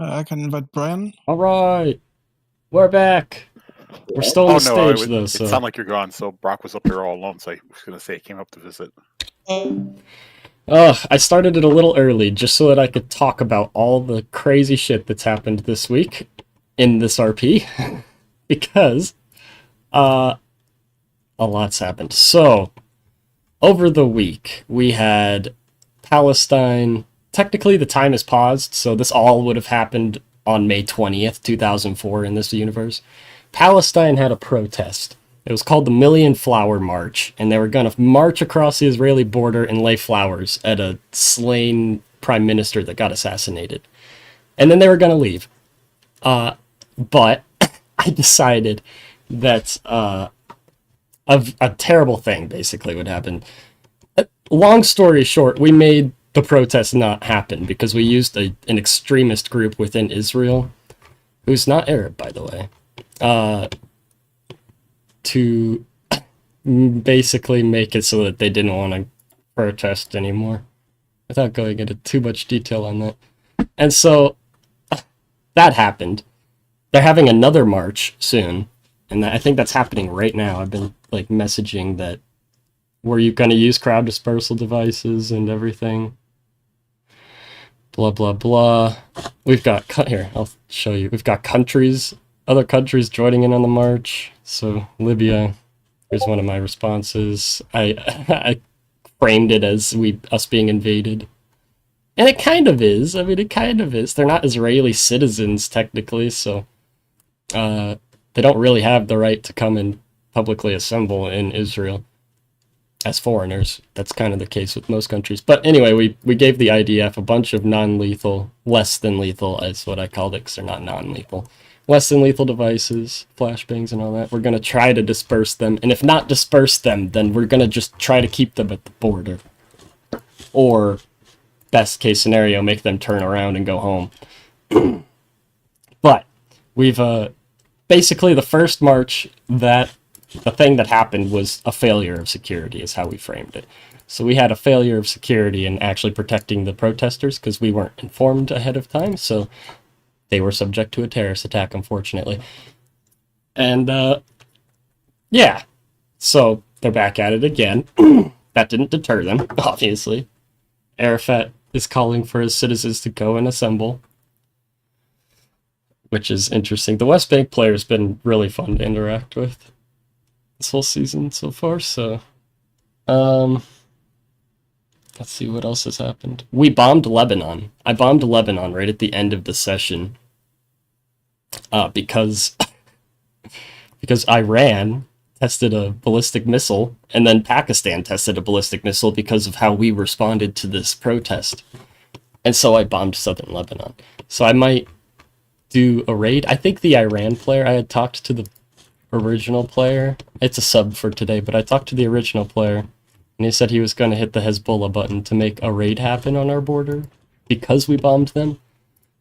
I can invite Brian. All right, we're back. We're still on Oh the no, stage though, it so sounded like you're gone. So Brock was up here all alone. So I was gonna say he came up to visit. I started it a little early just so that I could talk about all the crazy shit that's happened this week in this RP because a lot's happened. So over the week we had Palestine. Technically, the time is paused, so this all would have happened on May 20th, 2004 in this universe. Palestine had a protest. It was called the Million Flower March, and they were going to march across the Israeli border and lay flowers at a slain prime minister that got assassinated. And then they were going to leave. But I decided that a terrible thing basically would happen. Long story short, we made the protest not happen because we used an extremist group within Israel, who's not Arab, by the way, to basically make it so that they didn't want to protest anymore, without going into too much detail on that. And so that happened. They're having another march soon, and I think that's happening right now. I've been like messaging that. Were you going to use crowd dispersal devices and everything? Blah, blah, blah. We've got, here, I'll show you. We've got other countries joining in on the march. So, Libya, here's one of my responses. I framed it as us being invaded. And it kind of is. I mean, it kind of is. They're not Israeli citizens, technically, so they don't really have the right to come and publicly assemble in Israel. As foreigners, that's kind of the case with most countries. But anyway, we gave the IDF a bunch of non-lethal, less than lethal, is what I called it, because they're not non-lethal. Less than lethal devices, flashbangs and all that. We're going to try to disperse them. And if not disperse them, then we're going to just try to keep them at the border. Or, best case scenario, make them turn around and go home. But, we've, basically the first march that the thing that happened was a failure of security is how we framed it. So we had a failure of security in actually protecting the protesters because we weren't informed ahead of time, so they were subject to a terrorist attack, unfortunately. And, yeah. So they're back at it again. That didn't deter them, obviously. Arafat is calling for his citizens to go and assemble, which is interesting. The West Bank player's been really fun to interact with this whole season so far, so let's see what else has happened. We bombed Lebanon. I bombed Lebanon right at the end of the session because Iran tested a ballistic missile, and then Pakistan tested a ballistic missile because of how we responded to this protest. And so I bombed southern Lebanon. So I might do a raid. I think the Iran player, I had talked to the original player. It's a sub for today, but I talked to the original player, and he said he was going to hit the Hezbollah button to make a raid happen on our border because we bombed them.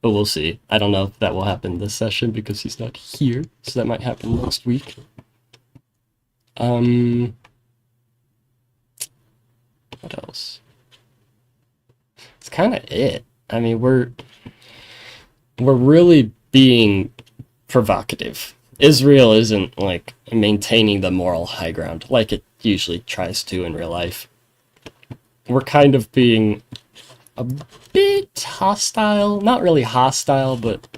But we'll see. I don't know if that will happen this session because he's not here, so that might happen next week. What else? It's kind of it. I mean, we're really being provocative. Israel isn't, like, maintaining the moral high ground like it usually tries to in real life. We're kind of being a bit hostile. Not really hostile, but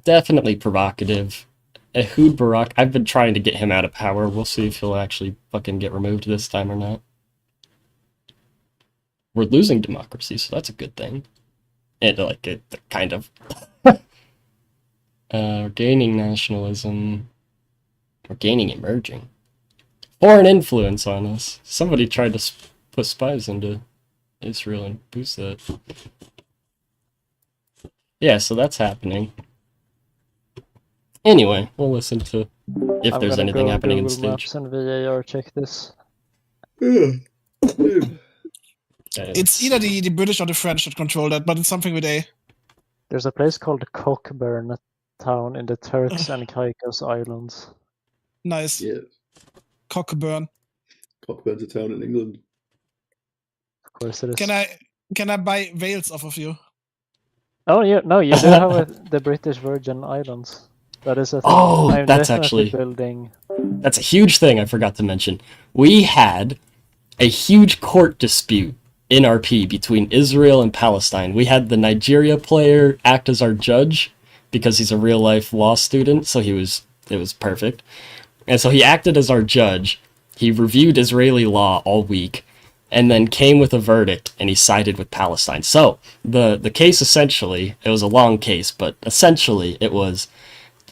definitely provocative. Ehud Barak, I've been trying to get him out of power. We'll see if he'll actually fucking get removed this time or not. We're losing democracy, so that's a good thing. And, like, it kind of... We're gaining nationalism. We're gaining emerging. Foreign influence on us. Somebody tried to put spies into Israel and boost that. Yeah, so that's happening. Anyway, we'll listen to if there's anything happening in the stage. Maps and VAR check this. It's either the British or the French that control that, but it's something with A. There's a place called Cockburn town in the Turks and Caicos Islands. Nice. Yeah. Cockburn. Cockburn's a town in England. Of course it is. Can I buy Wales off of you? Oh, yeah, no, you do have the British Virgin Islands. That is a thing. Oh, I'm that's definitely actually building. that's a huge thing I forgot to mention. We had a huge court dispute in RP between Israel and Palestine. We had the Nigeria player act as our judge because he's a real life law student, so it was perfect. And so he acted as our judge. He reviewed Israeli law all week and then came with a verdict, and he sided with Palestine. So the case essentially, it was a long case, but essentially it was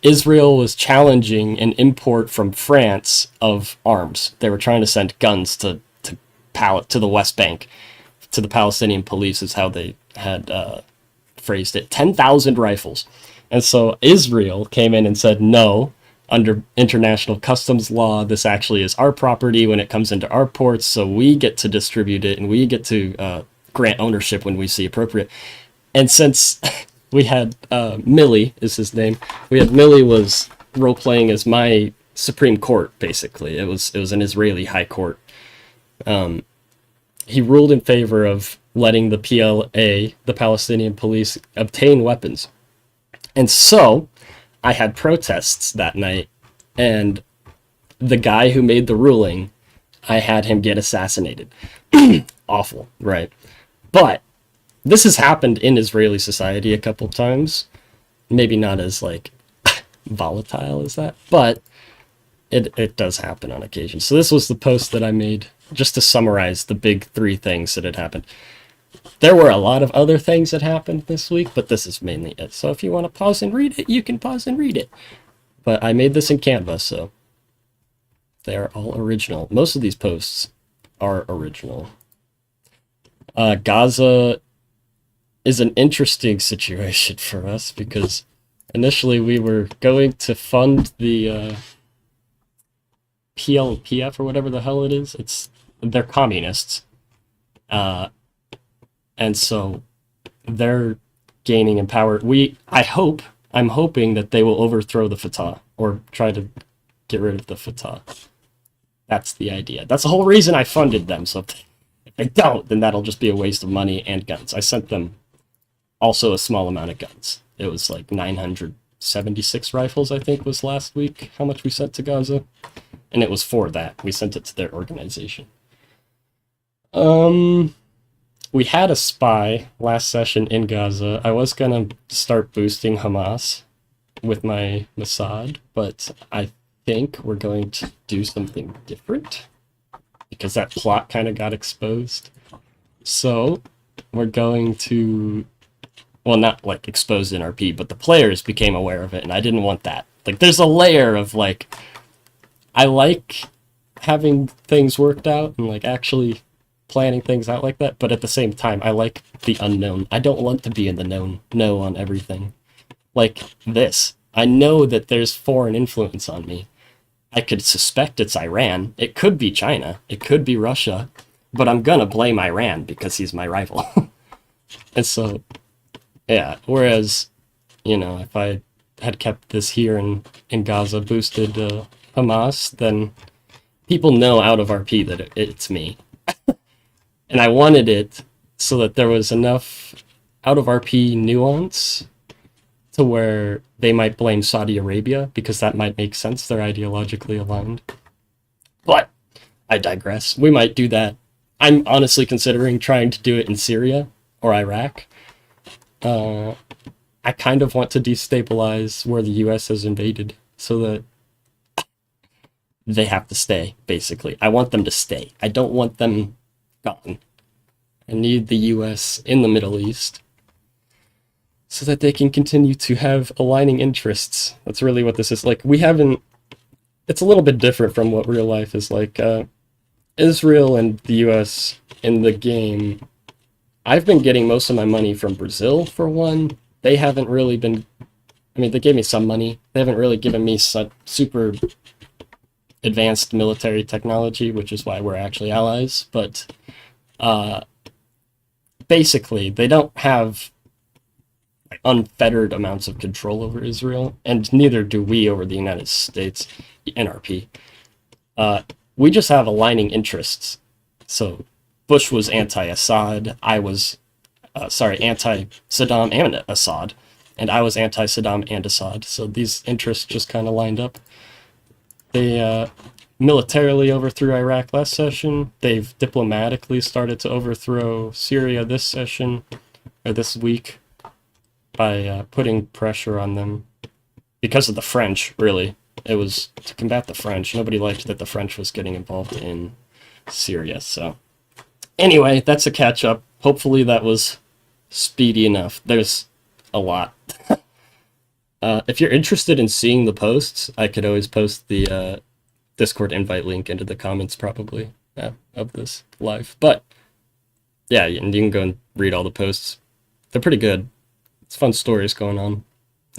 Israel was challenging an import from France of arms. They were trying to send guns to the West Bank, to the Palestinian police is how they had phrased it. 10,000 rifles. And so Israel came in and said, no, under international customs law, this actually is our property when it comes into our ports, so we get to distribute it and we get to grant ownership when we see appropriate. And since we had Millie is his name, Millie was role-playing as my Supreme Court, basically. It was an Israeli high court. He ruled in favor of letting the PLA, the Palestinian police, obtain weapons. And so I had protests that night, and the guy who made the ruling, I had him get assassinated. Awful, right? But this has happened in Israeli society a couple times. Maybe not as, like, volatile as that, but it does happen on occasion. So this was the post that I made just to summarize the big three things that had happened. There were a lot of other things that happened this week, but this is mainly it. So if you want to pause and read it, you can pause and read it. But I made this in Canva, so they're all original. Most of these posts are original. Gaza is an interesting situation for us because initially we were going to fund the PLPF or whatever the hell it is. They're communists. And so they're gaining in power. I'm hoping that they will overthrow the Fatah or try to get rid of the Fatah. That's the idea. That's the whole reason I funded them. So if they don't, then that'll just be a waste of money and guns. I sent them also a small amount of guns. It was like 976 rifles, I think, was last week, how much we sent to Gaza. And it was for that. We sent it to their organization. We had a spy last session in Gaza. I was gonna start boosting Hamas with my Mossad, but I think we're going to do something different because that plot kind of got exposed. So we're going to, well, not like exposed in RP, but the players became aware of it, and I didn't want that. Like, there's a layer of like, I like having things worked out and like actually planning things out like that, but at the same time, I like the unknown. I don't want to be in the know on everything. Like this. I know that there's foreign influence on me. I could suspect it's Iran. It could be China. It could be Russia. But I'm gonna blame Iran because he's my rival. And so, yeah. Whereas, you know, if I had kept this here in Gaza, boosted Hamas, then people know out of RP that it's me. And I wanted it so that there was enough out of RP nuance to where they might blame Saudi Arabia, because that might make sense. They're ideologically aligned. But I digress. We might do that. I'm honestly considering trying to do it in Syria or Iraq. I kind of want to destabilize where the US has invaded so that they have to stay, basically. I want them to stay. I don't want them gone. I need the US in the Middle East so that they can continue to have aligning interests. That's really what this is. Like, we haven't... It's a little bit different from what real life is like. Israel and the US in the game... I've been getting most of my money from Brazil, for one. They haven't really been... I mean, they gave me some money. They haven't really given me super advanced military technology, which is why we're actually allies. But basically, they don't have unfettered amounts of control over Israel, and neither do we over the United States, NRP. We just have aligning interests. So Bush was anti-Assad. I was anti-Saddam and Assad, and I was anti-Saddam and Assad. So these interests just kind of lined up. They militarily overthrew Iraq last session. They've diplomatically started to overthrow Syria this session, or this week, by putting pressure on them. Because of the French, really. It was to combat the French. Nobody liked that the French was getting involved in Syria, so... Anyway, that's a catch-up. Hopefully that was speedy enough. There's a lot. If you're interested in seeing the posts, I could always post the Discord invite link into the comments, probably, of this live. But, yeah, and you can go and read all the posts. They're pretty good. It's fun stories going on.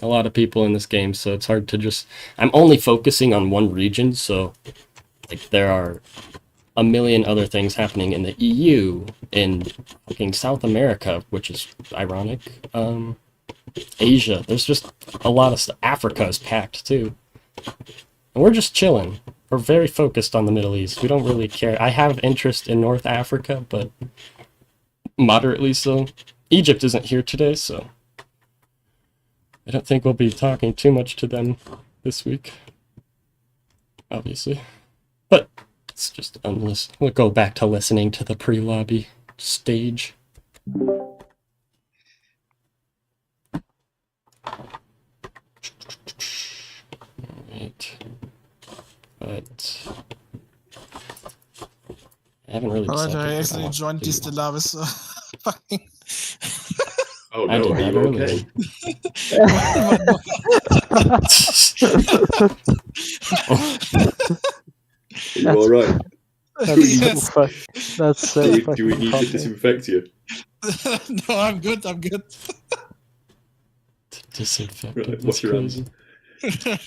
A lot of people in this game, so it's hard to just... I'm only focusing on one region, so like there are a million other things happening in the EU, in fucking South America, which is ironic. Asia, there's just a lot of stuff. Africa is packed, too. And we're just chilling. We're very focused on the Middle East. We don't really care. I have interest in North Africa, but moderately so. Egypt isn't here today, so I don't think we'll be talking too much to them this week, obviously. But it's just endless. We'll go back to listening to the pre-lobby stage. Alright. But I haven't really Alright, I decided what accidentally want joined to the do. Stellaris. Fucking. Oh I no, did are that you earlier. okay? Are you alright? That's Yes. so that's so Do we fucking need to funny. disinfect you? No, I'm good. I'm good. Disinfectant, Right, that's wash your hands. crazy.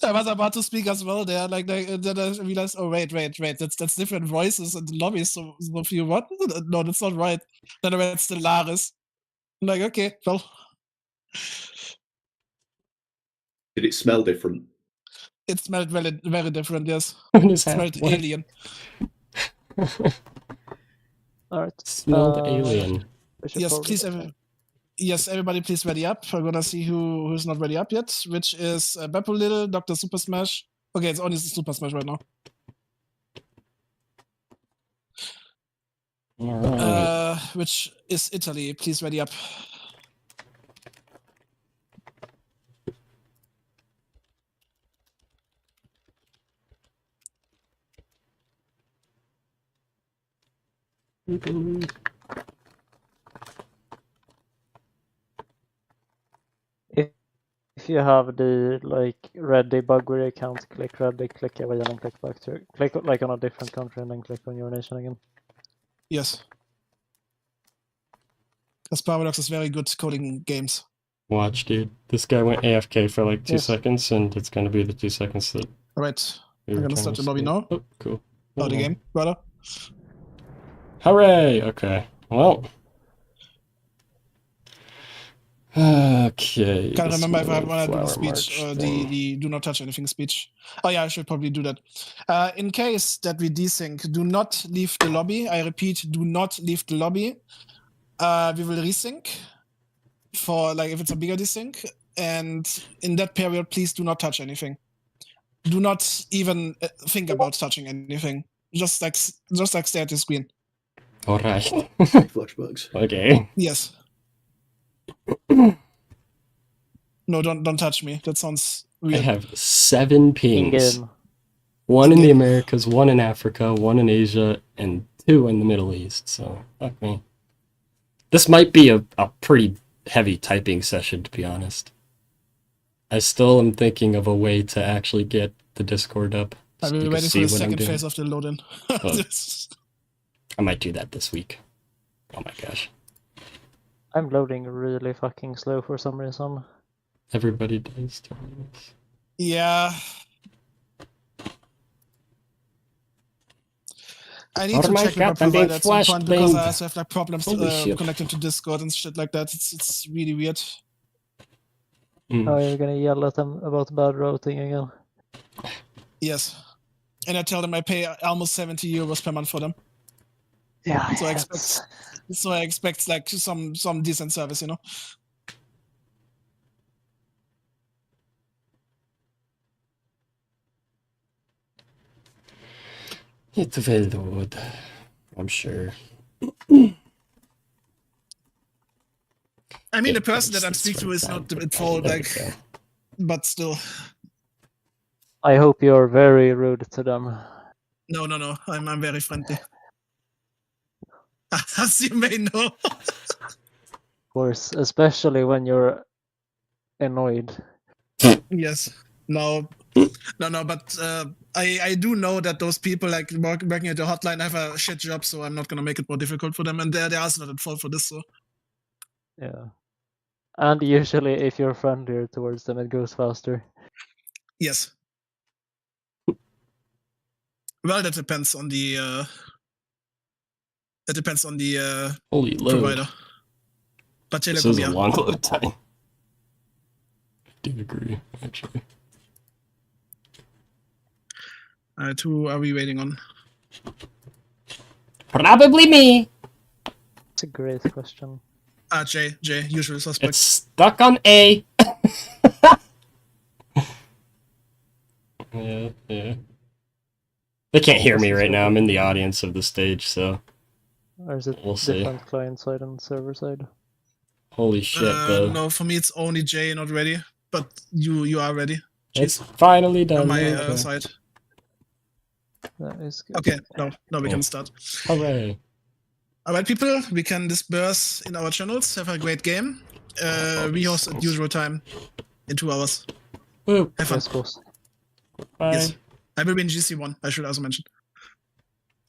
I was about to speak as well there, like then I realized, oh wait, that's different voices in the lobby. So if you what? No, that's not right. Then I read Stellaris. I'm like, okay, well, Did it smell different? it smelled very, very different. Yes, What it is that? smelled What? alien. Alright. Smelled alien. we should Yes, probably please, get that. yes, everybody, please ready up. We're gonna see who's not ready up yet, which is Beppo Little, Dr. Super Smash. Okay, it's only Super Smash right now. Alright. Which is Italy. Please ready up. If you have the like red debug where you can't click ready, click away and then click back to click like on a different country and then click on your nation again. Yes. Because Paradox is very good coding games. Watch, dude. This guy went AFK for like 2 Yes. seconds, and it's gonna be the 2 seconds that Alright. we I'm were gonna trying start to the lobby speak. now. Oh, cool. Oh, the game, brother. Hooray! Okay. Well. Okay. Can't this remember if I want to do the flower speech, march the thing. do not touch anything speech. Oh yeah, I should probably do that. In case that we desync, do not leave the lobby. I repeat, do not leave the lobby. We will resync for like if it's a bigger desync, and in that period, please do not touch anything. Do not even think about touching anything. Just like stare at the screen. All right. Flashbacks. Okay. Yes. No, don't touch me. That sounds I weird. have 7 In pings. game. 1 in the In-game. Americas, 1 in Africa, 1 in Asia, and 2 in the Middle East. So, fuck me. This might be a pretty heavy typing session, to be honest. I still am thinking of a way to actually get the Discord up. I so will you be can waiting for see the what I'm second doing. phase of the load-in. Oh. I might do that this week. Oh my gosh. I'm loading really fucking slow for some reason. Everybody does. to be honest. Yeah. I need Oh to my check with my God, I'm being provider at some point because flash-banged. I also have like problems Holy shit. connecting to Discord and shit like that. It's really weird. Mm. Oh, you're gonna yell at them about bad routing again. Yes. and I tell them I pay almost 70 euros per month for them. Yeah. So I it's- expect like some decent service, you know. It will load, I'm sure. I mean, Yeah, the person that I'm that's speaking to right is down, not the right fault, down. like, There we go. but still. I hope you're very rude to them. No. I'm very friendly. As you may know. Of course, especially when you're annoyed. Yes. No, but I do know that those people like working at the hotline have a shit job, so I'm not gonna make it more difficult for them, and they're also not at fault for this. So Yeah. And usually, if you're friendlier towards them, it goes faster. yes. Well, that depends on the Holy load. provider. But This Telecom, is a yeah. long load time. I do agree, actually. Who are we waiting on? Probably me. It's a great question. Jay, usual suspect. It's stuck on A. Yeah. They can't hear me right now. I'm in the audience of the stage, so Or is it We'll see. different client side and server side? holy shit, though. No, for me it's only Jay not ready, but you are ready. It's finally On done. my okay. side. That is good. Okay, now we can start. Hooray. Alright, people, we can disperse in our channels. Have a great game. We host at usual time in 2 hours. Woo. Have fun. Yes, boss. Bye. Yes. I will be in GC1, I should also mention.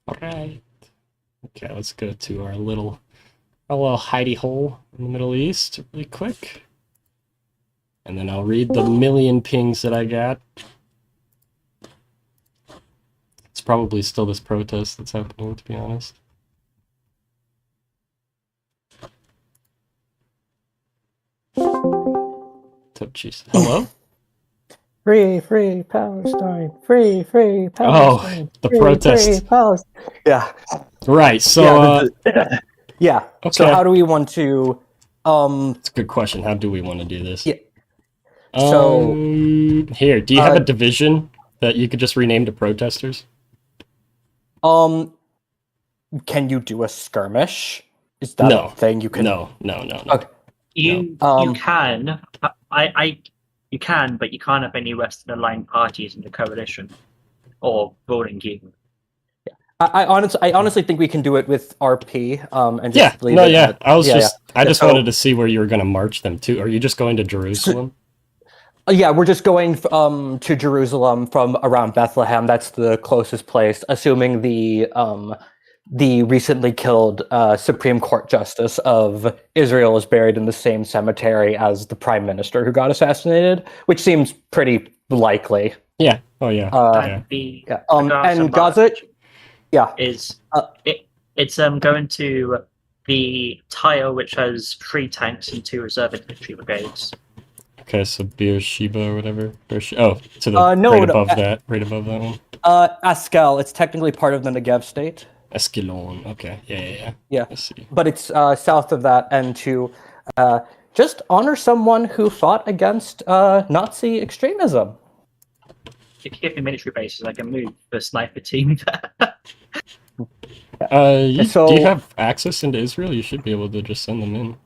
Alright. Okay, let's go to our little hidey hole in the Middle East really quick. And then I'll read the million pings that I got. It's probably still this protest that's happening, to be honest. So, jeez. Hello? Free Palestine. Free Oh, Palestine. the Free protest. Palestine. Yeah. Right, so, Yeah. Okay. So how do we want to it's a good question. How do we want to do this? Yeah. So- Here, do you have a division that you could just rename to protesters? can you do a skirmish? Is that No. a thing you can No. Okay. You No. you can you can, but you can't have any Western aligned parties in the coalition or voting you. I honestly think we can do it with RP and just Yeah, leave no, it yeah. at- I was yeah, just, I Yeah, just so- wanted to see where you were going to march them to. Are you just going to Jerusalem? Yeah, we're just going to Jerusalem from around Bethlehem. That's the closest place, assuming the recently killed Supreme Court Justice of Israel is buried in the same cemetery as the Prime Minister who got assassinated, which seems pretty likely. Yeah. Oh, yeah. Uh, yeah. The Yeah. Gaza And Gaza, march yeah. is Uh, it's going to the tile which has 3 tanks and 2 reserve infantry brigades. Okay, so Beersheba or whatever. Oh, to the No, right no, above that. Right above that one. Askel, it's technically part of the Negev state. Escalon. Okay. Yeah. Yeah. I see. But it's south of that, and to just honor someone who fought against Nazi extremism. If you give me military bases, I can move the sniper team there. So- Do you have access into Israel? You should be able to just send them in.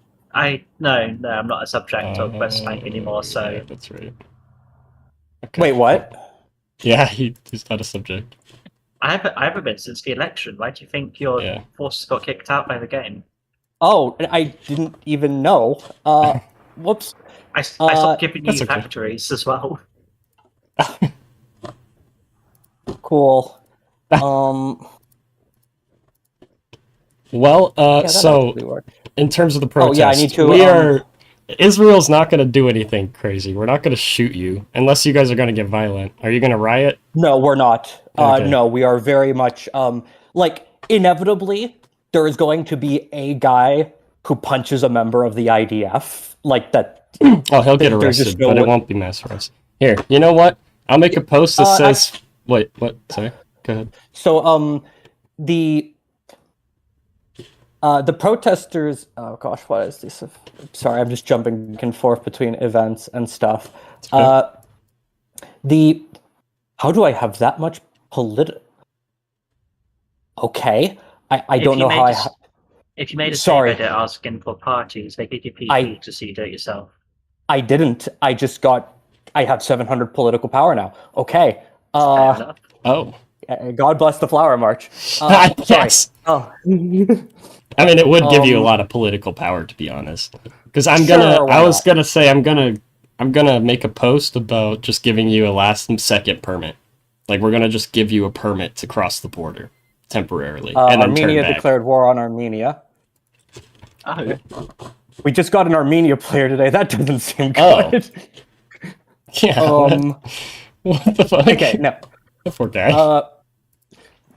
No, I'm not a subject of West Bank anymore, so Yeah, that's right. Okay. Wait, what? Yeah, he's not a subject. I haven't been since the election. Why do you think your Yeah. forces got kicked out by the game? Oh, I didn't even know. Whoops. I stopped giving you that's okay. factories as well. Cool. Well, Yeah, that so actually worked. in terms of the Oh, protest, yeah, I need to, we are. Israel's not going to do anything crazy. We're not going to shoot you unless you guys are going to get violent. Are you going to riot? No, we're not. Okay. No, we are very much like inevitably there is going to be a guy who punches a member of the IDF like that. Oh, he'll get There's just arrested, no but it way- won't be mass arrest. Here, you know what? I'll make a post that says. Wait, what? Sorry. Go ahead. So the protesters. Oh gosh, what is this? Sorry, I'm just jumping back and forth between events and stuff. Okay. How do I have that much Okay, I don't know how I. If you made a Sorry. Reddit asking for parties, they give you PP to see do it yourself. I didn't. I have 700 political power now. Okay. Fair enough. Oh. God bless the Flower March. Yes. Oh. I mean, it would give you a lot of political power, to be honest. Because I was gonna say I'm gonna make a post about just giving you a last-second permit. Like, we're gonna just give you a permit to cross the border temporarily, and then Armenia turn back. declared war on Armenia. Oh. We just got an Armenia player today. That doesn't seem Oh. good. Yeah. What the fuck? Okay, no. The poor guy.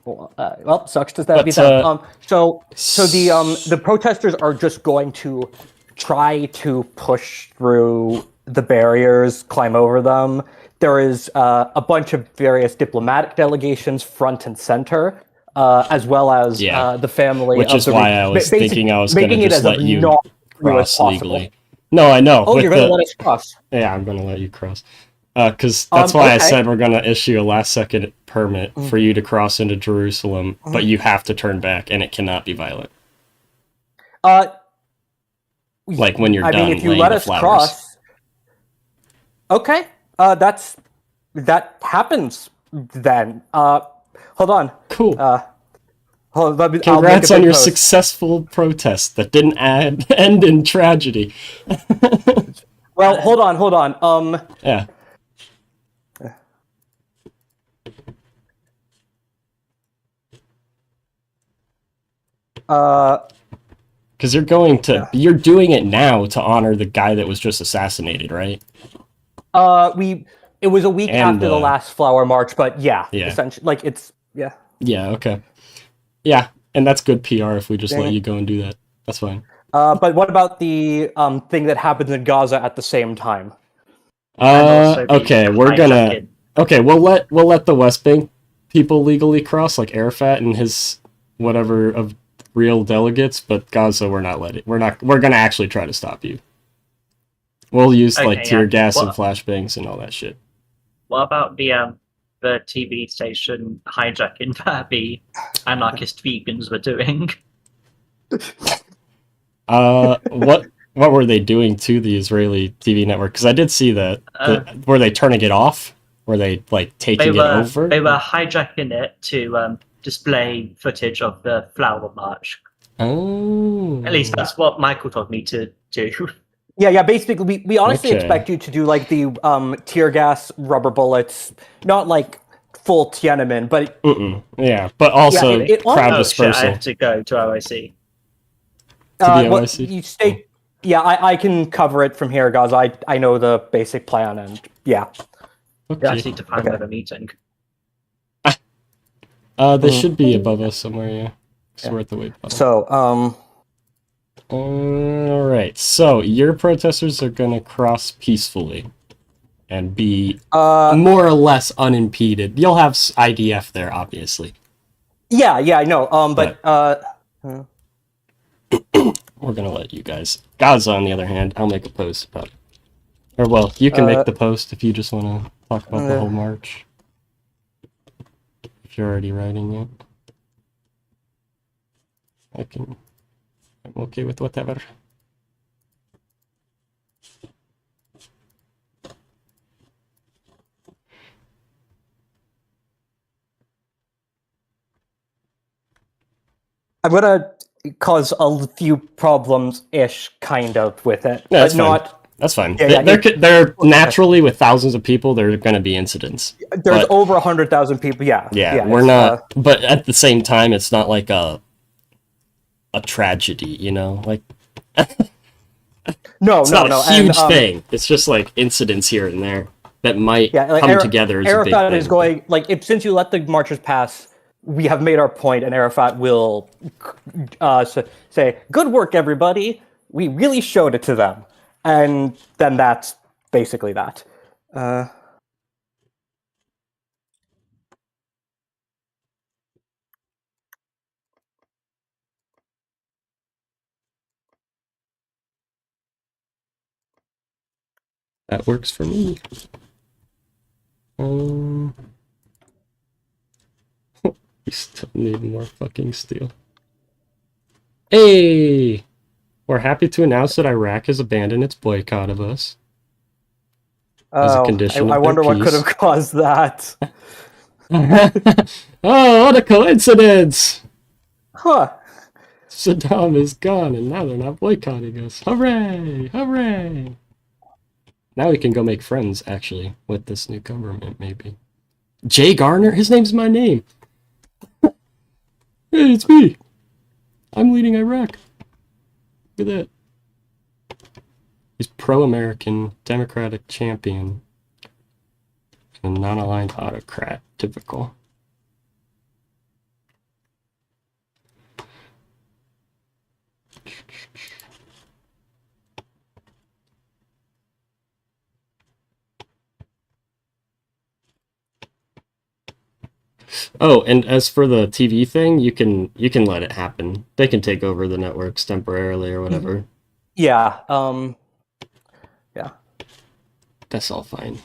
Well, sucks to that be that. So the protesters are just going to try to push through the barriers, climb over them. There is a bunch of various diplomatic delegations front and center, as well as the family. Which is why I was thinking I was going to just let you cross legally. No, I know. Oh, you're going to let us cross? Yeah, I'm going to let you cross. Because that's why I said we're going to issue a last-second permit for you to cross into Jerusalem, but you have to turn back, and it cannot be violent. Like when you're done I mean, if you laying let the us flowers. cross, okay, that happens then. Hold on. Cool. Hold on, Congrats on your successful protest that didn't end in tragedy. Well, hold on. Yeah. Because you're doing it now to honor the guy that was just assassinated, right? It was a week after the last Flower March, but yeah. Essentially, like yeah. Yeah, okay. Yeah, and that's good PR if we just let you go and do that. That's fine. But what about the thing that happened in Gaza at the same time? Okay, we'll let the West Bank people legally cross, like Arafat and his whatever of real delegates, but Gaza we're gonna actually try to stop you. We'll use tear gas and flashbangs and all that shit. What about the TV station hijacking that the anarchist vegans were doing? What were they doing to the Israeli TV network? Because I did see that. Were they turning it off? Were they taking it over? They were hijacking it to display footage of the Flower March. Oh. At least that's what Michael told me to do. Yeah. Basically, we honestly expect you to do the tear gas, rubber bullets, not like full Tiananmen, but but also crowd dispersal. Shit, I have to go to OIC. OIC? You stay. Yeah, I can cover it from here, guys. I know the basic plan, and yeah. Okay. I just need to find another meeting. They should be above us somewhere, yeah. It's worth the wait. So, Alright, so your protesters are gonna cross peacefully and be more or less unimpeded. You'll have IDF there, obviously. Yeah, I know. We're gonna let you guys. Gaza, on the other hand, I'll make a post about it. Or, well, you can make the post if you just want to talk about the whole march. If you're already writing it. I'm okay with whatever. I'm gonna cause a few problems-ish, kind of, with it, No, but not. Fine. That's fine. They're naturally, with thousands of people, there are going to be incidents. There's over 100,000 people. Yeah, we're not. But at the same time, it's not like a tragedy, you know, like. No, it's not a huge thing. It's just like incidents here and there that might come together as a big thing. Is going since you let the marchers pass, we have made our point, and Arafat will say, "Good work, everybody. We really showed it to them," and then that's basically that. That works for me. We still need more fucking steel. Hey! We're happy to announce that Iraq has abandoned its boycott of us. As a Oh, condition I of wonder their what could have peace. caused that. Oh, what a coincidence! Huh. Saddam is gone, and now they're not boycotting us. Hooray! Hooray! Now we can go make friends, actually, with this new government, maybe. Jay Garner? His name's my name! Hey, it's me! I'm leading Iraq. Look at that. He's pro-American, democratic champion, and non-aligned autocrat. Typical. Oh, and as for the TV thing, you can let it happen. They can take over the networks temporarily or whatever. Yeah. That's all fine.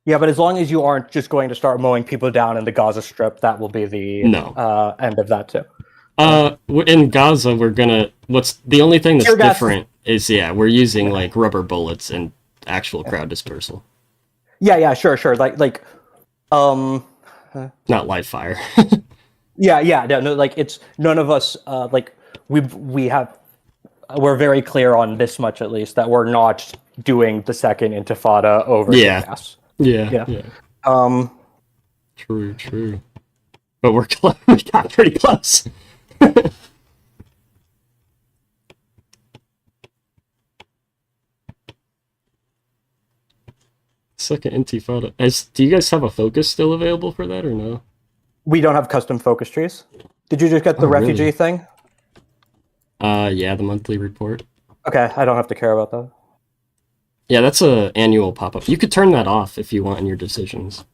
Yeah, but as long as you aren't just going to start mowing people down in the Gaza Strip, that will be the end of that too. In Gaza, we're gonna. What's the only thing that's Tear gas. different is we're using like rubber bullets and actual crowd dispersal. Yeah, sure. Like, Not live fire. no, like it's none of us. Like we're very clear on this much at least that we're not doing the second Intifada over Yeah. gas. Yeah. True. But we're close. We got pretty close. Second Intifada. Do you guys have a focus still available for that or no? We don't have custom focus trees. Did you just get the refugee really? thing? Yeah, the monthly report. Okay, I don't have to care about that. Yeah, that's a annual pop-up. You could turn that off if you want in your decisions.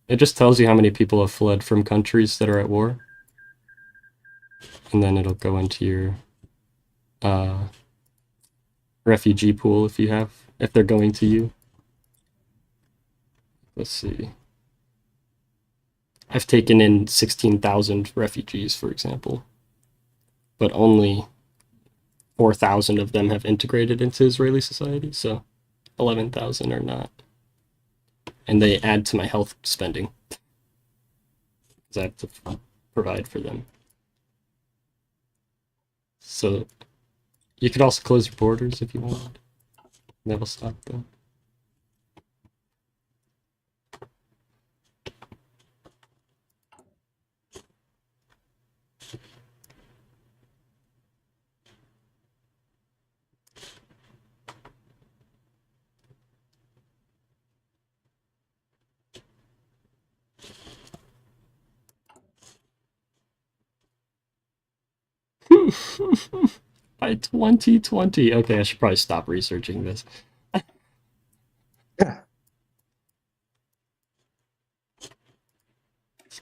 It just tells you how many people have fled from countries that are at war. And then it'll go into your refugee pool if they're going to you. Let's see. I've taken in 16,000 refugees, for example. But only 4,000 of them have integrated into Israeli society, so 11,000 are not. And they add to my health spending. Because I have to provide for them. So you could also close your borders if you want. That'll stop them. By 2020. Okay, I should probably stop researching this. It's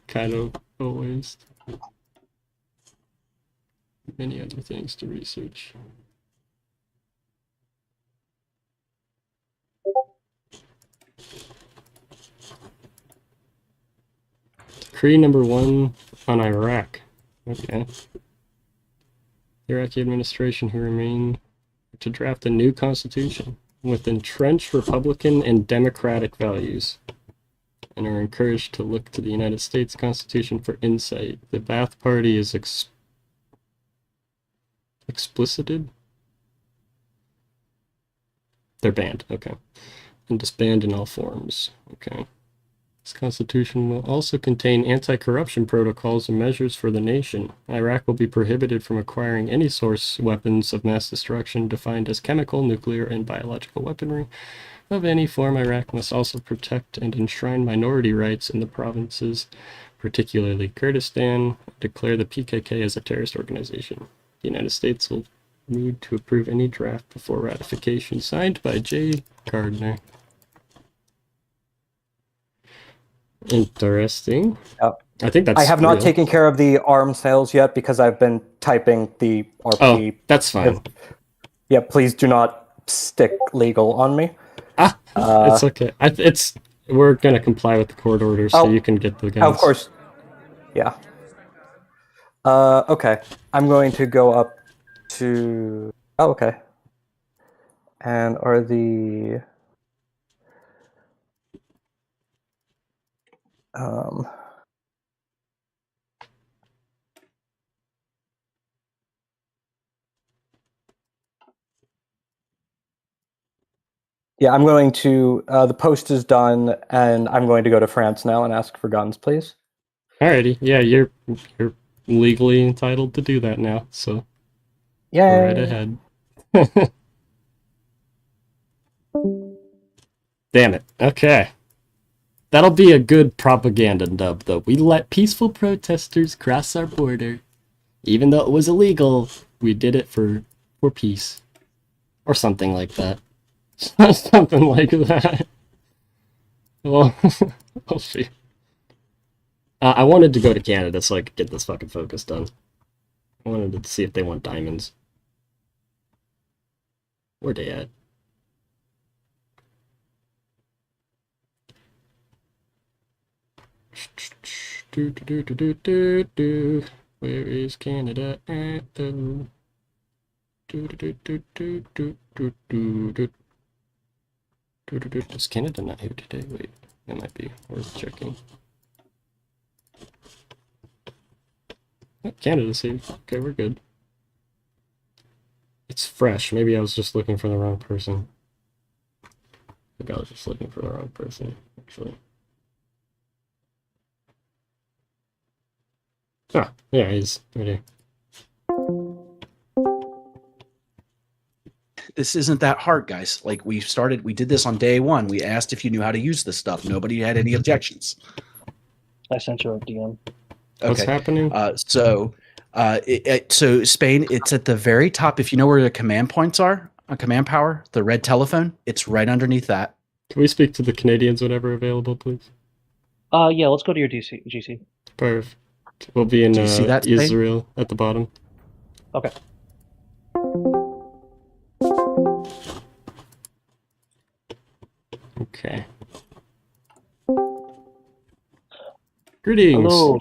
kind of a waste. Many other things to research. Decree number 1 on Iraq. Okay. The Iraqi administration who remain to draft a new constitution with entrenched Republican and democratic values and are encouraged to look to the United States Constitution for insight. The Ba'ath Party is explicited? They're banned, okay. And disbanded in all forms, okay. This constitution will also contain anti-corruption protocols and measures for the nation. Iraq will be prohibited from acquiring any source weapons of mass destruction defined as chemical, nuclear, and biological weaponry of any form. Iraq must also protect and enshrine minority rights in the provinces, particularly Kurdistan, declare the PKK as a terrorist organization. The United States will need to approve any draft before ratification. Signed by Jay Gardner. Interesting. Yep. I think that's I have not real. taken care of the arm sales yet because I've been typing the RP. Oh, that's fine. Yeah, please do not stick legal on me. It's okay. We're gonna comply with the court orders, so you can get the guns. Of course. Yeah. Okay. I'm going to go up to. Oh, okay. And are the Yeah, I'm going to. The post is done, and I'm going to go to France now and ask for guns, please. Alrighty. Yeah, you're legally entitled to do that now, so Yeah. go right ahead. Damn it. Okay. That'll be a good propaganda dub, though. We let peaceful protesters cross our border. Even though it was illegal, we did it for peace. Or something like that. Something like that. Well, we'll see. I wanted to go to Canada so I could get this fucking focus done. I wanted to see if they want diamonds. Where they at? Where is Canada at though? Is Canada not here today? Wait, that might be worth checking. Oh, Canada's here. Okay, we're good. It's fresh. Maybe I was just looking for the wrong person. I think I was just looking for the wrong person, actually. Ah, yeah, he's right here. This isn't that hard, guys. Like we did this on day one. We asked if you knew how to use this stuff. Nobody had any objections. I sent you a DM. Okay. What's happening? So Spain, it's at the very top. If you know where the command points are, a command power, the red telephone, it's right underneath that. Can we speak to the Canadians whenever available, please? Yeah, let's go to your GC. Perfect. We'll be in Do you see that, Spain? Israel at the bottom. Okay. Okay. Greetings. Hello.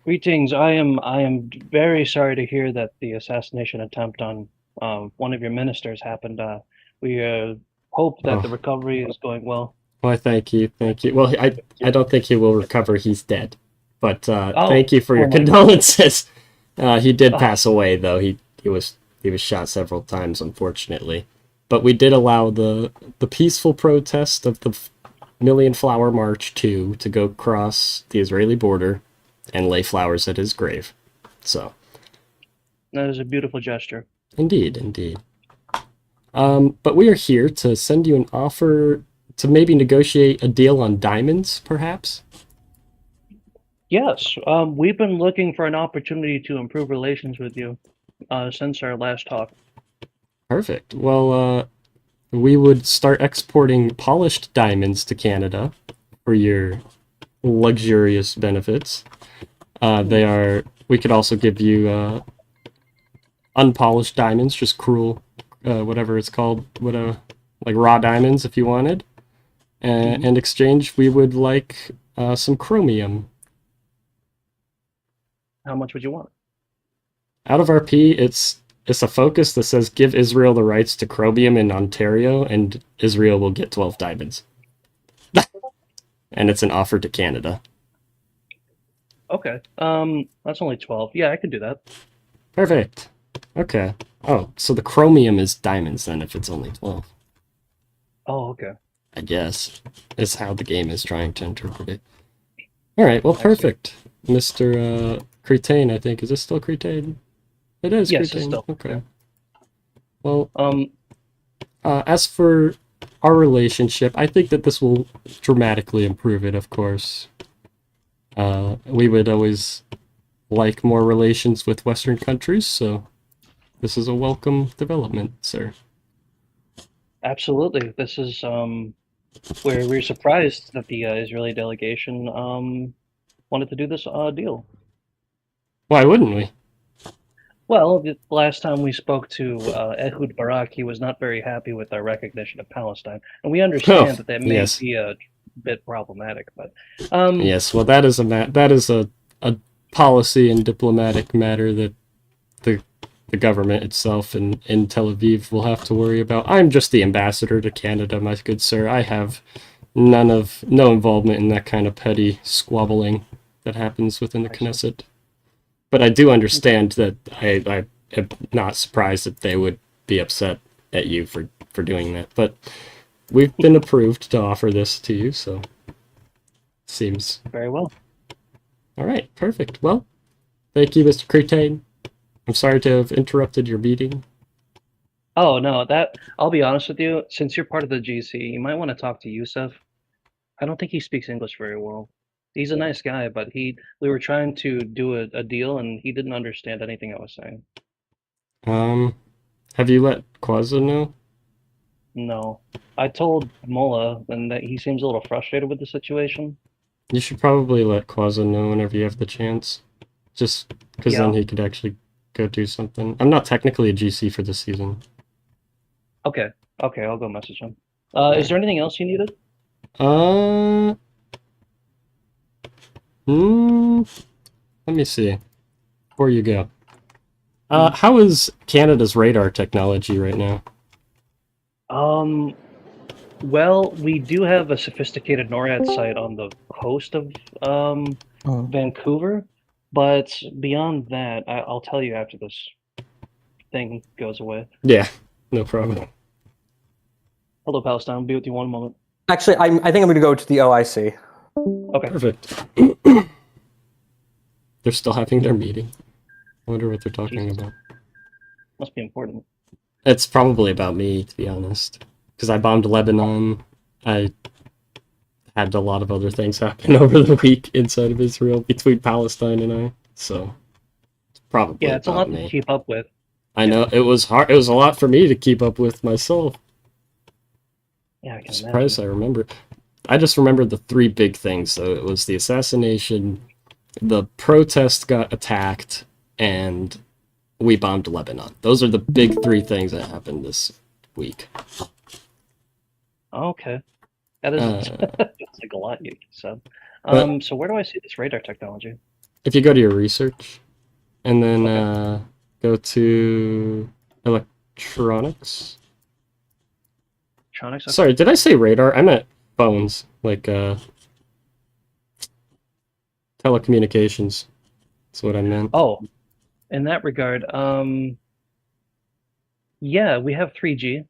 Greetings. I am very sorry to hear that the assassination attempt on one of your ministers happened. We hope that the recovery is going well. Why, thank you. Well, I don't think he will recover. He's dead. But thank you for your condolences. He did pass away, though. He was shot several times, unfortunately. But we did allow the peaceful protest of the Million Flower March 2 to go across the Israeli border and lay flowers at his grave. So that is a beautiful gesture. Indeed. But we are here to send you an offer to maybe negotiate a deal on diamonds, perhaps? Yes, we've been looking for an opportunity to improve relations with you since our last talk. Perfect. Well, we would start exporting polished diamonds to Canada for your luxurious benefits. We could also give you unpolished diamonds, just cruel, whatever it's called, like raw diamonds if you wanted. In exchange, we would like some chromium. How much would you want? Out of RP, it's a focus that says give Israel the rights to chromium in Ontario, and Israel will get 12 diamonds. And it's an offer to Canada. Okay. That's only 12. Yeah, I could do that. Perfect. Okay. Oh, so the chromium is diamonds then if it's only 12. Oh, okay. I guess is how the game is trying to interpret it. All right, well, perfect. Mr. Cretain, I think. Is this still Cretain? It is. Yes, Cretain. it's still. Okay. Yeah. Well, as for our relationship, I think that this will dramatically improve it, of course. We would always like more relations with Western countries, so this is a welcome development, sir. Absolutely. This is we're surprised that the Israeli delegation wanted to do this deal. Why wouldn't we? Well, the last time we spoke to Ehud Barak, he was not very happy with our recognition of Palestine, and we understand that may yes. be a bit problematic. But Yes, well, that is a policy and diplomatic matter that the government itself in Tel Aviv will have to worry about. I'm just the ambassador to Canada, my good sir. I have no involvement in that kind of petty squabbling that happens within the Knesset. But I do understand that I am not surprised that they would be upset at you for doing that. But we've been approved to offer this to you, so seems very well. All right, perfect. Well, thank you, Mr. Cretain. I'm sorry to have interrupted your meeting. Oh no, I'll be honest with you. Since you're part of the GC, you might want to talk to Yusuf. I don't think he speaks English very well. He's a nice guy, but we were trying to do a deal, and he didn't understand anything I was saying. Have you let Quaza know? No, I told Mola, and that he seems a little frustrated with the situation. You should probably let Quaza know whenever you have the chance. Just because then he could actually go do something. I'm not technically a GC for this season. Okay, I'll go message him. Is there anything else you needed? Let me see. Before you go. How is Canada's radar technology right now? Well, we do have a sophisticated NORAD site on the coast of Vancouver, but beyond that, I'll tell you after this thing goes away. Yeah, no problem. Hello, Palestine. I'll be with you one moment. Actually, I think I'm going to go to the OIC. Okay. Perfect. They're still having their meeting. I wonder what they're talking about. Must be important. It's probably about me, to be honest. Because I bombed Lebanon. I had a lot of other things happen over the week inside of Israel between Palestine and I. So it's probably it's a lot to keep up with. I know it was hard. It was a lot for me to keep up with myself. Yeah, I can surprised I remember. I just remembered the three big things. So it was the assassination, the protest got attacked, and we bombed Lebanon. Those are the big three things that happened this week. Okay. That is it's like a lot you said. So where do I see this radar technology? If you go to your research, and then go to electronics. Electronics? Okay. Sorry, did I say radar? I meant phones, like telecommunications. That's what I meant. Oh, in that regard, yeah, we have 3G.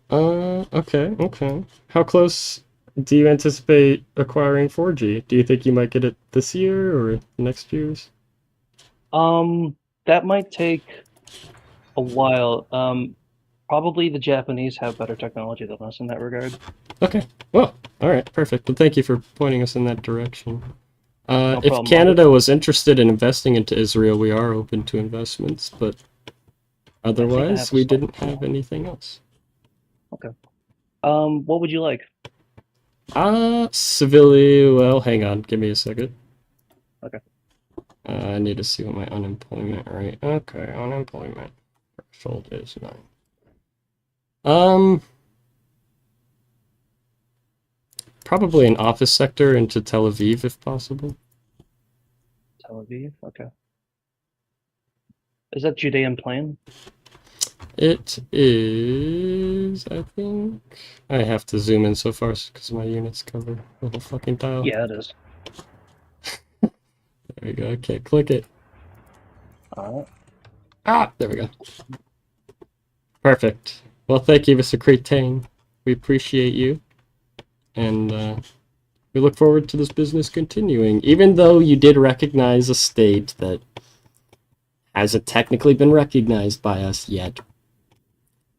Okay. How close do you anticipate acquiring 4G? Do you think you might get it this year or next year's? That might take a while. Probably the Japanese have better technology than us in that regard. Okay. Well, all right, perfect. Well, thank you for pointing us in that direction. No if problem. Canada was interested in investing into Israel, we are open to investments, but otherwise, we didn't have anything else. Okay. What would you like? Civilly, well, hang on, give me a second. Okay. I need to see what my unemployment rate. Okay, unemployment threshold is 9. Probably an office sector into Tel Aviv if possible. Tel Aviv, okay. Is that Judean Plain? It is, I think. I have to zoom in so far because my units cover the whole fucking tile. Yeah, it is. There we go. Okay, click it. Alright. There we go. Perfect. Well, thank you, Mr. Cretain. We appreciate you. And we look forward to this business continuing. Even though you did recognize a state that hasn't technically been recognized by us yet,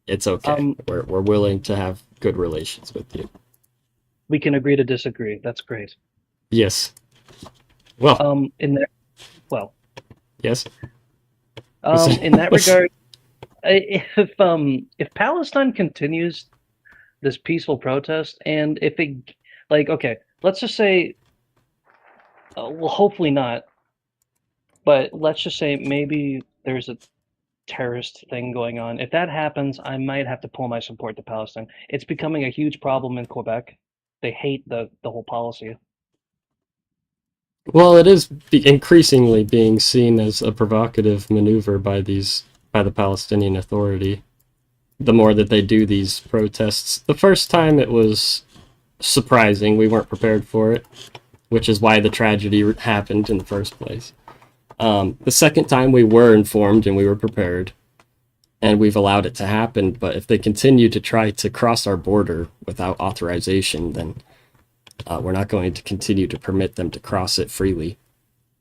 it's okay. We're willing to have good relations with you. We can agree to disagree. That's great. Yes. Well. Yes. In that regard, if Palestine continues this peaceful protest, and if it, like, okay, let's just say, well, hopefully not, but let's just say maybe there's a terrorist thing going on. If that happens, I might have to pull my support to Palestine. It's becoming a huge problem in Quebec. They hate the whole policy. Well, it is increasingly being seen as a provocative maneuver by the Palestinian Authority. The more that they do these protests, the first time it was surprising. We weren't prepared for it, which is why the tragedy happened in the first place. The second time we were informed and we were prepared, and we've allowed it to happen. But if they continue to try to cross our border without authorization, then we're not going to continue to permit them to cross it freely.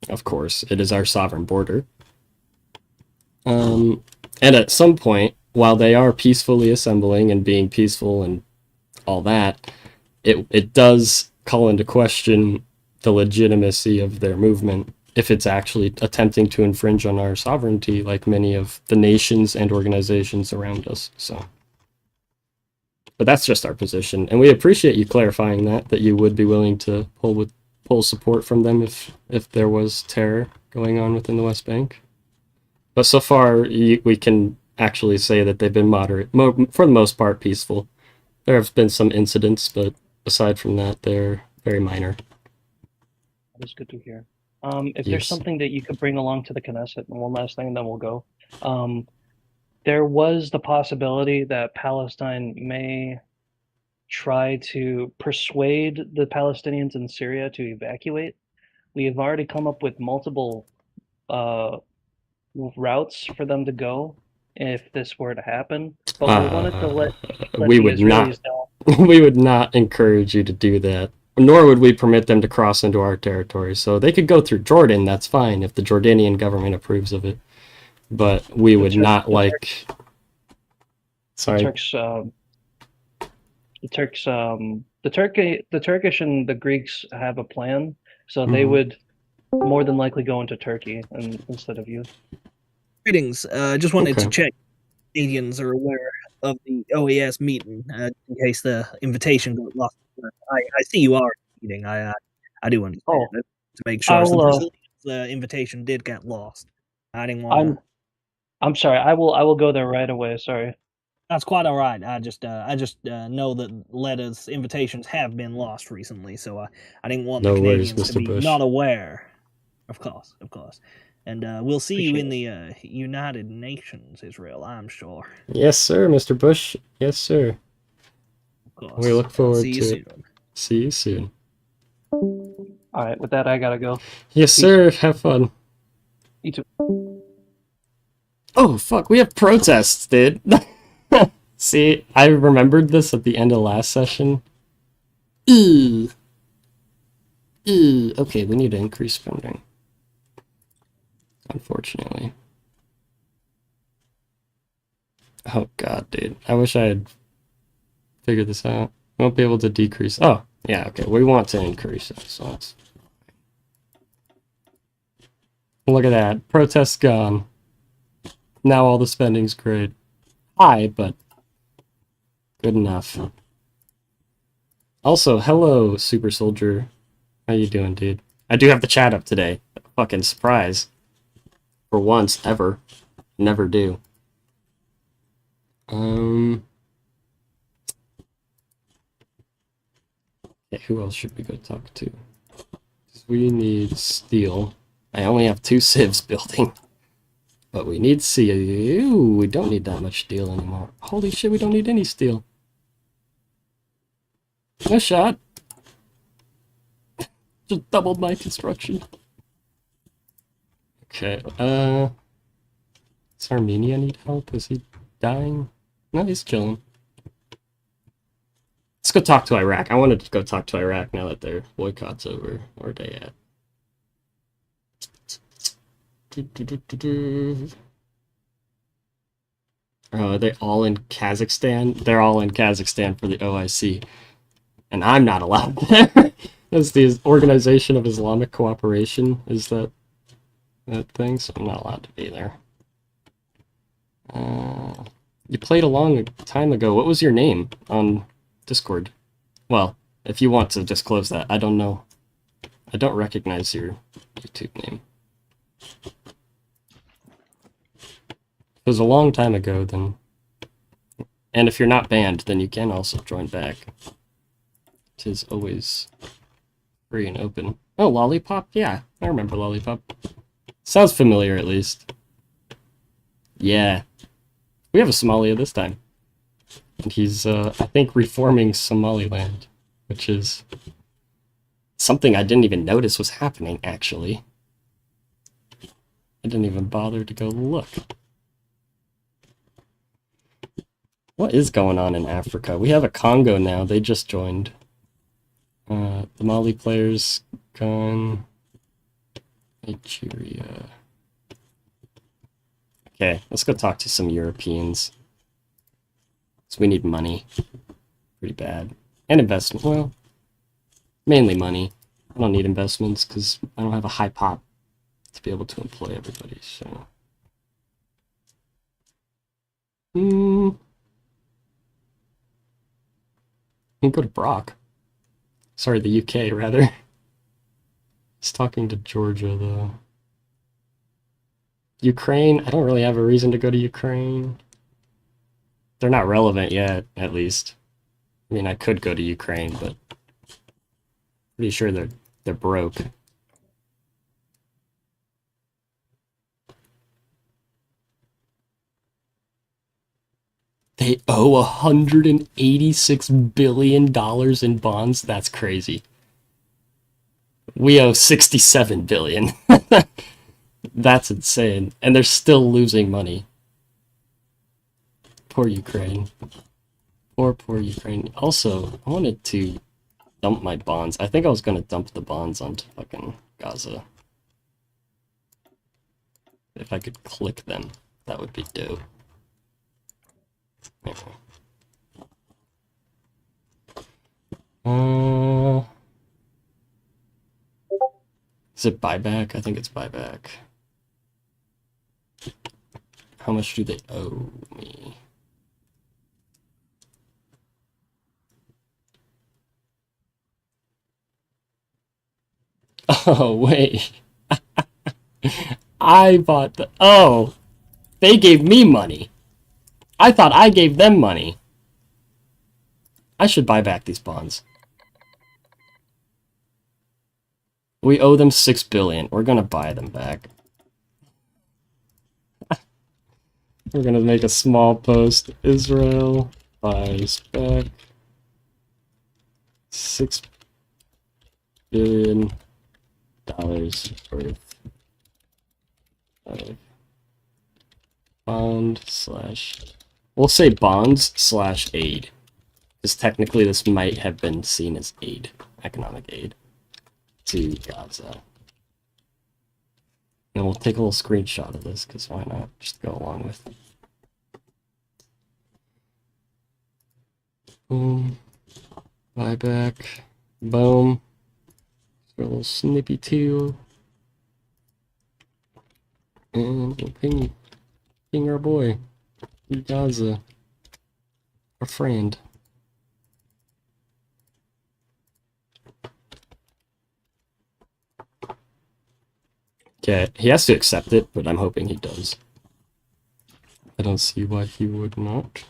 Of course, it is our sovereign border. And at some point, while they are peacefully assembling and being peaceful and all that, it does call into question the legitimacy of their movement if it's actually attempting to infringe on our sovereignty like many of the nations and organizations around us. So, but that's just our position, and we appreciate you clarifying that you would be willing to pull support from them if there was terror going on within the West Bank. But so far, we can actually say that they've been moderate, for the most part, peaceful. There have been some incidents, but aside from that, they're very minor. That is good to hear. If there's something that you could bring along to the Knesset, and one last thing, then we'll go. There was the possibility that Palestine may try to persuade the Palestinians in Syria to evacuate. We have already come up with multiple routes for them to go if this were to happen, but we wanted to let we the would Israelis not. We would not encourage you to do that. Nor would we permit them to cross into our territory. So they could go through Jordan, that's fine, if the Jordanian government approves of it. But we would not like... Sorry. The Turkish and the Greeks have a plan, so they would more than likely go into Turkey instead of you. Greetings. Just wanted to check Canadians are aware of the OAS meeting in case the invitation got lost. I see you are meeting. I do understand it, to make sure the invitation did get lost. I didn't want. I'm sorry. I will go there right away. Sorry. That's quite all right. I just know that invitations have been lost recently, so I didn't want the Canadians to be not aware. Of course. And we'll see you in the United Nations, Israel, I'm sure. Yes, sir, Mr. Bush. Yes, sir. Of course. We look forward to it. See you soon. All right, with that, I gotta go. Yes, sir. Have fun. You too. Oh, fuck. We have protests, dude. See, I remembered this at the end of last session. Okay, we need to increase spending. Unfortunately. Oh god, dude. I wish I had figured this out. We won't be able to decrease. Oh, yeah, okay. We want to increase it, so let's... Look at that. Protest's gone. Now all the spending's great. High, but good enough. Also, hello, Super Soldier. How you doing, dude? I do have the chat up today. Fucking surprise. For once, ever. Never do. Okay, who else should we go talk to? We need steel. I only have 2 civs building. But we need steel. Ooh, we don't need that much steel anymore. Holy shit, we don't need any steel. No shot. Just doubled my construction. Okay, does Armenia need help? Is he dying? No, he's chilling. Let's go talk to Iraq. I wanted to go talk to Iraq now that their boycott's over. Where are they at? Are they all in Kazakhstan? They're all in Kazakhstan for the OIC. And I'm not allowed there. That's the Organization of Islamic Cooperation, is that thing? So I'm not allowed to be there. You played a long time ago. What was your name on Discord. Well, if you want to disclose that, I don't know. I don't recognize your YouTube name. If it was a long time ago, then... And if you're not banned, then you can also join back. It is always free and open. Oh, Lollipop? Yeah, I remember Lollipop. Sounds familiar, at least. Yeah. We have a Somalia this time. And he's, I think, reforming Somaliland, which is something I didn't even notice was happening, actually. I didn't even bother to go look. What is going on in Africa? We have a Congo now. They just joined. The Mali players gone. Nigeria. Okay, let's go talk to some Europeans. So we need money. Pretty bad. And investment. Well, mainly money. I don't need investments because I don't have a high pop to be able to employ everybody, so... We can go to Brock. Sorry, the UK, rather. He's talking to Georgia, though. Ukraine? I don't really have a reason to go to Ukraine. They're not relevant yet, at least. I mean, I could go to Ukraine, but... pretty sure they're broke. They owe $186 billion in bonds? That's crazy. We owe $67 billion. That's insane. And they're still losing money. Poor Ukraine. Poor Ukraine. Also, I wanted to dump my bonds. I think I was going to dump the bonds onto fucking Gaza. If I could click them, that would be dope. Is it buyback? I think it's buyback. How much do they owe me? Oh, wait. I bought the... Oh! They gave me money. I thought I gave them money. I should buy back these bonds. We owe them $6 billion. We're gonna buy them back. We're gonna make a small post. Israel buys back $6 billion worth of bond slash... We'll say bonds slash aid. Because technically this might have been seen as aid. Economic aid. To Gaza. And we'll take a little screenshot of this, because why not? Just go along with it. Boom. Buyback. Boom. A little snippy too. And we'll ping our boy. Gaza. Our friend. Okay, he has to accept it, but I'm hoping he does. I don't see why he would not.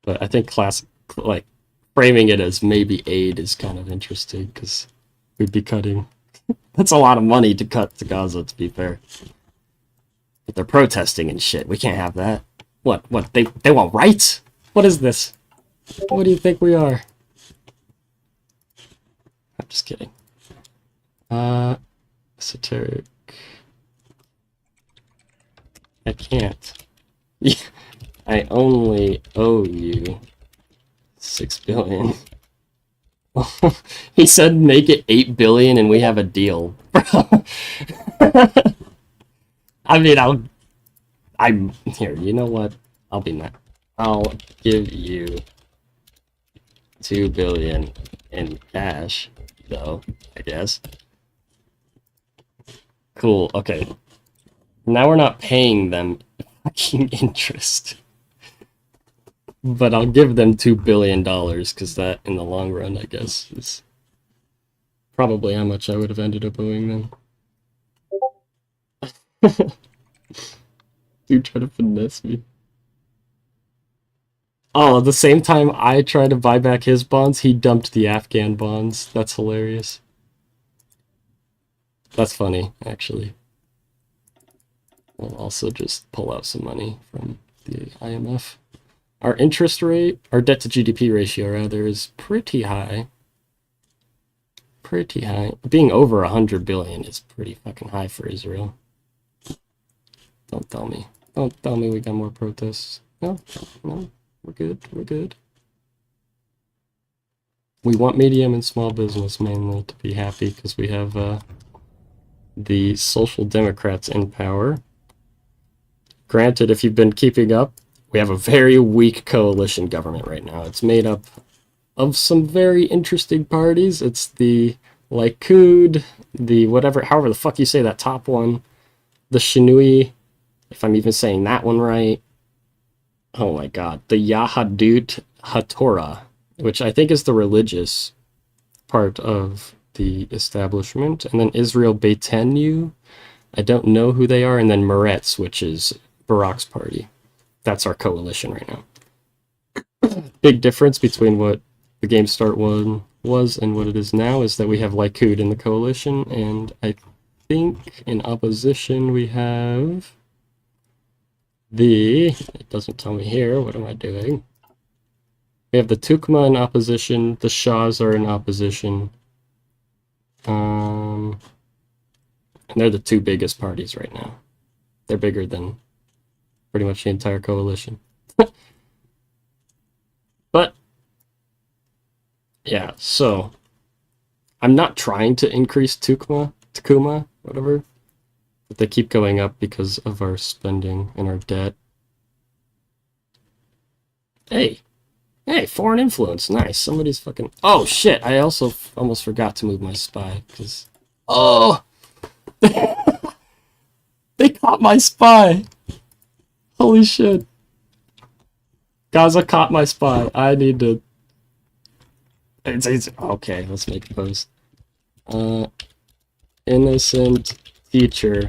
But I think like, framing it as maybe aid is kind of interesting, because we'd be cutting... That's a lot of money to cut to Gaza, to be fair. But they're protesting and shit. We can't have that. What? They want rights? What is this? What do you think we are? I'm just kidding. Esoteric. I can't. I only owe you $6 billion. He said make it $8 billion and we have a deal. I mean, I'm here, you know what? I'll be nice. I'll give you $2 billion in cash, though, I guess. Cool, okay. Now we're not paying them fucking interest. But I'll give them $2 billion, because that, in the long run, I guess, is probably how much I would have ended up owing them. Dude, try to finesse me. Oh, at the same time I tried to buy back his bonds, he dumped the Afghan bonds. That's hilarious. That's funny, actually. We'll also just pull out some money from the IMF. Our interest rate, our debt to GDP ratio, rather, is pretty high. Pretty high. Being over 100 billion is pretty fucking high for Israel. Don't tell me. Don't tell me we got more protests. No, no, we're good, we're good. We want medium and small business mainly to be happy because we have the Social Democrats in power. Granted, if you've been keeping up, we have a very weak coalition government right now. It's made up of some very interesting parties. It's the Likud, the whatever, however the fuck you say that top one, the Shinui, if I'm even saying that one right. Oh my god, the Yahadut HaTorah, which I think is the religious part of the establishment, and then Israel Beitenu, I don't know who they are, and then Meretz, which is Barak's party. That's our coalition right now. Big difference between what the Game Start one was and what it is now is that we have Likud in the coalition, and I think in opposition we have it doesn't tell me here, what am I doing? We have the Tukma in opposition, the Shahs are in opposition. And they're the two biggest parties right now. They're bigger than pretty much the entire coalition. But yeah, so I'm not trying to increase Tukuma, whatever, but they keep going up because of our spending and our debt. Hey, foreign influence, nice. Somebody's fucking. Oh shit! I also almost forgot to move my spy because. Oh, they caught my spy. Holy shit! Gaza caught my spy. I need to. It's okay. Let's make a post. Innocent teacher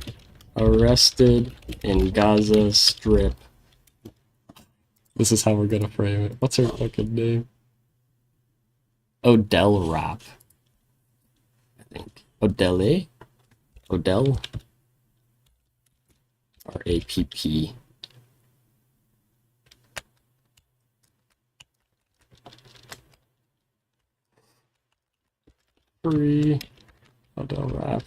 arrested in Gaza Strip. This is how we're gonna frame it. What's her fucking name? Odell Rap. I think. Odelle? Odell? R-A-P-P. Free Odell Rap.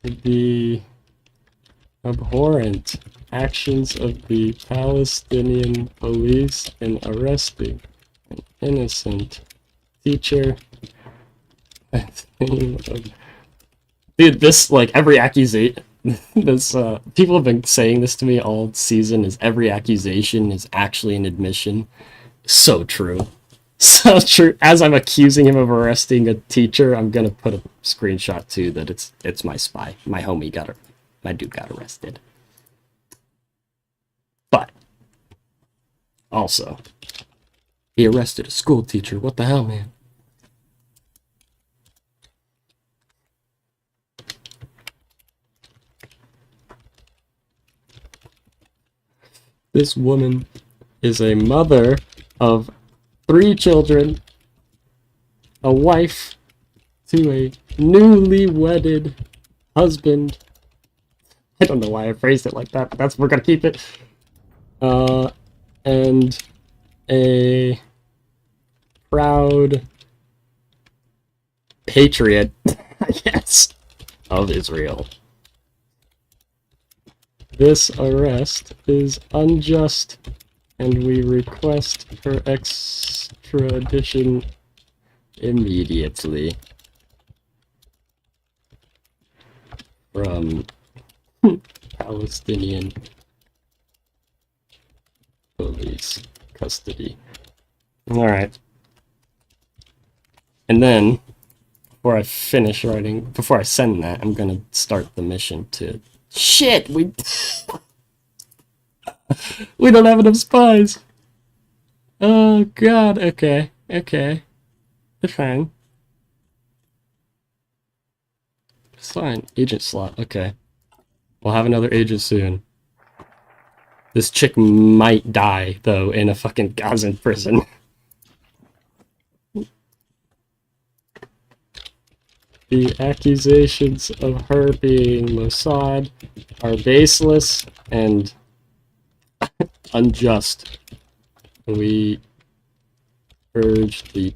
The abhorrent actions of the Palestinian police in arresting an innocent teacher. Dude, this, like, every accusation, this, people have been saying this to me all season, is every accusation is actually an admission. So true. So true. As I'm accusing him of arresting a teacher, I'm gonna put a screenshot too that it's my spy. My homie my dude got arrested. But also, he arrested a school teacher. What the hell, man? This woman is a mother of 3 children, a wife to a newly wedded husband. I don't know why I phrased it like that, but we're gonna keep it. And a proud patriot, I guess, of Israel. This arrest is unjust, and we request her extradition immediately from Palestinian police custody. Alright. And then, before I finish writing, before I send that, I'm gonna start the mission to... Shit! We don't have enough spies! Oh god, okay. Okay. It's fine. It's fine. Agent slot, okay. We'll have another agent soon. This chick might die, though, in a fucking Gazan prison. The accusations of her being Mossad are baseless and unjust. We urge the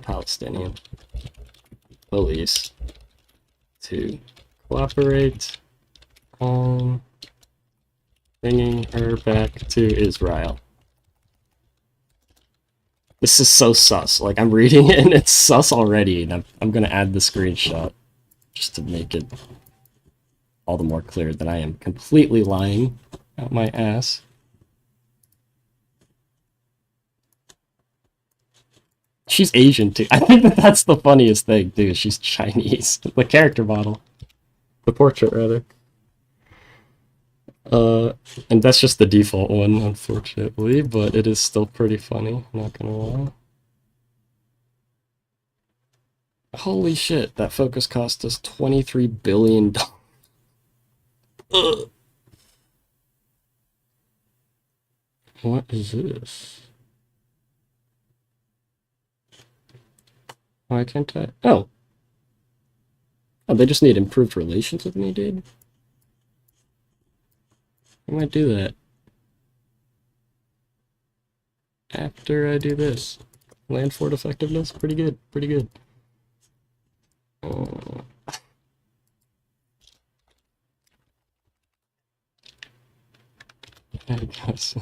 Palestinian police to cooperate on bringing her back to Israel. This is so sus. Like, I'm reading it and it's sus already, and I'm gonna add the screenshot just to make it all the more clear that I am completely lying out my ass. She's Asian too. I think that's the funniest thing, dude. She's Chinese. The character model. The portrait, rather. And that's just the default one, unfortunately, but it is still pretty funny, not gonna lie. Holy shit, that focus cost us $23 billion. Ugh. What is this? Why can't I? Oh! Oh, they just need improved relations with me, dude? I might do that. After I do this. Land fort effectiveness? Pretty good, pretty good. I guess.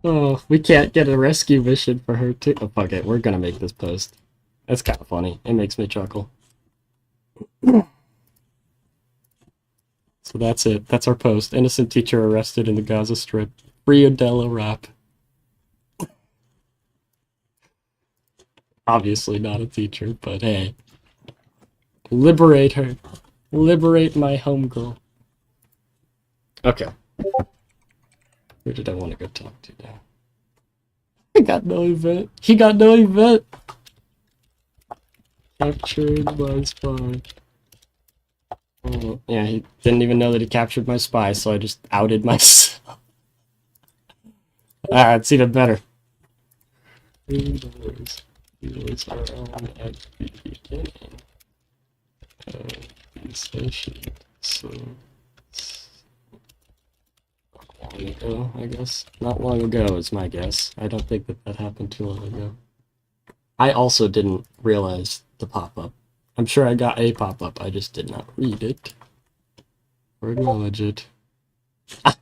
Oh, we can't get a rescue mission for her too. Oh, fuck it, we're gonna make this post. That's kind of funny. It makes me chuckle. So that's it. That's our post. Innocent teacher arrested in the Gaza Strip. Free Adela rap. Obviously not a teacher, but hey. Liberate her. Liberate my homegirl. Okay. Who did I want to go talk to now? I got no event. He got no event. Captured my spy. Oh, yeah, he didn't even know that he captured my spy, so I just outed myself. Ah, it's even better. These are on at the beginning of the session, so long ago, I guess. Not long ago is my guess. I don't think that happened too long ago. I also didn't realize the pop-up. I'm sure I got a pop-up, I just did not read it or acknowledge it. Ah.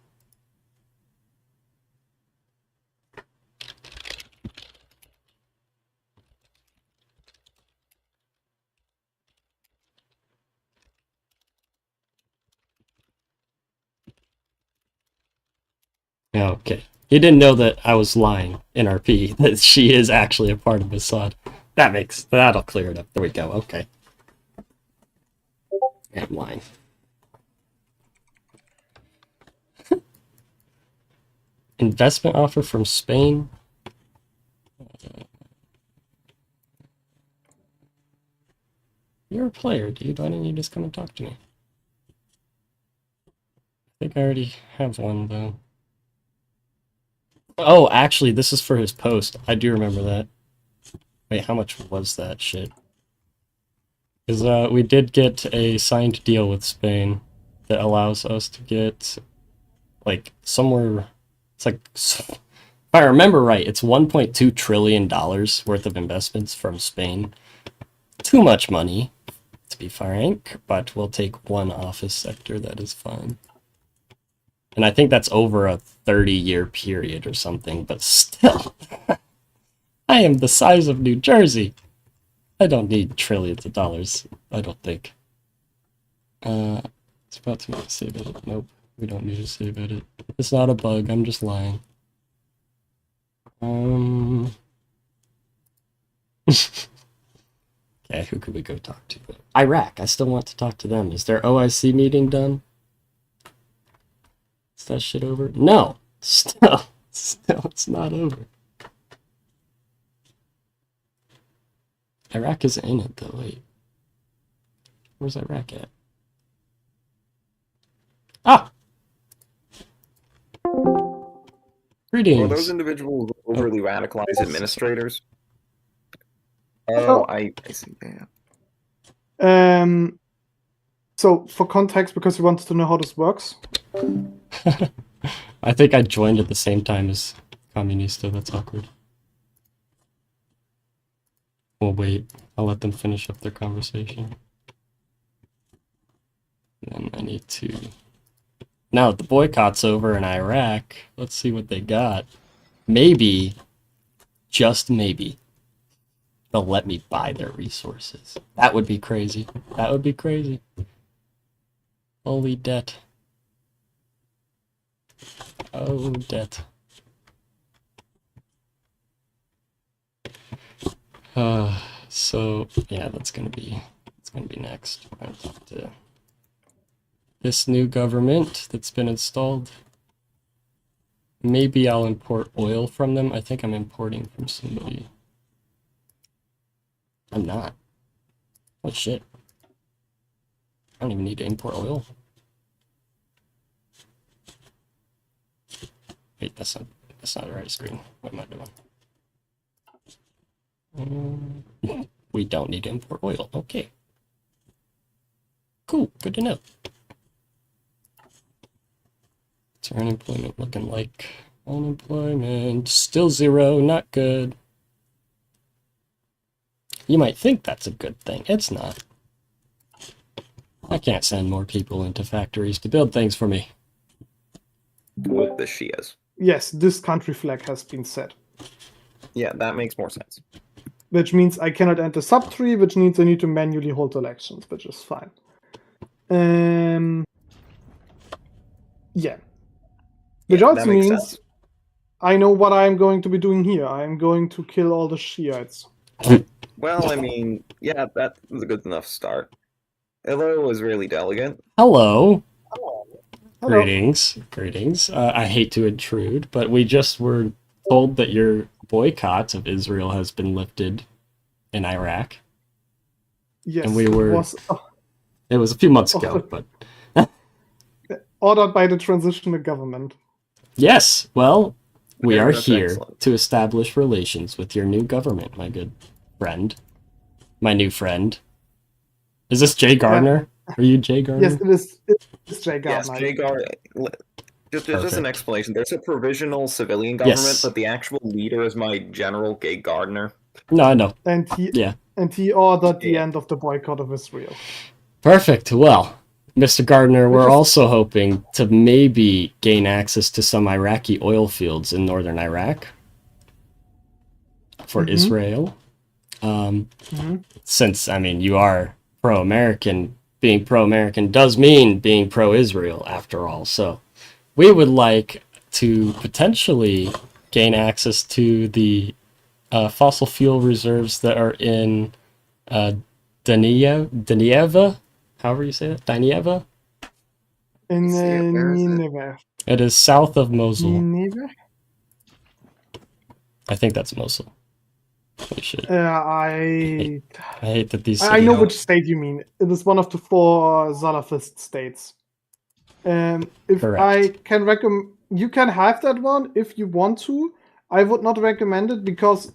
Okay. He didn't know that I was lying in RP, that she is actually a part of Mossad. That'll clear it up. There we go, okay. Yeah, I'm lying. Investment offer from Spain? You're a player, dude. Why didn't you just come and talk to me? I think I already have one, though. Oh, actually, this is for his post. I do remember that. Wait, how much was that shit? Because we did get a signed deal with Spain that allows us to get, like, somewhere... It's like... If I remember right, it's $1.2 trillion worth of investments from Spain. Too much money, to be frank, but we'll take one office sector, that is fine. And I think that's over a 30-year period or something, but still. I am the size of New Jersey. I don't need trillions of dollars, I don't think. It's about to make a save edit. Nope, we don't need a save edit. It's not a bug, I'm just lying. Okay, who could we go talk to? Iraq, I still want to talk to them. Is their OIC meeting done? Is that shit over? No! Still it's not over. Iraq is in it though, wait. Where's Iraq at? Ah! Greetings. Were those individuals overly radicalized administrators? Oh, I see. Yeah. So, for context, because you wanted to know how this works. I think I joined at the same time as Communista. That's awkward. We'll wait. I'll let them finish up their conversation. And then I need to... Now that the boycott's over in Iraq, let's see what they got. Maybe, just maybe, they'll let me buy their resources. That would be crazy. That would be crazy. Holy debt. Oh, debt. So yeah, that's gonna be next. We're gonna talk to this new government that's been installed. Maybe I'll import oil from them. I think I'm importing from somebody. I'm not. Oh shit. I don't even need to import oil. Wait, that's not the right screen. What am I doing? We don't need to import oil. Okay. Cool. Good to know. What's our unemployment looking like? Unemployment still 0. Not good. You might think that's a good thing. It's not. I can't send more people into factories to build things for me. With the Shias. Yes, this country flag has been set. Yeah, that makes more sense. Which means I cannot enter sub-3, which means I need to manually hold elections, which is fine. Yeah. Which also means sense. I know what I'm going to be doing here. I'm going to kill all the Shiites. Well, I mean, yeah, that was a good enough start. Hello, Israeli delegate. Hello. Hello. Greetings. Greetings. I hate to intrude, but we just were told that your boycott of Israel has been lifted in Iraq. Yes, and we were... It was a few months ago, but... Ordered by the transitional government. Yes, well, we are that's here excellent. to establish relations with your new government, my good friend. My new friend. Is this Jay Gardner? Are you Jay Gardner? Yes, it is. It's Jay Gardner. Yes, Jay Gardner. Just an explanation. There's a provisional civilian government, Yes. but the actual leader is my general, Jay Gardner. No, I know. And he ordered the end of the boycott of Israel. Perfect. Well, Mr. Gardner, we're also hoping to maybe gain access to some Iraqi oil fields in northern Iraq for Israel. Since, I mean, you are pro-American, being pro-American does mean being pro-Israel after all. So we would like to potentially gain access to the fossil fuel reserves that are in Danieva? However you say that? Danieva? In Nineveh. It is south of Mosul. Nineveh? I think that's Mosul. Holy shit. I hate that these... I know which state you mean. It is one of the 4 Salafist states. If Correct. I can recommend... You can have that one if you want to. I would not recommend it because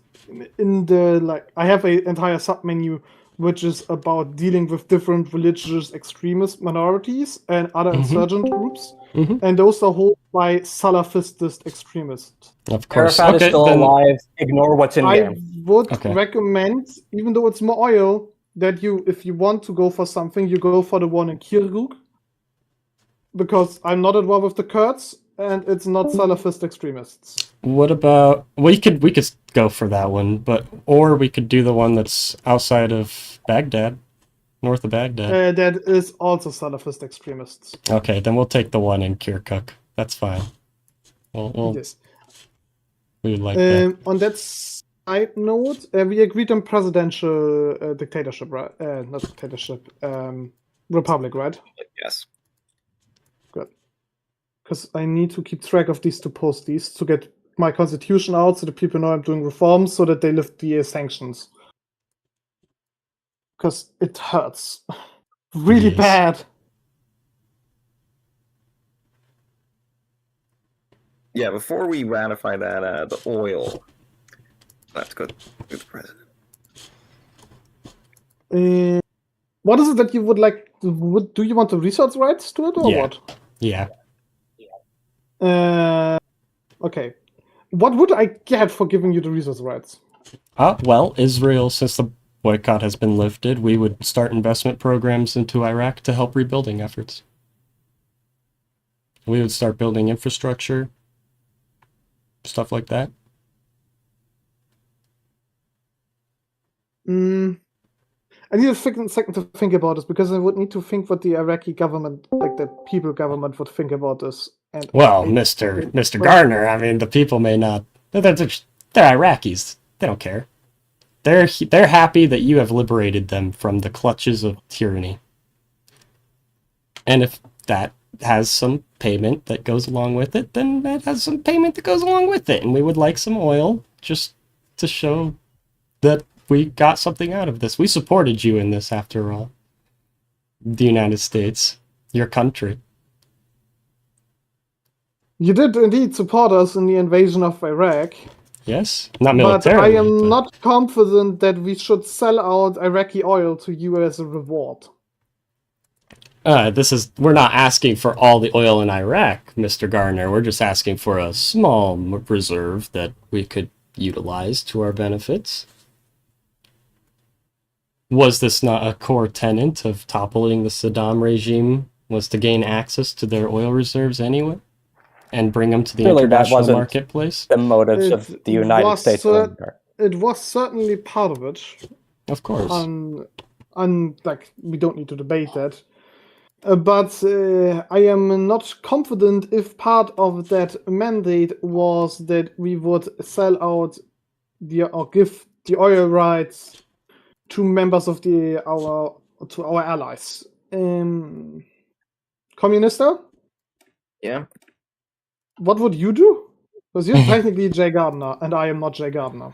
in the... I have an entire submenu which is about dealing with different religious extremist minorities and other insurgent groups. And those are held by Salafist extremists. Of course. Arafat is still alive. Ignore what's in game. I would recommend, even though it's more oil, that you, if you want to go for something, you go for the one in Kirkuk. Because I'm not at war with the Kurds, and it's not Salafist extremists. What about... We could go for that one, or we could do the one that's outside of Baghdad. north of Baghdad. That is also Salafist extremists. Okay, then we'll take the one in Kirkuk. That's fine. We'll Yes. we would like that. On that side note, we agreed on presidential dictatorship, right? Not dictatorship. Republic, right? Yes. Good. Because I need to keep track of these to post these to get my constitution out so that people know I'm doing reforms so that they lift the sanctions. Because it hurts. Really Yes. bad. Yeah, before we ratify that, the oil. That's good. Good president. What is it that you would like? Do you want the research rights to it or Yeah. what? Yeah. Okay. What would I get for giving you the resource rights? Well, Israel, since the boycott has been lifted, we would start investment programs into Iraq to help rebuilding efforts. We would start building infrastructure, stuff like that. I need a second to think about this because I would need to think what the Iraqi government, like the people government, would think about this. And Well, Mr. Gardner, I mean, the people may not. They're Iraqis. They don't care. They're happy that you have liberated them from the clutches of tyranny. And if that has some payment that goes along with it, then that has some payment that goes along with it. And we would like some oil just to show that we got something out of this. We supported you in this, after all. The United States, your country. You did indeed support us in the invasion of Iraq. Yes, not But militarily. I am not confident that we should sell out Iraqi oil to you as a reward. We're not asking for all the oil in Iraq, Mr. Gardner. We're just asking for a small reserve that we could utilize to our benefits. Was this not a core tenet of toppling the Saddam regime, was to gain access to their oil reserves anyway? And bring them to the Clearly that international wasn't marketplace? the motives of the United States. It was certainly part of it. Of course. Like, we don't need to debate that. But I am not confident if part of that mandate was that we would sell out or give the oil rights to members of our allies. Communista? Yeah. What would you do? Because you're technically Jay Gardner, and I am not Jay Gardner.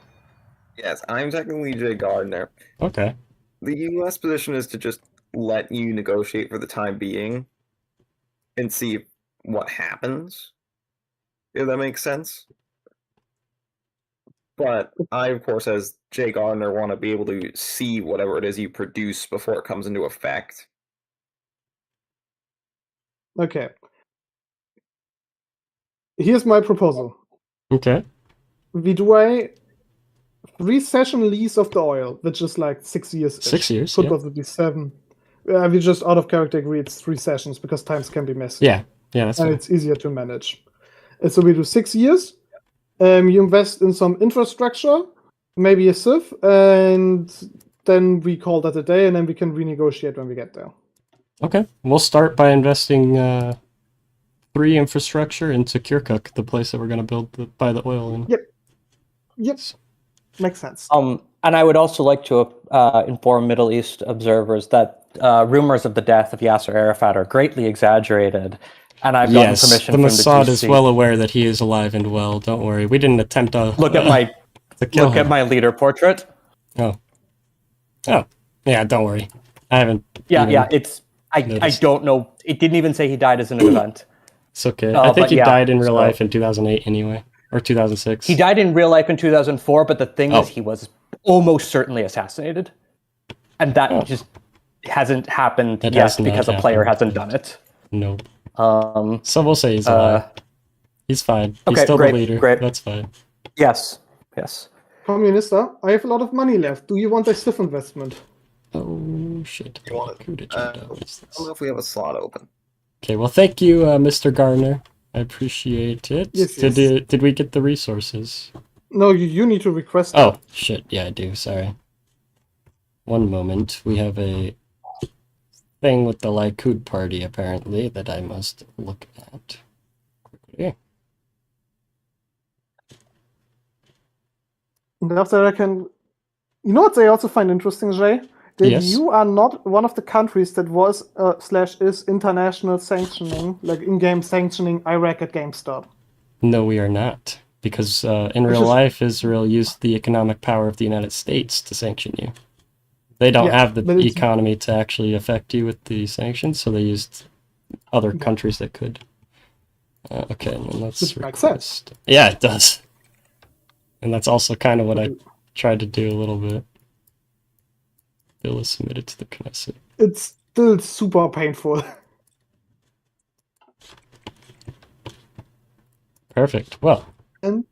Yes, I'm technically Jay Gardner. Okay. The U.S. position is to just let you negotiate for the time being and see what happens. If that makes sense. But I, of course, as Jay Gardner, want to be able to see whatever it is you produce before it comes into effect. Okay. Here's my proposal. Okay. We do a 3-session lease of the oil, which is like 6 years. 6 years, Could yeah. possibly 7. We just out of character agree it's 3 sessions because times can be messy. Yeah, that's and fine. it's easier to manage. And so we do 6 years. You invest in some infrastructure, maybe a civ, and then we call that a day, and then we can renegotiate when we get there. Okay. We'll start by investing 3 infrastructure into Kirkuk, the place that we're going to buy the oil in. Yep. Makes sense. And I would also like to inform Middle East observers that rumors of the death of Yasser Arafat are greatly exaggerated, and I've gotten permission the from Mossad the is GC. well aware that he is alive and well. Don't worry. We didn't attempt to Look at my to kill him. at my leader portrait. Oh, yeah. Don't worry. I haven't. It's I don't know. It didn't even say he died as an event. It's okay. I think he died in real life in 2008 anyway, or 2006. He died in real life in 2004, but the thing is, he was almost certainly assassinated, and that just hasn't happened yet because a player hasn't done it. No. So we'll say he's alive. He's fine. He's still the leader. Great. That's fine. Yes. Communista, I have a lot of money left. Do you want a stiff investment? Oh shit! You want it? I don't know if we have a slot open. Okay. Well, thank you, Mr. Gardner. I appreciate it. Yes. Did we get the resources? No, you need to request. Oh shit! Yeah, I do. Sorry. One moment. We have a thing with the Likud party, apparently, that I must look at quickly. And after I can, you know what I also find interesting, Jay? That Yes. you are not one of the countries that was / is international sanctioning, like in-game sanctioning Iraq at GameStop. No, we are not. Because in Which real is- life, Israel used the economic power of the United States to sanction you. They don't Yeah, have the but it's- economy to actually affect you with the sanctions, so they used other countries that could. Okay, and then let's Which makes request. Yeah, it does. And that's also kind of what I tried to do a little bit. Bill is submitted to the Knesset. It's still super painful. Perfect. Well, And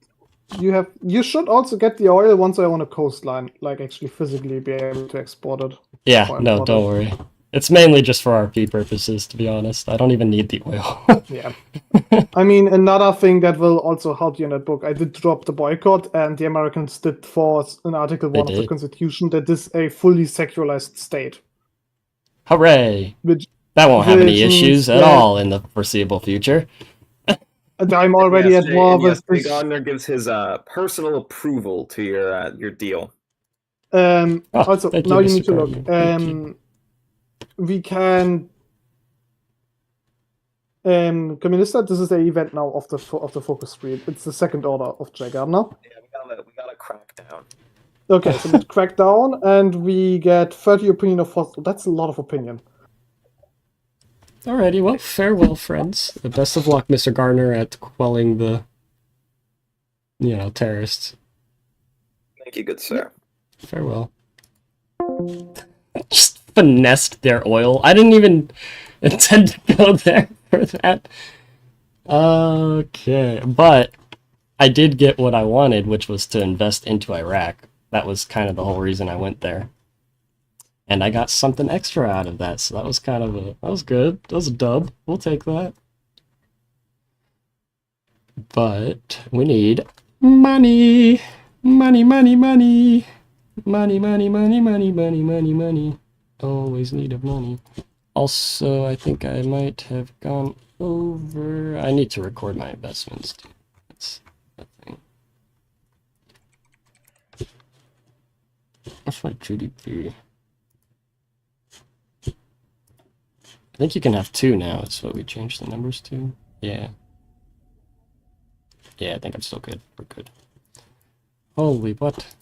you should also get the oil once you're on a coastline, like actually physically be able to export it. yeah, or no, import don't it. worry. It's mainly just for RP purposes, to be honest. I don't even need the oil. Yeah. I mean, another thing that will also help you in that book, I did drop the boycott, and the Americans did force in Article 1 of the did. Constitution that this is a fully secularized state. Hooray! Which That won't have any which means issues at that- all in the foreseeable future. And I'm already Yes, at war and yes, with Big this. Gardner gives his personal approval to your deal. Also, thank you, now you Mr. need to look. Gardner. Thank We can. Communista, this is the event now of the focus screen. It's the second order of Jay Gardner. Yeah, we gotta crack down. Okay, so we crack down and we get 30 opinion of fossil. That's a lot of opinion. Alrighty, well, farewell, friends. The best of luck, Mr. Gardner, at quelling the, terrorists. Thank you, good sir. Farewell. Just finessed their oil. I didn't even intend to go there for that. Okay, but I did get what I wanted, which was to invest into Iraq. That was kind of the whole reason I went there. And I got something extra out of that, so that was kind of that was good. That was a dub. We'll take that. But we need money. Money, money, money. Money, money, money, money, money, money, money. Always need of money. Also, I think I might have gone over. I need to record my investments too. That's the thing. What's my GDP? I think you can have 2 now. It's what we changed the numbers to. Yeah. Yeah, I think I'm still good. We're good. Holy what?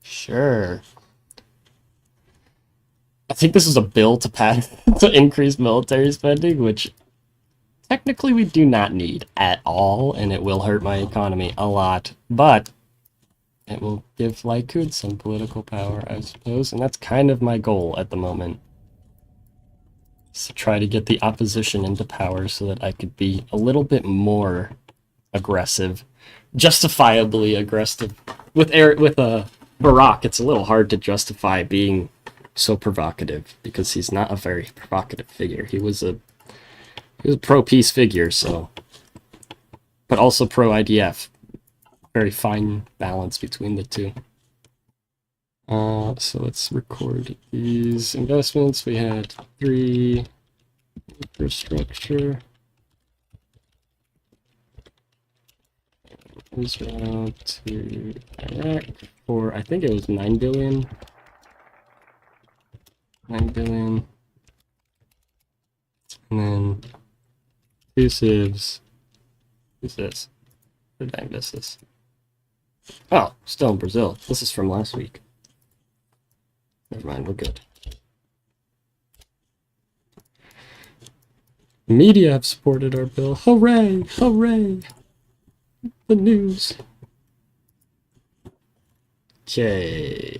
Sure. I think this is a bill to pass to increase military spending, which technically we do not need at all, and it will hurt my economy a lot, but it will give Likud some political power, I suppose, and that's kind of my goal at the moment. Is to try to get the opposition into power so that I could be a little bit more aggressive, justifiably aggressive. With Barack, it's a little hard to justify being so provocative because he's not a very provocative figure. He was a pro-peace figure, so, but also pro-IDF. Very fine balance between the two. So let's record these investments. We had 3 infrastructure. Israel to Iraq for, I think it was 9 billion. 9 billion. And then 2 civs. Who's this? Where did I miss this? Oh, still in Brazil. This is from last week. Never mind, we're good. Media have supported our bill. Hooray! Hooray! The news. Okay.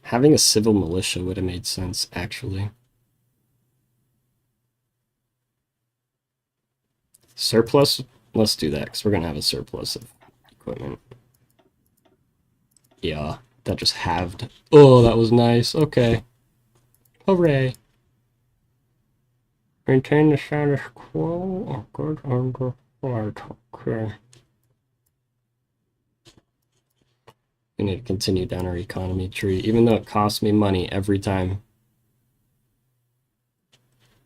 Having a civil militia would have made sense, actually. Surplus? Let's do that, because we're going to have a surplus of equipment. Yeah, that just halved. Oh, that was nice. Okay. Hooray. Maintain the status quo. Oh, good under flight. Okay. We need to continue down our economy tree, even though it costs me money every time.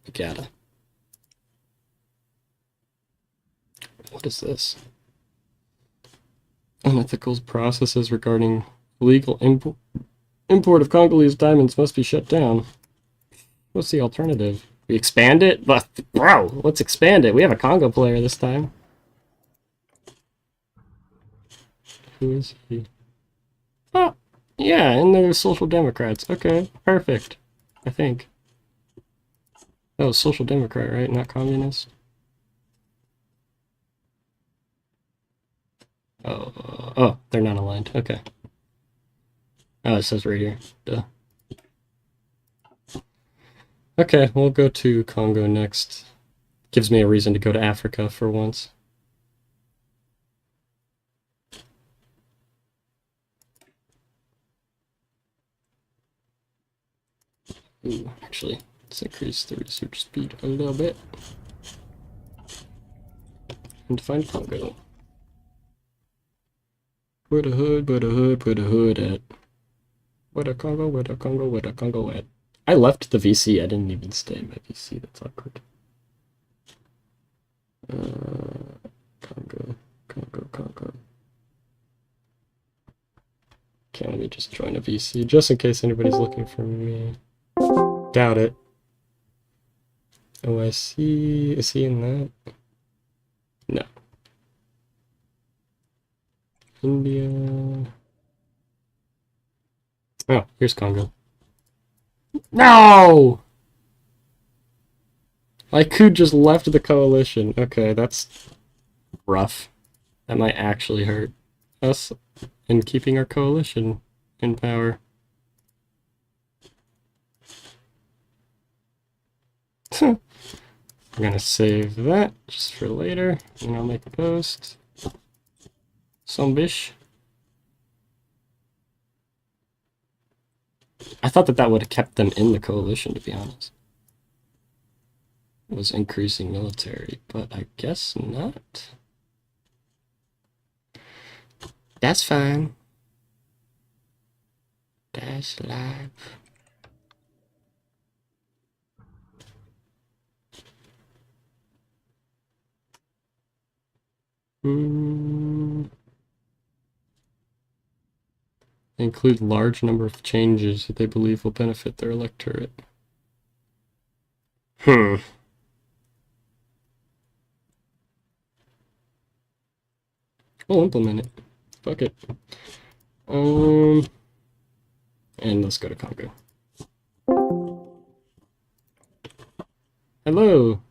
We gotta. What is this? Unethical processes regarding illegal import of Congolese diamonds must be shut down. What's the alternative? We expand it? But, bro, let's expand it. We have a Congo player this time. Who is he? Oh, yeah, and they're Social Democrats. Okay, perfect. I think. That was Social Democrat, right? Not Communist? Oh, they're not aligned. Okay. Oh, it says right here. Duh. Okay, we'll go to Congo next. Gives me a reason to go to Africa for once. Ooh, actually, let's increase the research speed a little bit. And find Congo. Where the hood at? Where the Congo at? I left the VC, I didn't even stay in my VC, that's awkward. Congo. Okay, let me just join a VC, just in case anybody's looking for me. Doubt it. Oh, I see. Is he in that? No. India. Oh, here's Congo. No! Haiku just left the coalition. Okay, that's rough. That might actually hurt us in keeping our coalition in power. I'm gonna save that just for later, and I'll make a post. Some bish. I thought that would have kept them in the coalition, to be honest. It was increasing military, but I guess not. That's fine. That's life. Include large number of changes that they believe will benefit their electorate. We'll implement it. Fuck it. And let's go to Congo. Hello.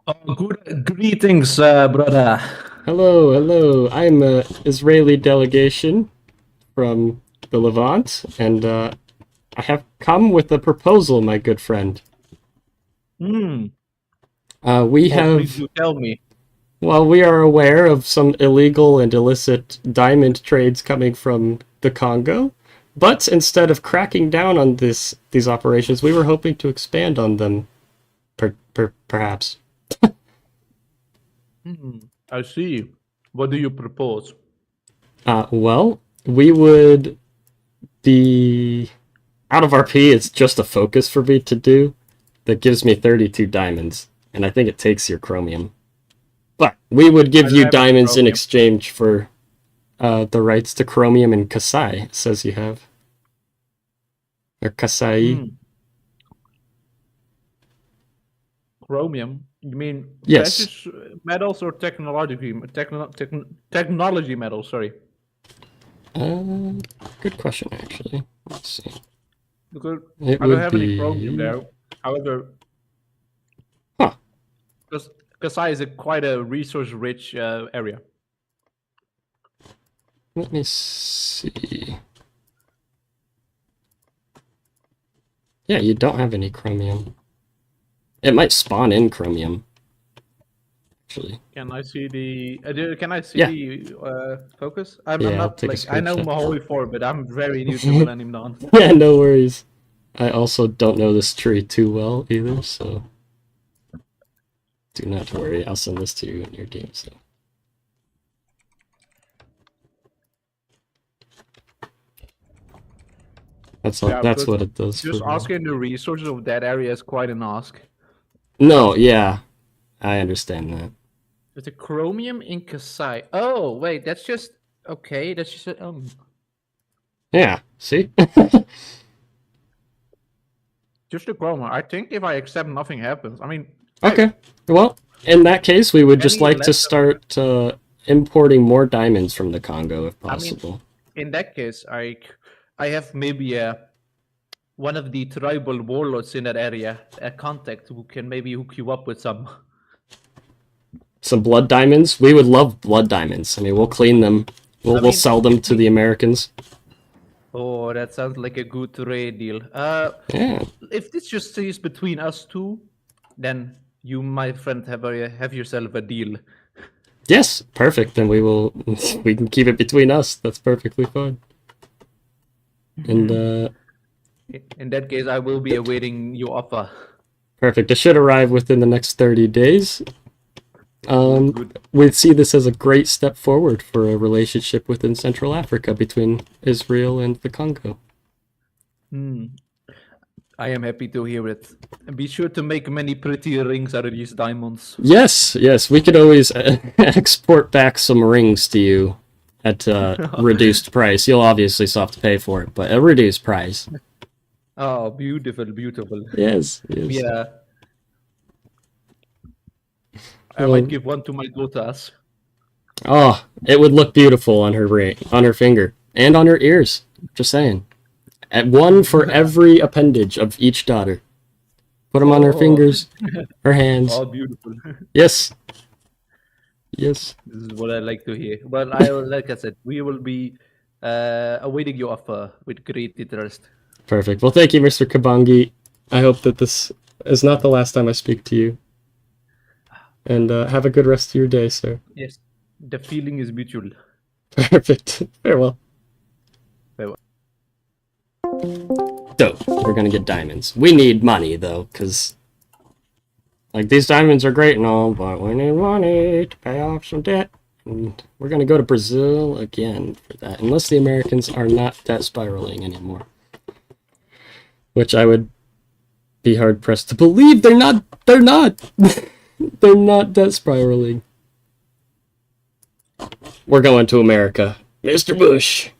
Oh, greetings, brother. Hello. I'm an Israeli delegation from the Levant, and I have come with a proposal, my good friend. We have. Please do tell me. Well, we are aware of some illegal and illicit diamond trades coming from the Congo, but instead of cracking down on these operations, we were hoping to expand on them, perhaps. I see. What do you propose? Well, we would be out of RP. It's just a focus for me to do. That gives me 32 diamonds, and I think it takes your chromium. But we would give you diamonds in exchange for the rights to chromium and Kasai. It says you have, or Kasai. Chromium? You mean yes, precious metals or technology metals? Sorry. Good question, actually. Let's see. Because I don't have any chromium there. However, because Kasai is quite a resource-rich area. Let me see. Yeah, you don't have any chromium. It might spawn in chromium. Actually. Can I see the? The focus? I'm not like I know Maholi 4, but I'm very new to Millennium Dawn. Yeah, no worries. I also don't know this tree too well either, so Do not worry, I'll send this to you in your game. So. That's all, Yeah, that's but what it does. Just for me. asking the resources of that area is quite an ask. No, yeah, I understand that. There's a chromium in Kasai. Oh wait, that's just okay. That's just Yeah, see? just a chromium. I think if I accept, nothing happens. I mean, Okay, well, in that case, we would just Any like to less start importing more diamonds from the Congo if possible. in that case, I have maybe one of the tribal warlords in that area, a contact who can maybe hook you up with some. Some blood diamonds? We would love blood diamonds. I mean, we'll clean them. We'll sell them to the Americans. Oh, that sounds like a good trade deal. Yeah. If this just stays between us two, then you, my friend, have yourself a deal. Yes, perfect. Then we can keep it between us. That's perfectly fine. And in that case, I will be awaiting your offer. Perfect. It should arrive within the next 30 days. We see this as a great step forward for a relationship within Central Africa between Israel and the Congo. I am happy to hear it. And be sure to make many pretty rings out of these diamonds. Yes, we could always export back some rings to you at a reduced price. You'll obviously still have to pay for it, but a reduced price. Oh, beautiful, beautiful. Yes. Yeah. I might give one to my daughters. Oh, it would look beautiful on her ring, on her finger, and on her ears. Just saying. At one for every appendage of each daughter. Put them on her fingers, her hands. Oh, beautiful. Yes. Yes. This is what I like to hear. Well, like I said, we will be awaiting your offer with great interest. Perfect. Well, thank you, Mr. Kabangi. I hope that this is not the last time I speak to you. And have a good rest of your day, sir. Yes, the feeling is mutual. Perfect. Farewell. Farewell. So, we're gonna get diamonds. We need money, though, because... Like, these diamonds are great and all, but we need money to pay off some debt. And we're gonna go to Brazil again for that, unless the Americans are not debt spiraling anymore. Which I would be hard-pressed to believe they're not! They're not! They're not debt spiraling. We're going to America. Mr. Bush!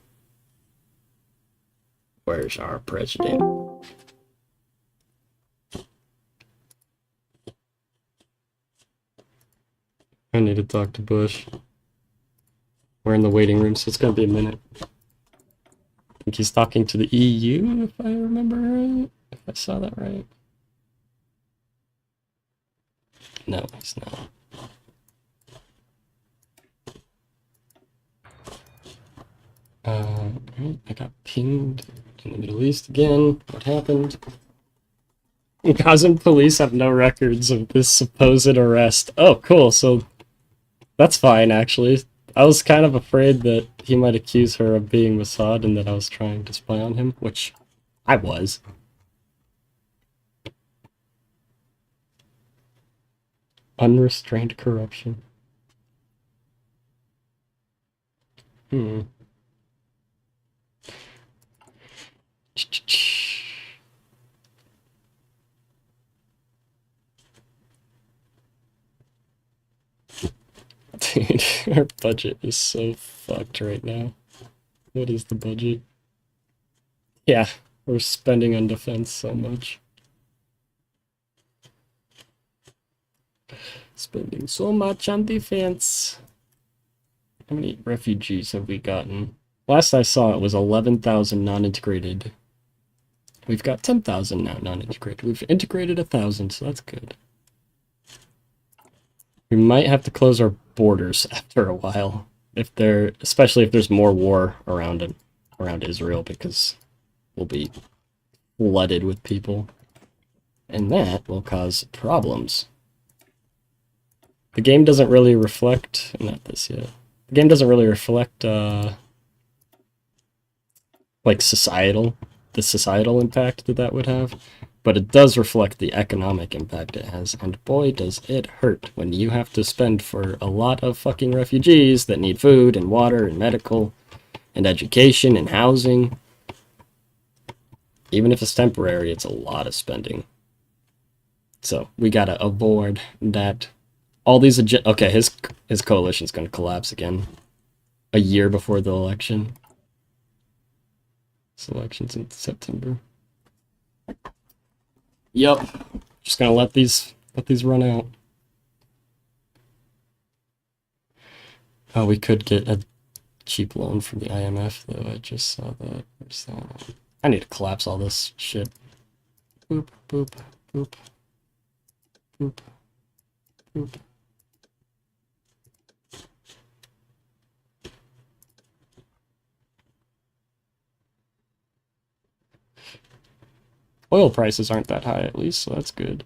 Where's our president? I need to talk to Bush. We're in the waiting room, so it's gonna be a minute. I think he's talking to the EU, if I remember right. If I saw that right. No, he's not. I got pinged in the Middle East again. What happened? Gazan police have no records of this supposed arrest. Oh, cool. So that's fine, actually. I was kind of afraid that he might accuse her of being Mossad and that I was trying to spy on him, which I was. Unrestrained corruption. Dude, our budget is so fucked right now. What is the budget? Yeah, we're spending on defense so much. Spending so much on defense. How many refugees have we gotten? Last I saw it was 11,000 non-integrated. We've got 10,000 now non-integrated. We've integrated 1,000, so that's good. We might have to close our borders after a while, especially if there's more war around Israel, because we'll be flooded with people, and that will cause problems. The game doesn't really reflect, not this yet. The game doesn't really reflect like the societal impact that would have. but it does reflect the economic impact it has, and boy does it hurt when you have to spend for a lot of fucking refugees that need food and water and medical and education and housing. Even if it's temporary, it's a lot of spending. So we gotta avoid that. All these okay, his coalition's gonna collapse again a year before the election. This election's in September. Yup. Just gonna let these run out. Oh, we could get a cheap loan from the IMF though. I just saw that. Where's that? I need to collapse all this shit. Boop, boop, boop. Boop. Boop. Oil prices aren't that high at least, so that's good.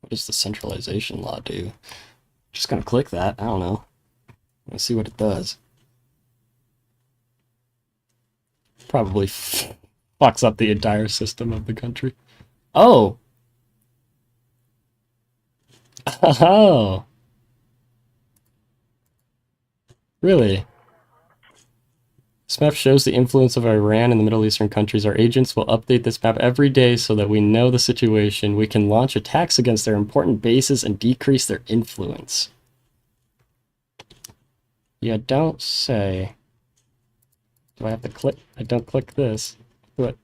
What does the centralization law do? Just gonna click that. I don't know. Let's see what it does. Probably fucks up the entire system of the country. Oh! Oh! Really? This map shows the influence of Iran in the Middle Eastern countries. Our agents will update this map every day so that we know the situation. We can launch attacks against their important bases and decrease their influence. Yeah, don't say. Do I have to click? I don't click this. What?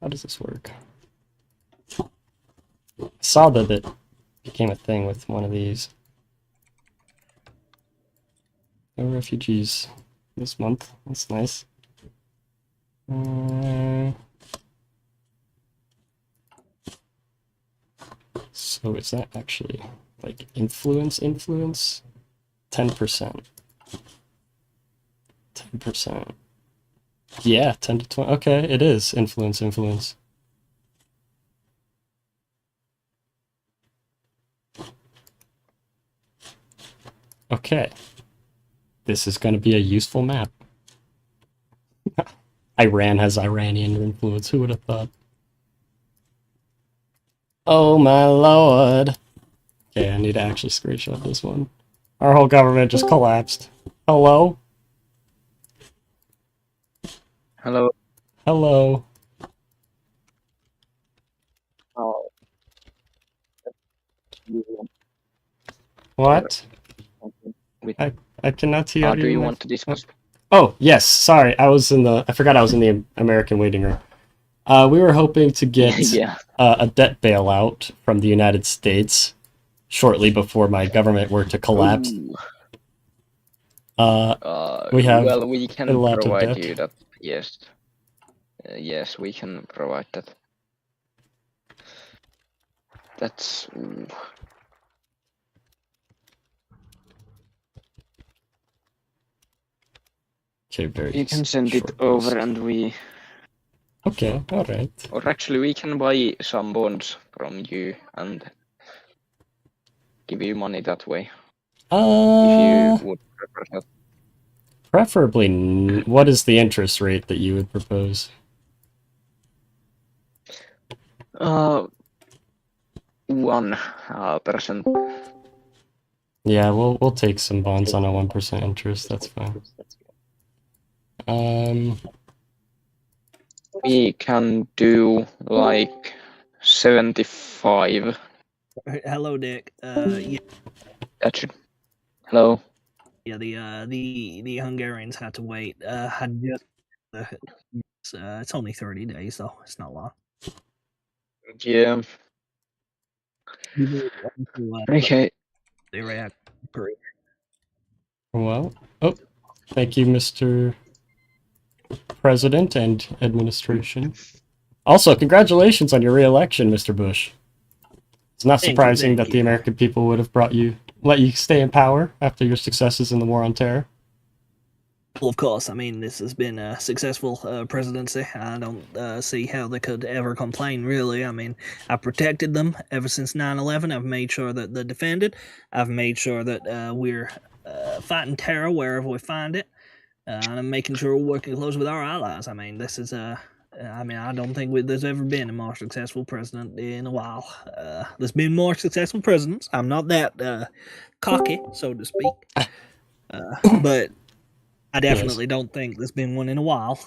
How does this work? I saw that it became a thing with one of these. No refugees this month. That's nice. So is that actually like influence? 10%. 10%. Yeah, 10 to 20. Okay, it is influence. Okay. This is going to be a useful map. Iran has Iranian influence. Who would have thought? Oh my lord. Okay, I need to actually screenshot this one. Our whole government just collapsed. Hello? Hello. Hello. Oh. What? With, I cannot hear you. do you want to discuss? Oh, yes, sorry. I forgot I was in the American waiting room. We were hoping to get Yeah. a debt bailout from the United States shortly before my government were to collapse. Ooh. We have well, we can a lot of provide debt. you that. Yes. Yes, we can provide that. That's. Ooh. Okay, very You can send it over and we. Okay, alright. Or actually, we can buy some bonds from you and give you money that way. If you would prefer that. Preferably, what is the interest rate that you would propose? 1%. Yeah, we'll take some bonds on a 1% interest. That's fine. We can do like 75. Hello, Dick. Yeah. That should. Hello. Yeah, the Hungarians had to wait. Had just it's only 30 days though. It's not long. Yeah. Okay. They react pretty. Well, oh, thank you, Mr. President and administration. Also, congratulations on your re-election, Mr. Bush. It's not surprising that the American people would have let you stay in power after your successes in the war on terror. Well, of course, I mean, this has been a successful presidency. I don't see how they could ever complain, really. I mean, I've protected them ever since 9/11. I've made sure that they're defended. I've made sure that we're fighting terror wherever we find it. And I'm making sure we're working close with our allies. I mean, this is I mean, I don't think there's ever been a more successful president in a while. There's been more successful presidents. I'm not that cocky, so to speak. But I definitely don't think there's been one in a while.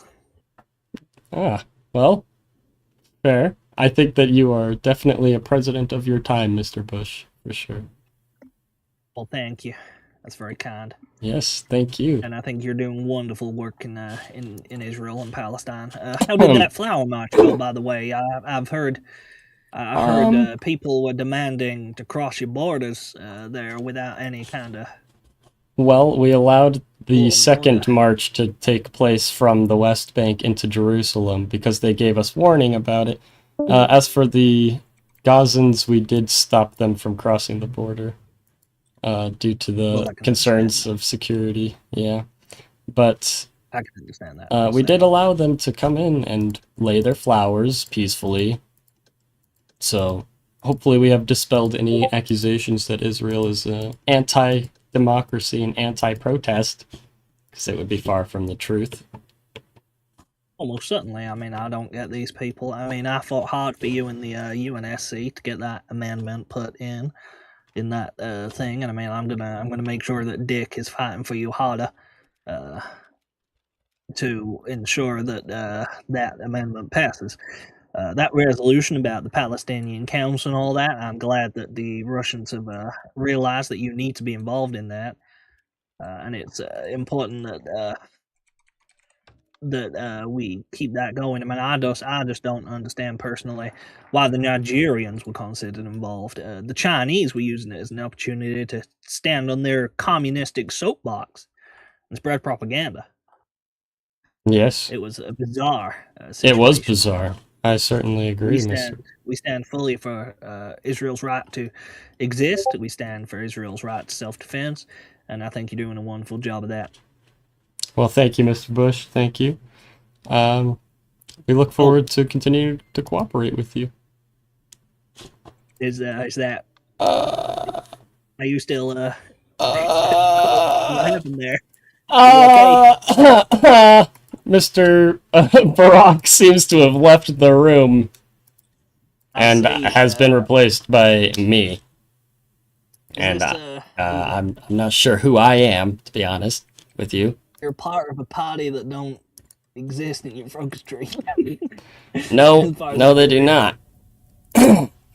Ah, well, fair. I think that you are definitely a president of your time, Mr. Bush, for sure. Well, thank you. That's very kind. Yes, thank you. And I think you're doing wonderful work in Israel and Palestine. How did that flower march go, by the way? I've heard people were demanding to cross your borders there without any kind of. Well, we allowed the second march to take place from the West Bank into Jerusalem because they gave us warning about it. As for the Gazans, we did stop them from crossing the border due to the concerns of security. Yeah, but I can understand that. we did allow them to come in and lay their flowers peacefully. So hopefully we have dispelled any accusations that Israel is anti-democracy and anti-protest, because it would be far from the truth. Almost certainly. I mean, I don't get these people. I mean, I fought hard for you in the UNSC to get that amendment put in that thing, and I mean, I'm gonna make sure that Dick is fighting for you harder to ensure that that amendment passes. That resolution about the Palestinian Council and all that, I'm glad that the Russians have realized that you need to be involved in that, and it's important that we keep that going. I mean, I just don't understand personally why the Nigerians were considered involved. The Chinese were using it as an opportunity to stand on their communistic soapbox and spread propaganda. Yes. It was a bizarre It was bizarre. I certainly agree, We stand fully for Israel's right to exist. We stand for Israel's right to self-defense, and I think you're doing a wonderful job of that. Well, thank you, Mr. Bush. Thank you. We look forward to continuing to cooperate with you. Is that? Are you still? What happened there? Okay? Mr. Barack seems to have left the room and has been replaced by me. And I'm not sure who I am, to be honest with you. You're part of a party that don't exist in your focustry. No, they do not.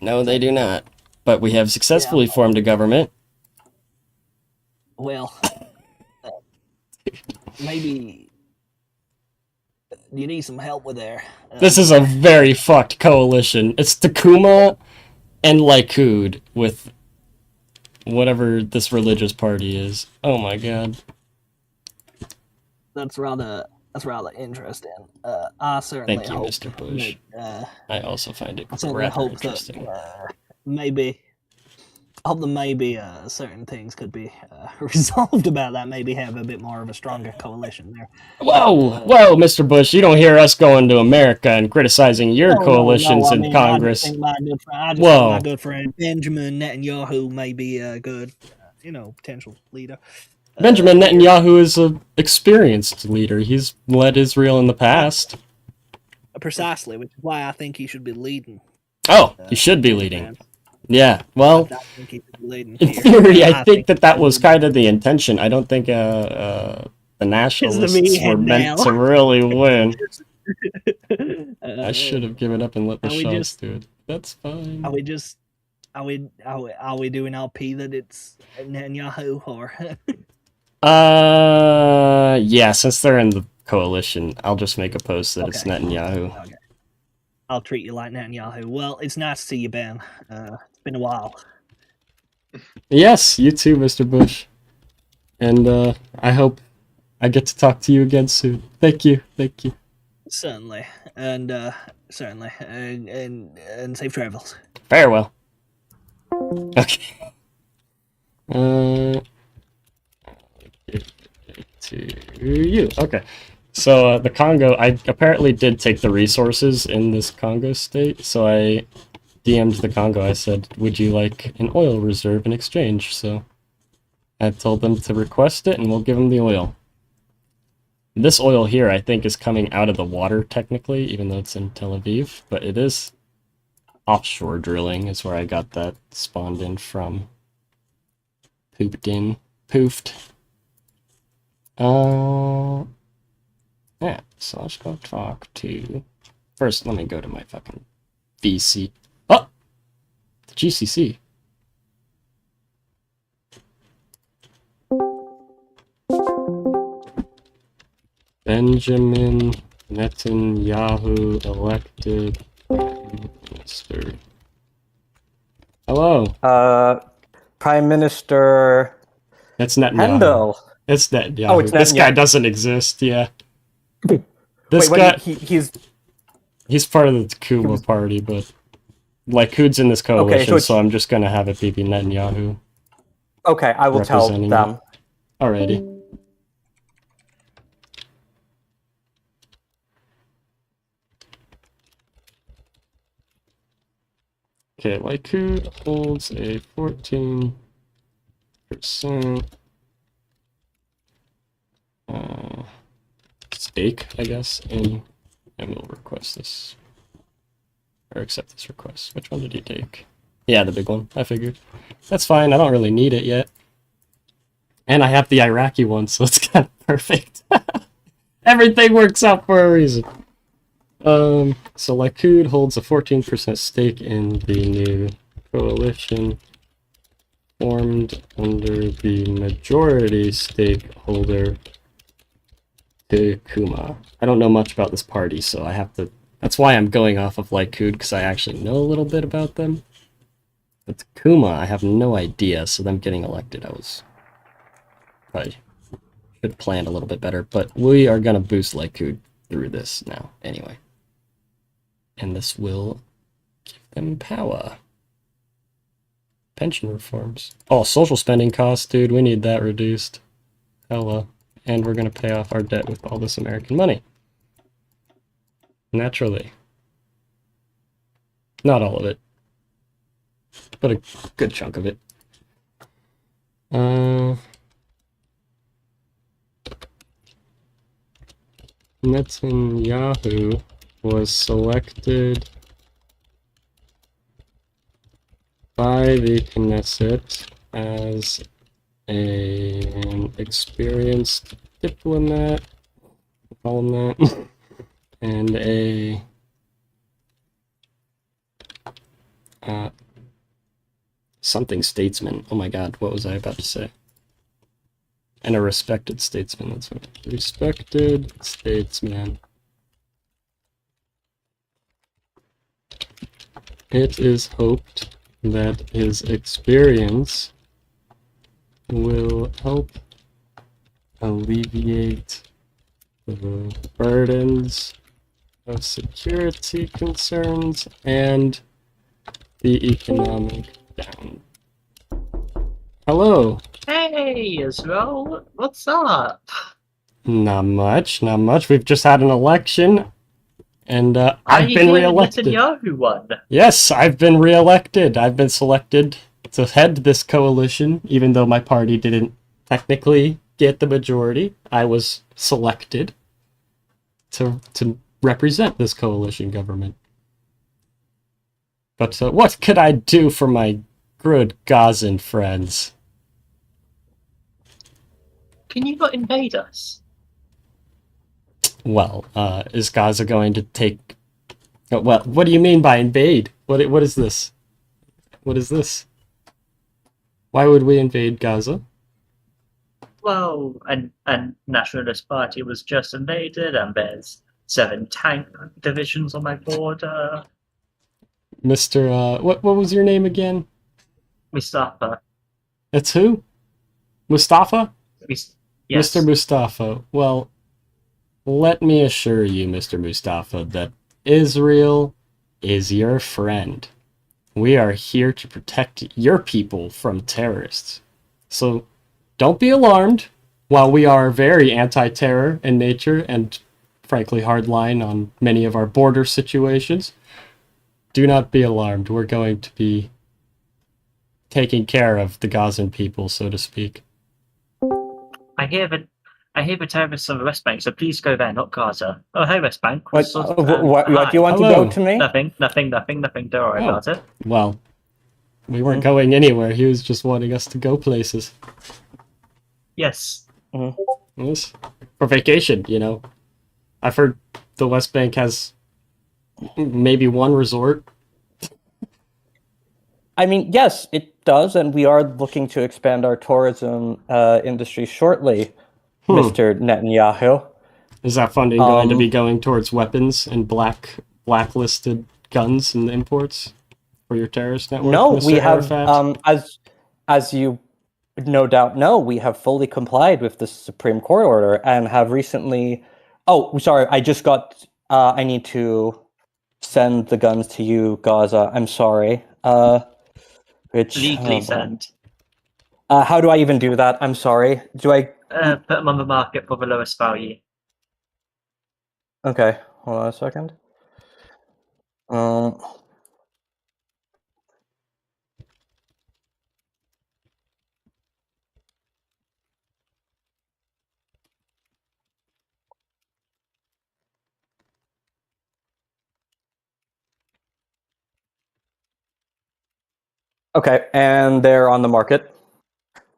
No, they do not. But we have successfully formed a government. Well, maybe you need some help with there. This is a very fucked coalition. It's Takuma and Likud with whatever this religious party is. Oh my god. That's rather interesting. I certainly Thank you, hope Mr. Bush. I also find it certainly rather hope interesting. that I hope that maybe certain things could be resolved about that. Maybe have a bit more of a stronger coalition there. Whoa, Mr. Bush, you don't hear us going to America and criticizing your coalitions in Congress. I just think my good friend Benjamin Netanyahu may be a good, potential leader. Benjamin Netanyahu is an experienced leader. He's led Israel in the past. Precisely, which is why I think he should be leading. Oh, he should be leading. Yeah, well, in theory, I think that was kind of the intention. I don't think the nationalists were meant to really win. I should have given up and let the shots do it. That's fine. Are we doing LP that it's Netanyahu or? Yeah, since they're in the coalition, I'll just make a post that it's Netanyahu. Okay. I'll treat you like Netanyahu. Well, it's nice to see you, Ben. It's been a while. Yes, you too, Mr. Bush. And I hope I get to talk to you again soon. Thank you. Certainly, and and safe travels. Farewell. Okay. to you. Okay. So the Congo, I apparently did take the resources in this Congo state, so I DM'd the Congo. I said, would you like an oil reserve in exchange? So I told them to request it, and we'll give them the oil. This oil here, I think, is coming out of the water, technically, even though it's in Tel Aviv, but it is offshore drilling is where I got that spawned in from. Poofed. Yeah, so let's go talk to... First, let me go to my fucking VC. Oh! The GCC. Benjamin Netanyahu elected Prime Minister. Hello. Prime Minister... It's Netanyahu. Handel. It's Netanyahu. Oh, it's This guy Netanyahu. doesn't exist, yeah. Wait, guy... he's part of the Kuma party, but... Like, who's in this coalition, Okay, so I'm just gonna have it be Netanyahu. Okay, I will tell representing them. it. Alrighty. Okay, Likud holds a 14% stake, I guess, and we'll request this. Or accept this request. Which one did you take? Yeah, the big one, I figured. That's fine, I don't really need it yet. And I have the Iraqi one, so it's kind of perfect. Everything works out for a reason. So Likud holds a 14% stake in the new coalition formed under the majority stakeholder Kuma. I don't know much about this party, so I have to... That's why I'm going off of Likud, because I actually know a little bit about them. But Kuma, I have no idea, so them getting elected, I should plan a little bit better, but we are going to boost Likud through this now, anyway. And this will give them power. Pension reforms. Oh, social spending costs, dude, we need that reduced. Hella. And we're going to pay off our debt with all this American money. Naturally. Not all of it, but a good chunk of it. Netanyahu was selected by the Knesset as an experienced diplomat, call him that, and a something statesman. Oh my god, what was I about to say? And a respected statesman, that's what. Respected statesman. It is hoped that his experience will help alleviate the burdens of security concerns and the economic down. Hello. Hey, Israel, what's up? Not much, not much. We've just had an election, and I've been re-elected. Netanyahu won. Yes, I've been re-elected. I've been selected to head this coalition, even though my party didn't technically get the majority. I was selected to represent this coalition government. But what could I do for my good Gazan friends? Can you not invade us? Well, is Gaza going to take... Well, what do you mean by invade? What is this? What is this? Why would we invade Gaza? Well, and Nationalist Party was just invaded, and there's 7 tank divisions on my border. Mr. What was your name again? Mustafa. It's who? Mustafa? Yes. Mr. Mustafa. Well, let me assure you, Mr. Mustafa, that Israel is your friend. We are here to protect your people from terrorists. So, don't be alarmed. while we are very anti-terror in nature and frankly hardline on many of our border situations, do not be alarmed. We're going to be taking care of the Gazan people, so to speak. I hear the terrorists on the West Bank, so please go there, not Gaza. Oh, hey, West Bank. What do you want to go to me? Nothing. Don't worry about it. Well, we weren't going anywhere. He was just wanting us to go places. Yes. Yes. For vacation, you know. I've heard the West Bank has maybe one resort. I mean, yes, it does, and we are looking to expand our tourism industry shortly, Mr. Netanyahu. Is that funding going to be going towards weapons and blacklisted guns and imports for your terrorist network? No, Mr. we have, Arafat? as you no doubt know, we have fully complied with the Supreme Court order and have recently. Oh, sorry, I just got. I need to send the guns to you, Gaza. I'm sorry. Legally send. How do I even do that? I'm sorry. Do I put them on the market for the lowest value? Okay, hold on a second. Okay, and they're on the market.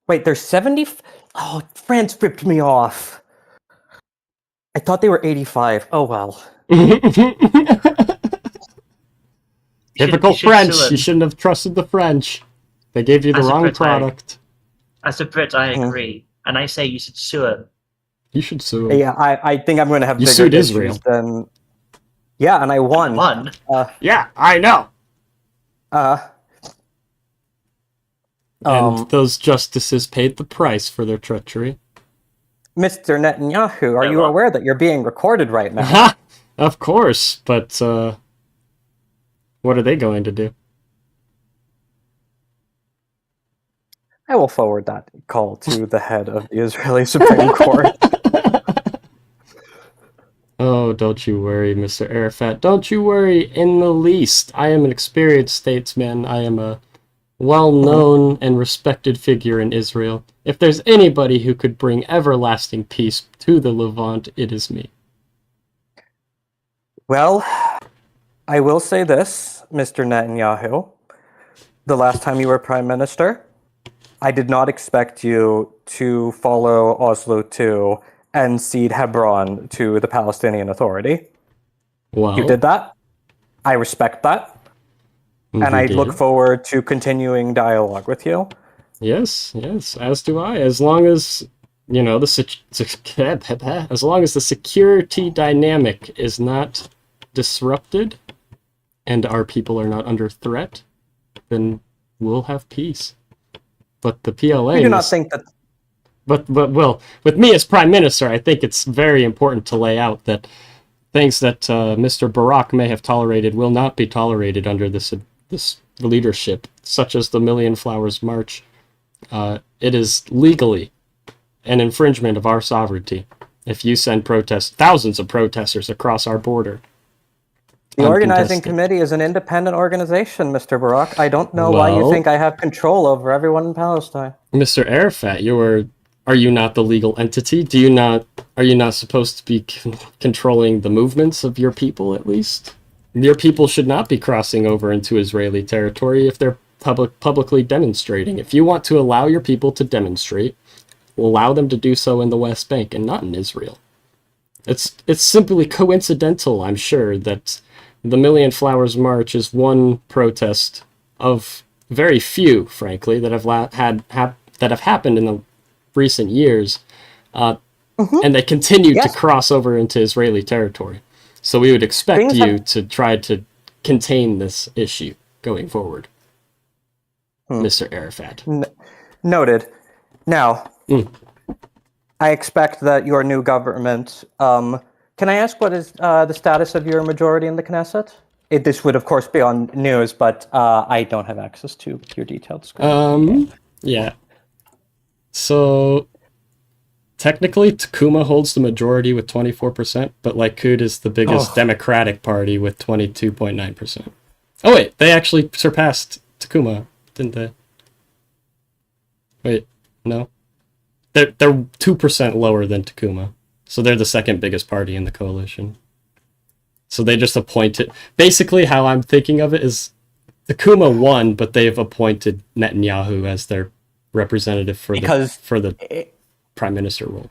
Wait, there's 70. Oh, France ripped me off. I thought they were 85. Oh well. Typical French. You shouldn't have trusted the French. They gave you the wrong product. As a Brit, I agree, and I say you should sue them. You should sue them. Yeah, I think I'm going to have. You bigger sued issues Israel. Than... Yeah, and I won. Won? Yeah, I know. And those justices paid the price for their treachery. Mr. Netanyahu, are you aware that you're being recorded right now? Of course, but what are they going to do? I will forward that call to the head of the Israeli Supreme Court. Oh, don't you worry, Mr. Arafat. Don't you worry in the least. I am an experienced statesman. I am a well-known and respected figure in Israel. If there's anybody who could bring everlasting peace to the Levant, it is me. Well, I will say this, Mr. Netanyahu. The last time you were Prime Minister, I did not expect you to follow Oslo II and cede Hebron to the Palestinian Authority. Well, you did that. I respect that. And I look forward to continuing dialogue with you. Yes, as do I. As long as, you know, as long as the security dynamic is not disrupted and our people are not under threat, then we'll have peace. But the PLA... I do not think that... But well, with me as Prime Minister, I think it's very important to lay out that things that Mr. Barak may have tolerated will not be tolerated under this leadership, such as the Million Flowers March. It is legally an infringement of our sovereignty if you send thousands of protesters across our border. The organizing committee is an independent organization, Mr. Barak. I don't know why you think I have control over everyone in Palestine. Mr. Arafat, are you not the legal entity? Are you not supposed to be controlling the movements of your people, at least? Your people should not be crossing over into Israeli territory if they're publicly demonstrating. If you want to allow your people to demonstrate, allow them to do so in the West Bank and not in Israel. It's simply coincidental, I'm sure, that the Million Flowers March is one protest of very few, frankly, that have happened in the recent years, and they continue to cross over into Israeli territory. So we would expect you to try to contain this issue going forward, Mr. Arafat. Noted. Now, I expect that your new government... can I ask what is the status of your majority in the Knesset? This would, of course, be on news, but I don't have access to your detailed screen. Yeah. So, technically, Takuma holds the majority with 24%, but Likud is the biggest Democratic Party with 22.9%. Oh wait, they actually surpassed Takuma, didn't they? Wait, no. They're 2% lower than Takuma, so they're the second biggest party in the coalition. So they just appointed. Basically, how I'm thinking of it is, Takuma won, but they've appointed Netanyahu as their representative for the prime minister role.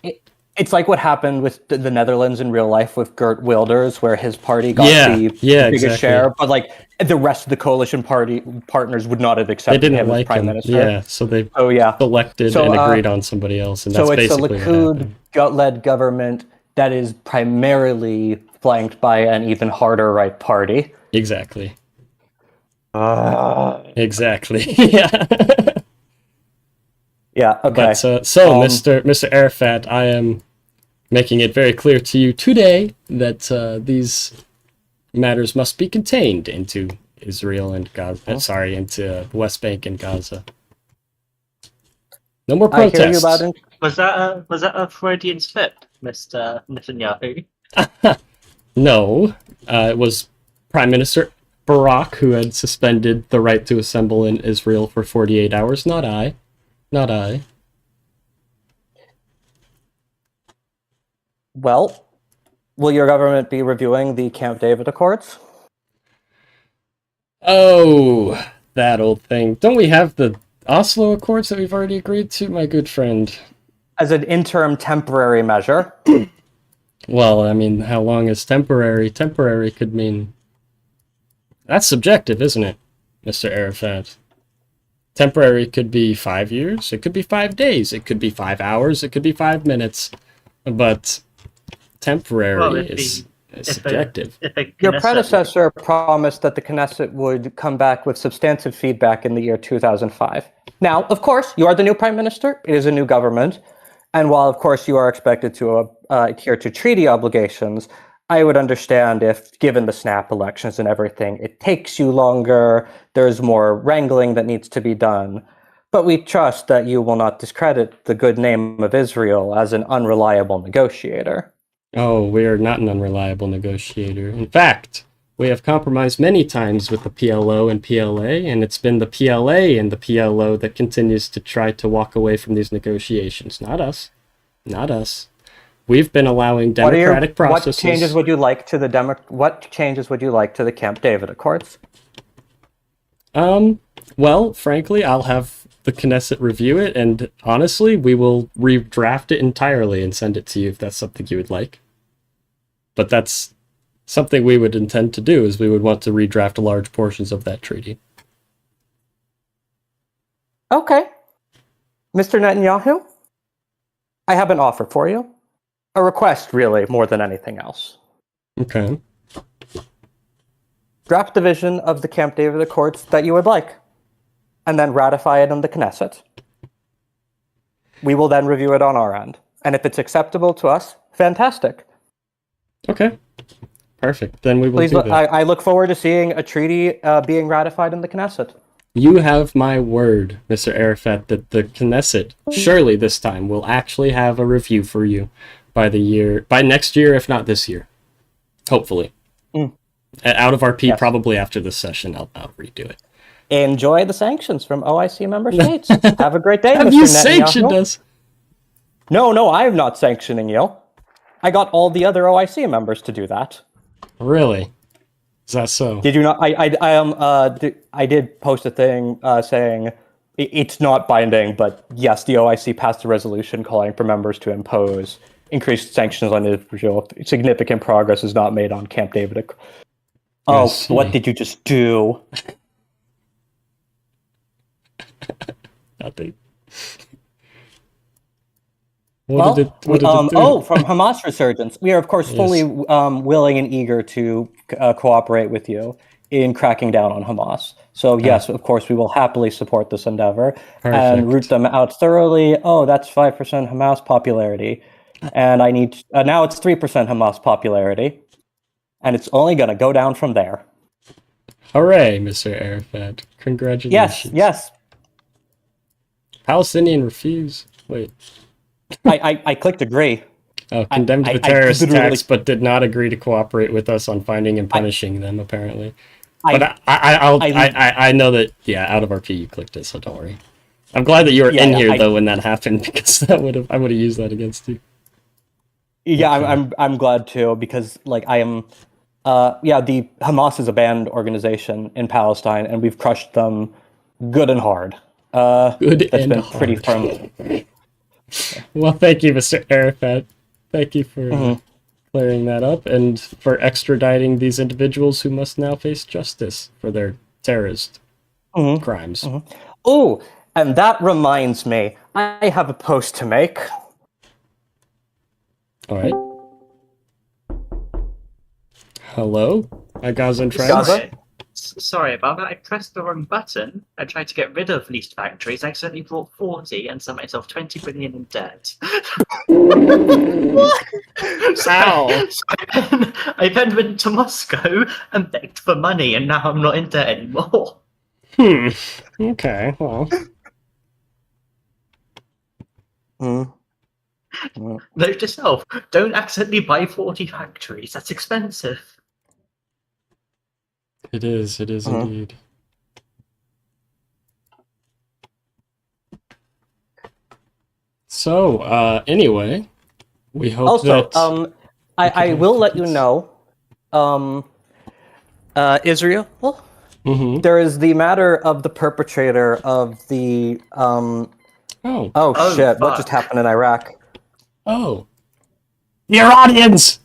It's like what happened with the Netherlands in real life with Geert Wilders, where his party got the biggest share, but like the rest of the coalition party partners would not have accepted him as prime minister. Yeah, so they selected and agreed on somebody else, and that's basically what happened. So it's a Likud-led government that is primarily flanked by an even harder right party. Exactly. Exactly. Yeah. Yeah. Okay. But Mr. Arafat, I am making it very clear to you today that these matters must be contained into Israel and Gaza. Into the West Bank and Gaza. No more protests. I hear you loud and... Was that a Freudian slip, Mr. Netanyahu? No, it was Prime Minister Barak who had suspended the right to assemble in Israel for 48 hours. Not I. Not I. Well, will your government be reviewing the Camp David Accords? Oh, that old thing. Don't we have the Oslo Accords that we've already agreed to, my good friend? As an interim temporary measure. Well, I mean, how long is temporary? Temporary could mean... That's subjective, isn't it, Mr. Arafat? Temporary could be 5 years, it could be 5 days, it could be 5 hours, it could be 5 minutes, but temporary is subjective. Your predecessor promised that the Knesset would come back with substantive feedback in the year 2005. Now, of course, you are the new prime minister, it is a new government, and while, of course, you are expected to adhere to treaty obligations, I would understand if, given the snap elections and everything, it takes you longer, there's more wrangling that needs to be done. But we trust that you will not discredit the good name of Israel as an unreliable negotiator. Oh, we are not an unreliable negotiator. In fact, we have compromised many times with the PLO and PLA, and it's been the PLA and the PLO that continues to try to walk away from these negotiations. Not us. Not us. We've been allowing democratic processes. What changes would you like to the Camp David Accords? Well, frankly, I'll have the Knesset review it, and honestly, we will redraft it entirely and send it to you if that's something you would like. But that's something we would intend to do, is we would want to redraft large portions of that treaty. Okay. Mr. Netanyahu, I have an offer for you. A request, really, more than anything else. Okay. Draft the vision of the Camp David Accords that you would like, and then ratify it in the Knesset. We will then review it on our end. And if it's acceptable to us, fantastic. Okay. Perfect. Then we will do that. I look forward to seeing a treaty being ratified in the Knesset. You have my word, Mr. Arafat, that the Knesset, surely this time, will actually have a review for you by next year, if not this year. Hopefully. Out of RP, probably after this session, I'll redo it. Enjoy the sanctions from OIC member states. Have a great day, Have Mr. you Netanyahu. sanctioned us? No, I'm not sanctioning you. I got all the other OIC members to do that. Really? Is that so? Did you not? I did post a thing saying it's not binding, but yes, the OIC passed a resolution calling for members to impose increased sanctions on Israel. Significant progress is not made on Camp David. Oh, what did you just do? Nothing. What did it do? From Hamas resurgence. We are, of course, fully willing and eager to cooperate with you in cracking down on Hamas. So, yes, of course, we will happily support this endeavor and root them out thoroughly. Oh, that's 5% Hamas popularity. And I need now it's 3% Hamas popularity. And it's only going to go down from there. Hooray, Mr. Arafat. Congratulations. Yes. Palestinian refuse. Wait. I clicked agree. Oh, condemned I the terrorist literally- attacks, but did not agree to cooperate with us on finding and punishing them. Apparently, I- but I know that out of RP you clicked it, so don't worry. I'm glad that you were in here though when that happened, because I would have used that against you. Yeah, okay. I'm glad too, because like I am. The Hamas is a banned organization in Palestine, and we've crushed them good and hard. Good that's and been hard. pretty firm. Well, thank you, Mr. Arafat. Thank you for clearing that up and for extraditing these individuals who must now face justice for their terrorist crimes. Oh, and that reminds me, I have a post to make. All right. Hello, Gaza and friends. Sorry about that. I pressed the wrong button. I tried to get rid of leased factories. I accidentally brought 40 and sent myself 20 billion in debt. What? I then went to Moscow and begged for money, and now I'm not in debt anymore. Okay, well. Note to self, don't accidentally buy 40 factories. That's expensive. It is indeed. So, anyway, we hope also, that... I will let you know, Israel, there is the matter of the perpetrator of the, Oh shit, what just happened in Iraq? Oh. The Iranians!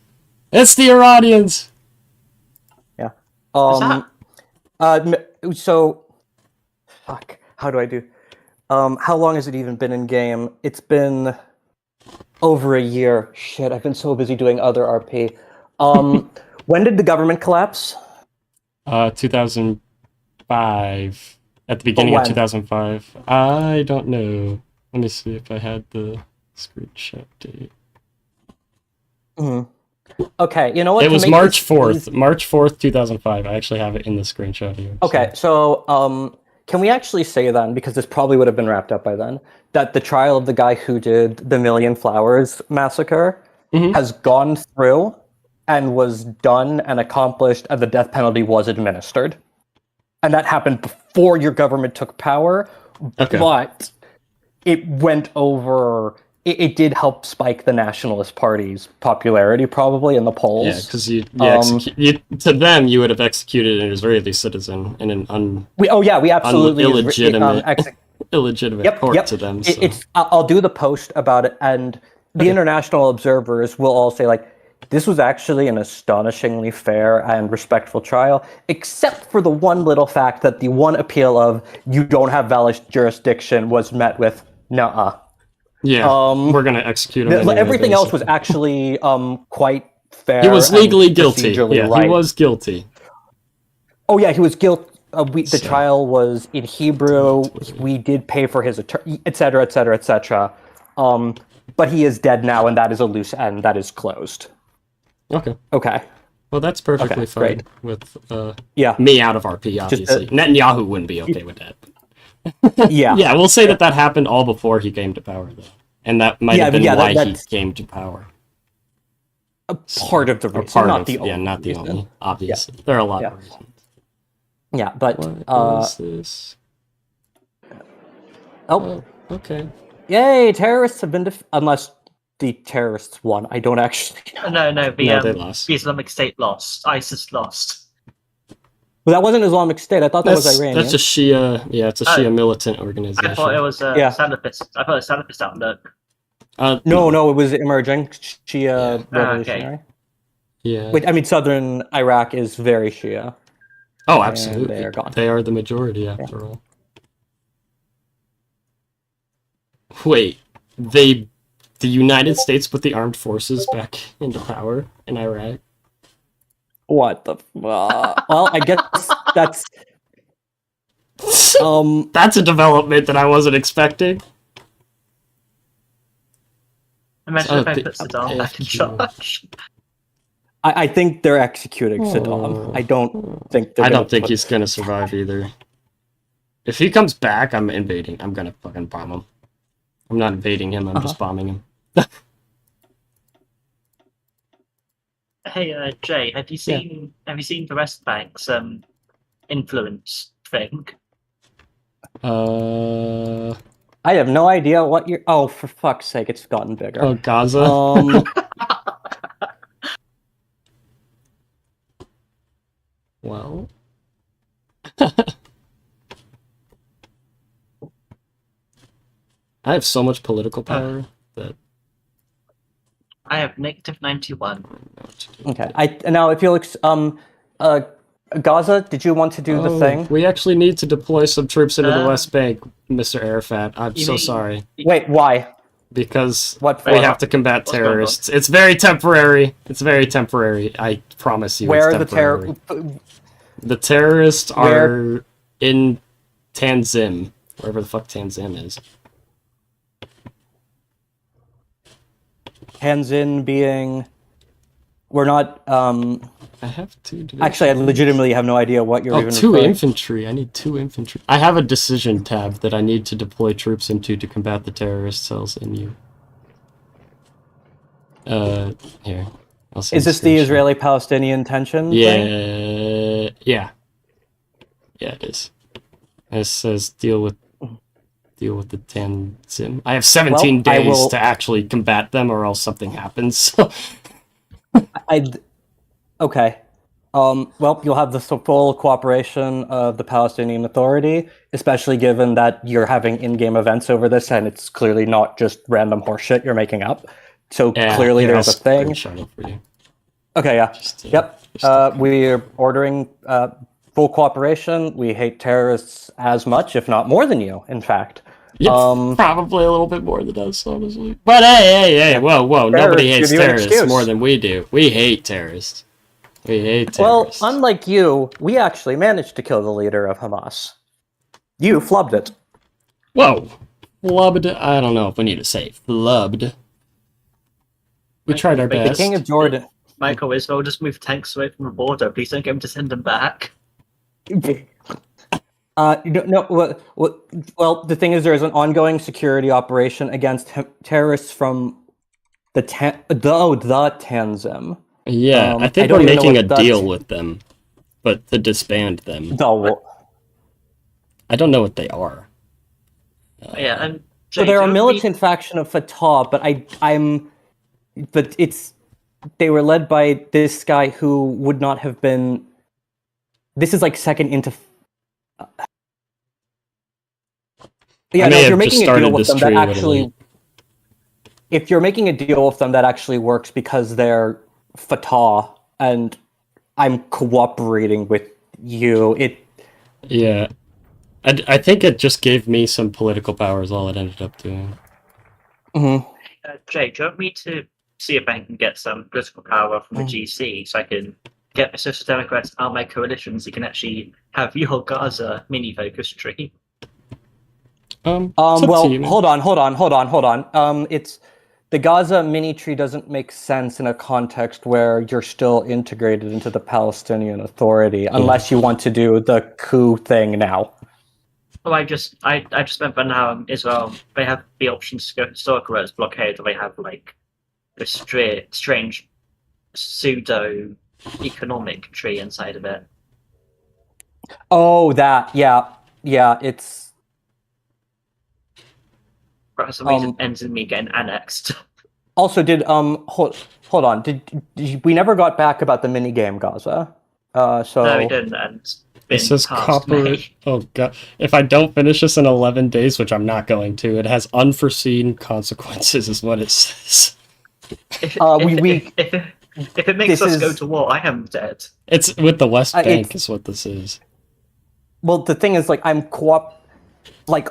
It's the Iranians! Yeah. So, fuck, how do I do? How long has it even been in game? It's been over a year. Shit, I've been so busy doing other RP. When did the government collapse? 2005. At the beginning of 2005. I don't know. Let me see if I had the screenshot date. Okay, you know what? It was March 4th. March 4th, 2005. I actually have it in the screenshot here. Okay, so can we actually say then, because this probably would have been wrapped up by then, that the trial of the guy who did the Million Flowers massacre has gone through and was done and accomplished, and the death penalty was administered? And that happened before your government took power, but it went over... It did help spike the Nationalist Party's popularity, probably, in the polls. Yeah, because to them, you would have executed an Israeli citizen in an we absolutely illegitimate court to them. So. I'll do the post about it, and the international observers will all say, like, this was actually an astonishingly fair and respectful trial, except for the one little fact that the one appeal of you don't have valid jurisdiction was met with nuh-uh. Yeah, we're going to execute him. Anyway, everything else was actually quite fair. He was legally guilty. Yeah, right. He was guilty. Oh yeah, he was guilty. The trial was in Hebrew. We did pay for his attorney, etc., etc., etc. But he is dead now, and that is a loose end. That is closed. Okay. Okay. Well, that's perfectly fine great. with me out of RP, obviously. Netanyahu wouldn't be okay with that. Yeah, we'll say that happened all before he came to power, though. And that might have been why he came to power. A part of the reason, not the only. Yeah, not the only, obviously. There are a lot of reasons. Yeah, but... What is this? Oh. Okay. Yay, terrorists have been unless the terrorists won. I don't actually know. No, they lost. The Islamic State lost. ISIS lost. Well, that wasn't Islamic State. I thought that was Iranian. That's a Shia. Yeah, it's a Shia militant organization. I thought it was Salafist. I thought it was Salafist outlook. No, it was emerging Shia revolutionary. Okay. Yeah. Wait, I mean, southern Iraq is very Shia. Oh, absolutely. They are gone. They are the majority, after all. Wait, the United States put the armed forces back into power in Iraq? What the? Well, I guess that's that's a development that I wasn't expecting. Imagine if I put Saddam back in charge. I think they're executing Saddam. I don't think he's gonna survive either. If he comes back, I'm invading. I'm gonna fucking bomb him. I'm not invading him. I'm just bombing him. Hey, Jay, have you seen the West Bank's influence thing? I have no idea what you're. Oh, for fuck's sake! It's gotten bigger. Oh, Gaza. Well. I have so much political power that I have -91. Okay. Now if you'll Gaza, did you want to do the thing? We actually need to deploy some troops into the West Bank, Mr. Arafat. I'm so sorry. Wait, why? Because what we have to combat terrorists. It's very temporary. It's very temporary. I promise you. Where it's are the temporary. The terrorists are in Tanzim, wherever the fuck Tanzim is. Tanzim being, we're not. I have two. Actually, I legitimately have no idea what you're even. Two referring. infantry. I need 2 infantry. I have a decision tab that I need to deploy troops into to combat the terrorist cells in you. Here. Is this the Israeli-Palestinian tension? Yeah. Yeah. Yeah, it is. It says deal with the Tanzim. I have 17 days to actually combat them, or else something happens. Okay. Well, you'll have the full cooperation of the Palestinian Authority, especially given that you're having in-game events over this, and it's clearly not just random horseshit you're making up. So clearly there's a thing. Okay, yeah. Yep. We're ordering full cooperation. We hate terrorists as much, if not more than you, in fact. Yeah, probably a little bit more than us, honestly. But hey, whoa. Nobody hates terrorists more than we do. We hate terrorists. We hate terrorists. Well, unlike you, we actually managed to kill the leader of Hamas. You flubbed it. Whoa. Flubbed? I don't know if we need to say flubbed. We tried our best. The King of Jordan. Michael, Israel just moved tanks away from the border. Please don't get him to send them back. No. Well, the thing is, there is an ongoing security operation against terrorists from the Tanzim. Yeah, I think we're making a deal with them, but to disband them. No. I don't know what they are. Yeah, and so they're a militant faction of Fatah, but they were led by this guy who would not have been. This is like second into. Yeah, no, if you're making a deal with them, that actually. If you're making a deal with them, that actually works because they're Fatah, and I'm cooperating with you. Yeah, I think it just gave me some political power is all it ended up doing. Mm-hmm. Jay, do you want me to see if I can get some political power from the GC so I can get the Social Democrats out of my coalition so you can actually have your Gaza mini-focus tree? Well, hold on. It's the Gaza mini tree doesn't make sense in a context where you're still integrated into the Palestinian Authority, unless you want to do the coup thing now. Well, I just meant by now Israel, they have the option to go historical as blockade, or they have like this strange pseudo economic tree inside of it. Oh, that it's. For some reason, ends in me getting annexed. Also, hold on? Did we never got back about the mini game Gaza? So no, we didn't. And this is copper. Oh god! If I don't finish this in 11 days, which I'm not going to, it has unforeseen consequences, is what it says. If it makes us go to war, I am dead. It's with the West Bank, is what this is. Well, the thing is, like,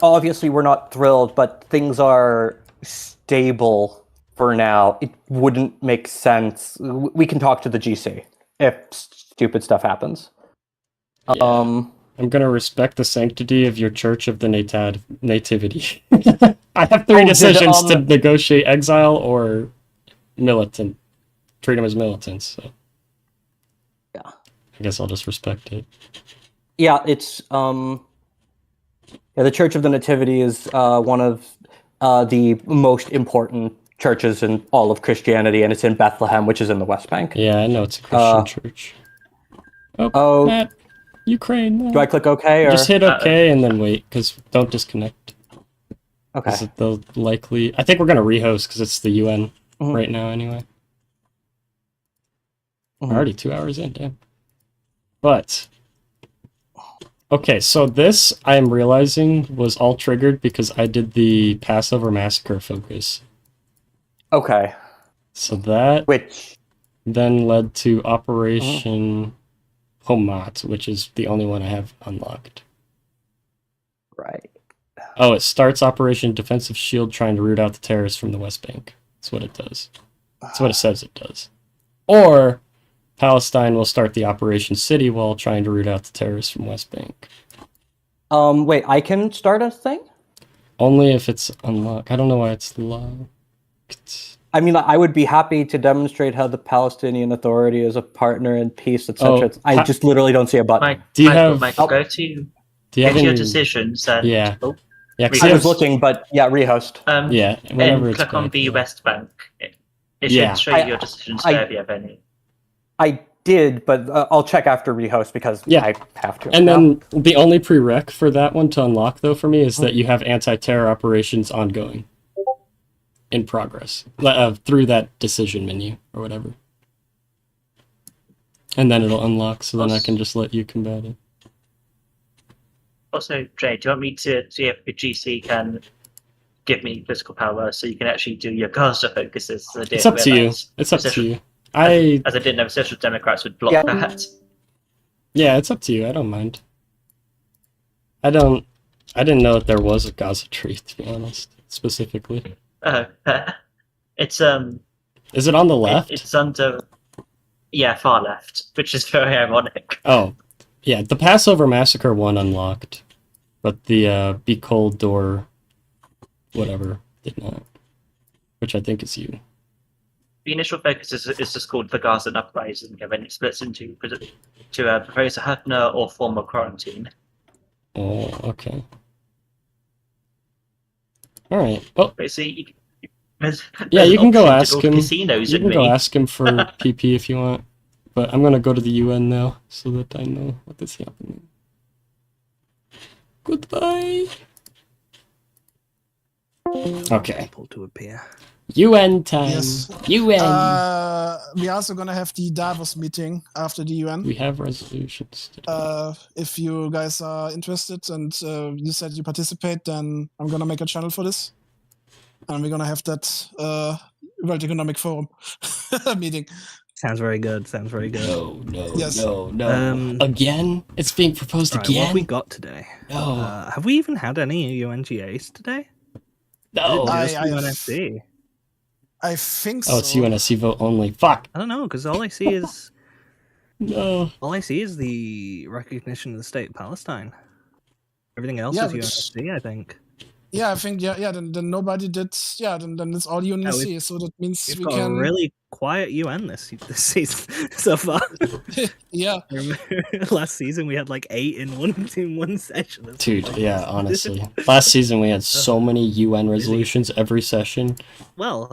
obviously we're not thrilled, but things are stable for now. It wouldn't make sense. We can talk to the GC if stupid stuff happens. Yeah. I'm gonna respect the sanctity of your Church of the Nativity. I have 3 decisions to negotiate exile or militant. Treat them as militants. So. Yeah. I guess I'll just respect it. Yeah, it's the Church of the Nativity is one of the most important churches in all of Christianity, and it's in Bethlehem, which is in the West Bank. Yeah, I know it's a Christian church. Oh, Matt, Ukraine. No. Do I click OK? Or? Just hit OK and then wait, because don't disconnect. Okay. Is it the likely? I think we're gonna rehost because it's the UN right now anyway. Already 2 hours in, damn. But okay, so this I am realizing was all triggered because I did the Passover Massacre focus. Okay. So that which then led to Operation Homat, which is the only one I have unlocked. Right. Oh, it starts Operation Defensive Shield trying to root out the terrorists from the West Bank. That's what it does. That's what it says it does. Or Palestine will start the Operation City Wall trying to root out the terrorists from West Bank. Wait, I can start a thing? Only if it's unlocked. I don't know why it's locked. I mean, I would be happy to demonstrate how the Palestinian Authority is a partner in peace, etc. I just literally don't see a button. Do you have? Michael, go to your decisions and yeah. Yeah, I was looking, but yeah, rehost. Yeah, whenever it's click on the West Bank. It should Yeah. show you your decisions there if you have any. I did, but I'll check after rehost because I have to. And then the only prereq for that one to unlock, though, for me, is that you have anti-terror operations ongoing, in progress, through that decision menu or whatever. And then it'll unlock, so then I can just let you combat it. Also, Jay, do you want me to see if the GC can give me political power so you can actually do your Gaza focuses? It's up to you. It's up to you. As I didn't know, Social Democrats would block that. Yeah, it's up to you. I don't mind. I didn't know that there was a Gaza tree, to be honest, specifically. It's Is it on the left? It's under. Yeah, far left, which is very ironic. Oh, yeah. The Passover Massacre one unlocked, but the Be Cold Door, whatever, did not. Which I think is you. The initial focus is just called the Gazan Uprising, and then it splits into Professor Hefner or former quarantine. Oh, okay. All right. Well, but see, yeah, you can go ask him. Casinos you can go ask him for PP if you want. But I'm gonna go to the UN now so that I know what is happening. Goodbye. Okay. To appear. UN time. Yes. UN. We're also gonna have the Davos meeting after the UN. We have resolutions. If you guys are interested and you said you participate, then I'm gonna make a channel for this, and we're gonna have that World Economic Forum meeting. Sounds very good. Sounds very good. No. Again? It's being proposed right, again? What have we got today? No. Have we even had any UNGAs today? No. I think so. Oh, it's UNSC vote only. Fuck. I don't know, because all I see is no. All I see is the recognition of the state of Palestine. Everything else Yeah, is UNSC, I think. Yeah, I think then nobody did. Yeah, then it's all UNSC. So that means We've we got can a really quiet UN this season so far. Yeah. Last season we had like 8 in one session. That's Dude, fun. yeah, honestly. Last season we had so many UN resolutions every session. Well,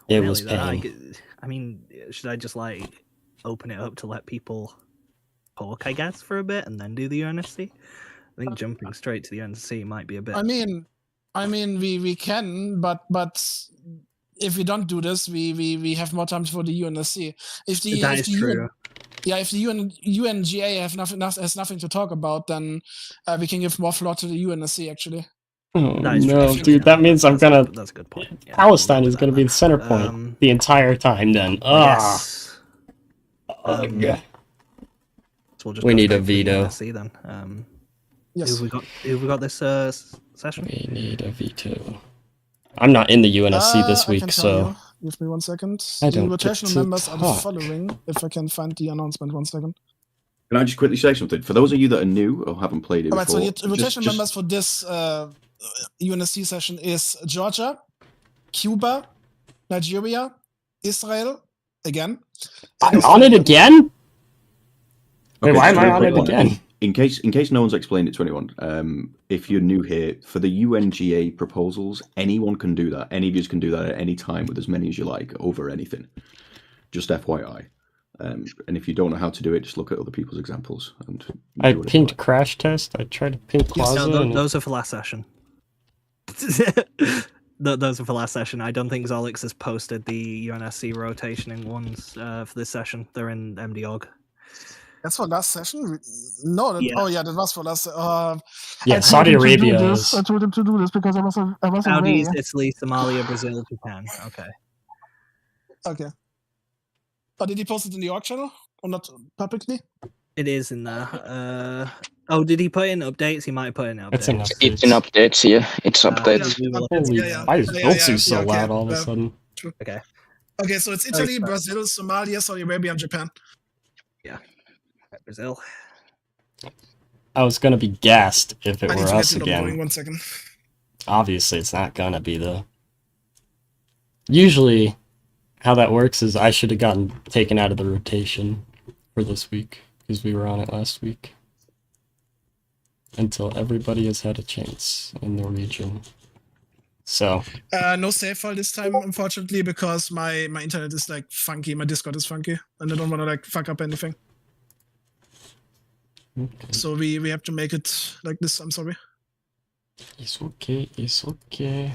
it really, was though, pain. I mean, should I just like open it up to let people talk, I guess, for a bit and then do the UNSC? I think jumping straight to the UNSC might be a bit. I mean, we can, but if we don't do this, we have more time for the UNSC. If the true. If the UNGA has nothing to talk about, then we can give more floor to the UNSC actually. Oh no, dude, that means I'm gonna. That's a good point. Yeah, Palestine is gonna be the center point the entire time. Then, yes. Yeah. So we'll just We go need a straight to the veto. UNSC then. Yes. Who have we got this session? We need a veto. I'm not in the UNSC this I week, can tell so you. Give me 1 second. I The don't get rotational to members are the talk. following. If I can find the announcement, 1 second. Can I just quickly say something? For those of you that are new or haven't played it All right, so before, the rotational members for this UNSC session is Georgia, Cuba, Nigeria, Israel, again. I'm on it again? Wait, Okay, why am just I real on quick it one. again? In case no one's explained it to anyone, if you're new here, for the UNGA proposals, anyone can do that. Any of you can do that at any time with as many as you like over anything. Just FYI. And if you don't know how to do it, just look at other people's examples. And I pinned Crash Test. I tried to pin Plaza. No, those are for last session. Those are for last session. I don't think Zolix has posted the UNSC rotationing ones for this session. They're in MD.org. That's for last session? No, oh yeah, that was for last. Yeah, Saudi Arabia. I told him to do this because I was Saudi, away. Italy, Somalia, Brazil, Japan. Okay. Oh, did he post it in the org channel or not publicly? It is in there. Oh, did he put in updates? He might have put in updates. It's in updates, yeah. It's updates. Why is Biltzy so loud all of a sudden? Okay. Okay, so it's Italy, Brazil, Somalia, Saudi Arabia, and Japan. Yeah. Brazil. I was gonna be gassed if it I need were to get us it up going, again. 1 second. Obviously, it's not gonna be though. Usually, how that works is I should have gotten taken out of the rotation for this week because we were on it last week. Until everybody has had a chance in the region. So No save file this time, unfortunately, because my internet is like funky, my Discord is funky, and I don't want to like fuck up anything. Okay. So we have to make it like this. I'm sorry. It's okay. It's okay.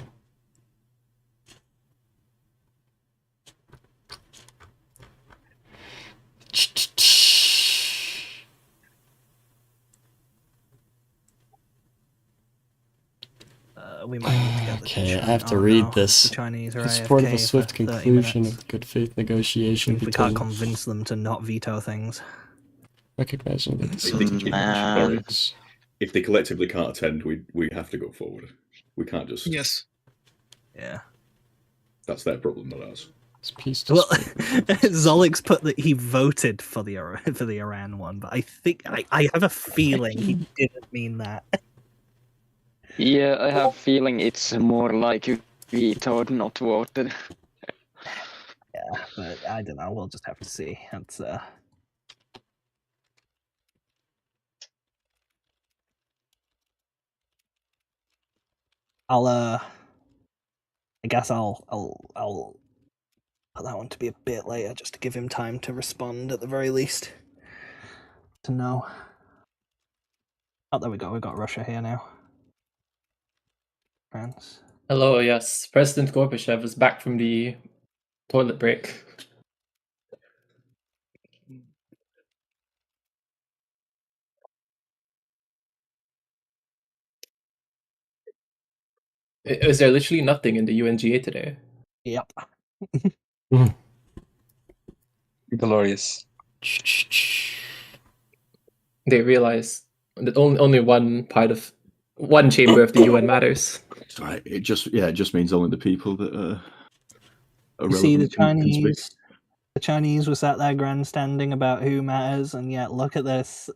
We might need to get the Okay, I have to read this. The Chinese are In support of a AFK swift for 30 conclusion minutes. of good faith negotiation We between can't convince them to not veto things. recognizing that If they collectively can't attend, we have to go forward. We can't just. Yes. Yeah. That's their problem, not ours. It's peace. Well, Zolix put that he voted for the Iran one, but I think I have a feeling he didn't mean that. Yeah, I have a feeling it's more like you vetoed, not voted. Yeah, but I don't know. We'll just have to see. That's I guess I'll put that one to be a bit later, just to give him time to respond at the very least. To know. Oh, there we go. We've got Russia here now. France. Hello, yes. President Gorbachev is back from the toilet break. Is there literally nothing in the UNGA today? Yep. Glorious. They realize that only one chamber of the UN matters. Right. It just means only the people that are You see, the relevant can speak. Chinese were sat there grandstanding about who matters, and yet look at this.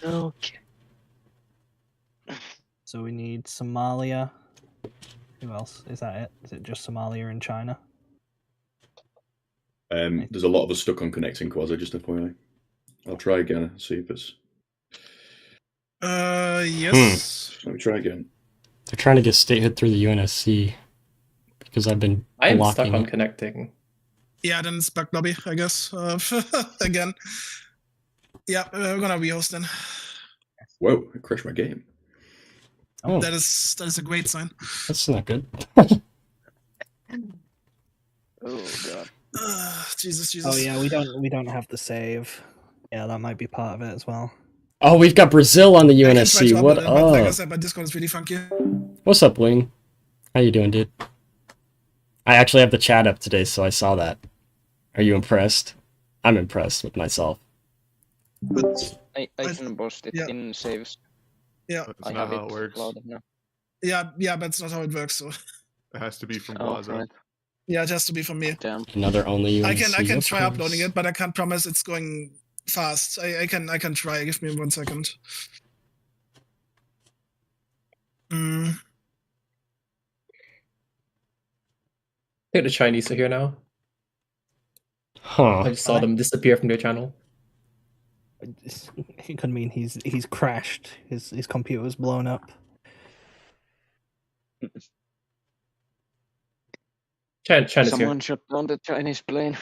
Okay. So we need Somalia. Who else? Is that it? Is it just Somalia and China? There's a lot of us stuck on connecting Quasi, just FYI. I'll try again, see if it's. Yes. Let me try again. They're trying to get statehood through the UNSC because I've been I'm blocking stuck on it. connecting. Yeah, then it's back lobby, I guess. Again. Yeah, we're gonna rehost then. Whoa, I crashed my game. Oh, That is a great sign. that's not good. Oh god. Jesus. Oh yeah, we don't have the save. Yeah, that might be part of it as well. Oh, we've got Brazil on the I can try UNSC. to What upload it, but like I up? said, my Discord is really funky. What's up, Wing? How you doing, dude? I actually have the chat up today, so I saw that. Are you impressed? I'm impressed with myself. But I can post it in saves. Yeah. That's I not have how it works. loaded now. Yeah, but it's not how it works. So It has to be from Oh, Plaza. right. yeah, it has to be from me. Damn. Another only UNSC. I can of try course. uploading it, but I can't promise it's going fast. I can try. Give me 1 second. I think the Chinese are here now. Huh. I just saw them disappear from their channel. It could mean he's crashed. His computer was blown up. China's Someone shut down the Chinese plane.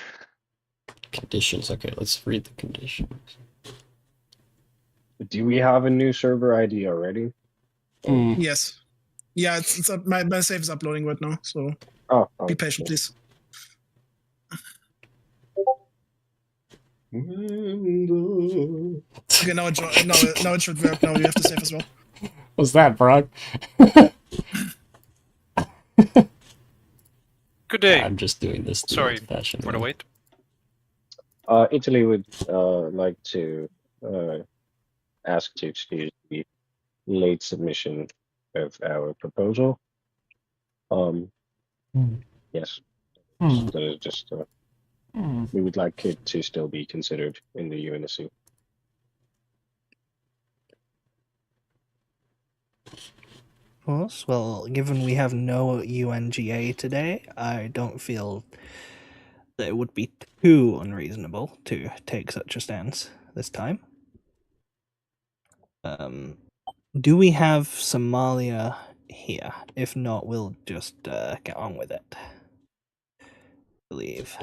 Conditions. Okay, let's read the conditions. Do we have a new server ID already? Yes. Yeah, it's my save is uploading right now, so be patient, please. Okay, now it should work. Now you have to save as well. What's that, Brock? Good day. I'm just doing this. Sorry for the wait. Italy would like to ask to excuse the late submission of our proposal. Yes. That is just we would like it to still be considered in the UNSC. Of course. Well, given we have no UNGA today, I don't feel that it would be too unreasonable to take such a stance this time. Do we have Somalia here? If not, we'll just get on with it. I believe.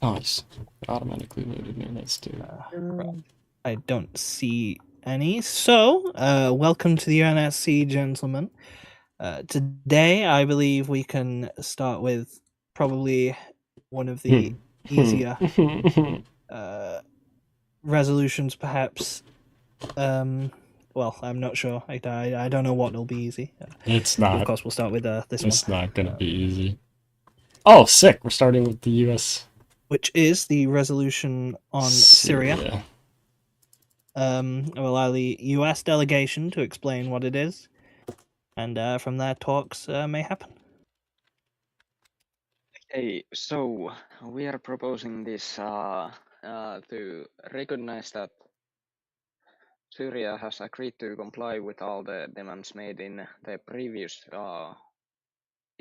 Nice. Automatically loaded me. Let's do Right. I don't see any. So, welcome to the UNSC, gentlemen. Today, I believe we can start with probably one of the easier resolutions, perhaps. Well, I'm not sure. I don't know what will be easy. It's not. Of course, we'll start with this one. It's not gonna be easy. Oh, sick! We're starting with the U.S. Which is the resolution on Syria. I will allow the U.S. delegation to explain what it is, and from there, talks may happen. Okay, so we are proposing this to recognize that Syria has agreed to comply with all the demands made in the previous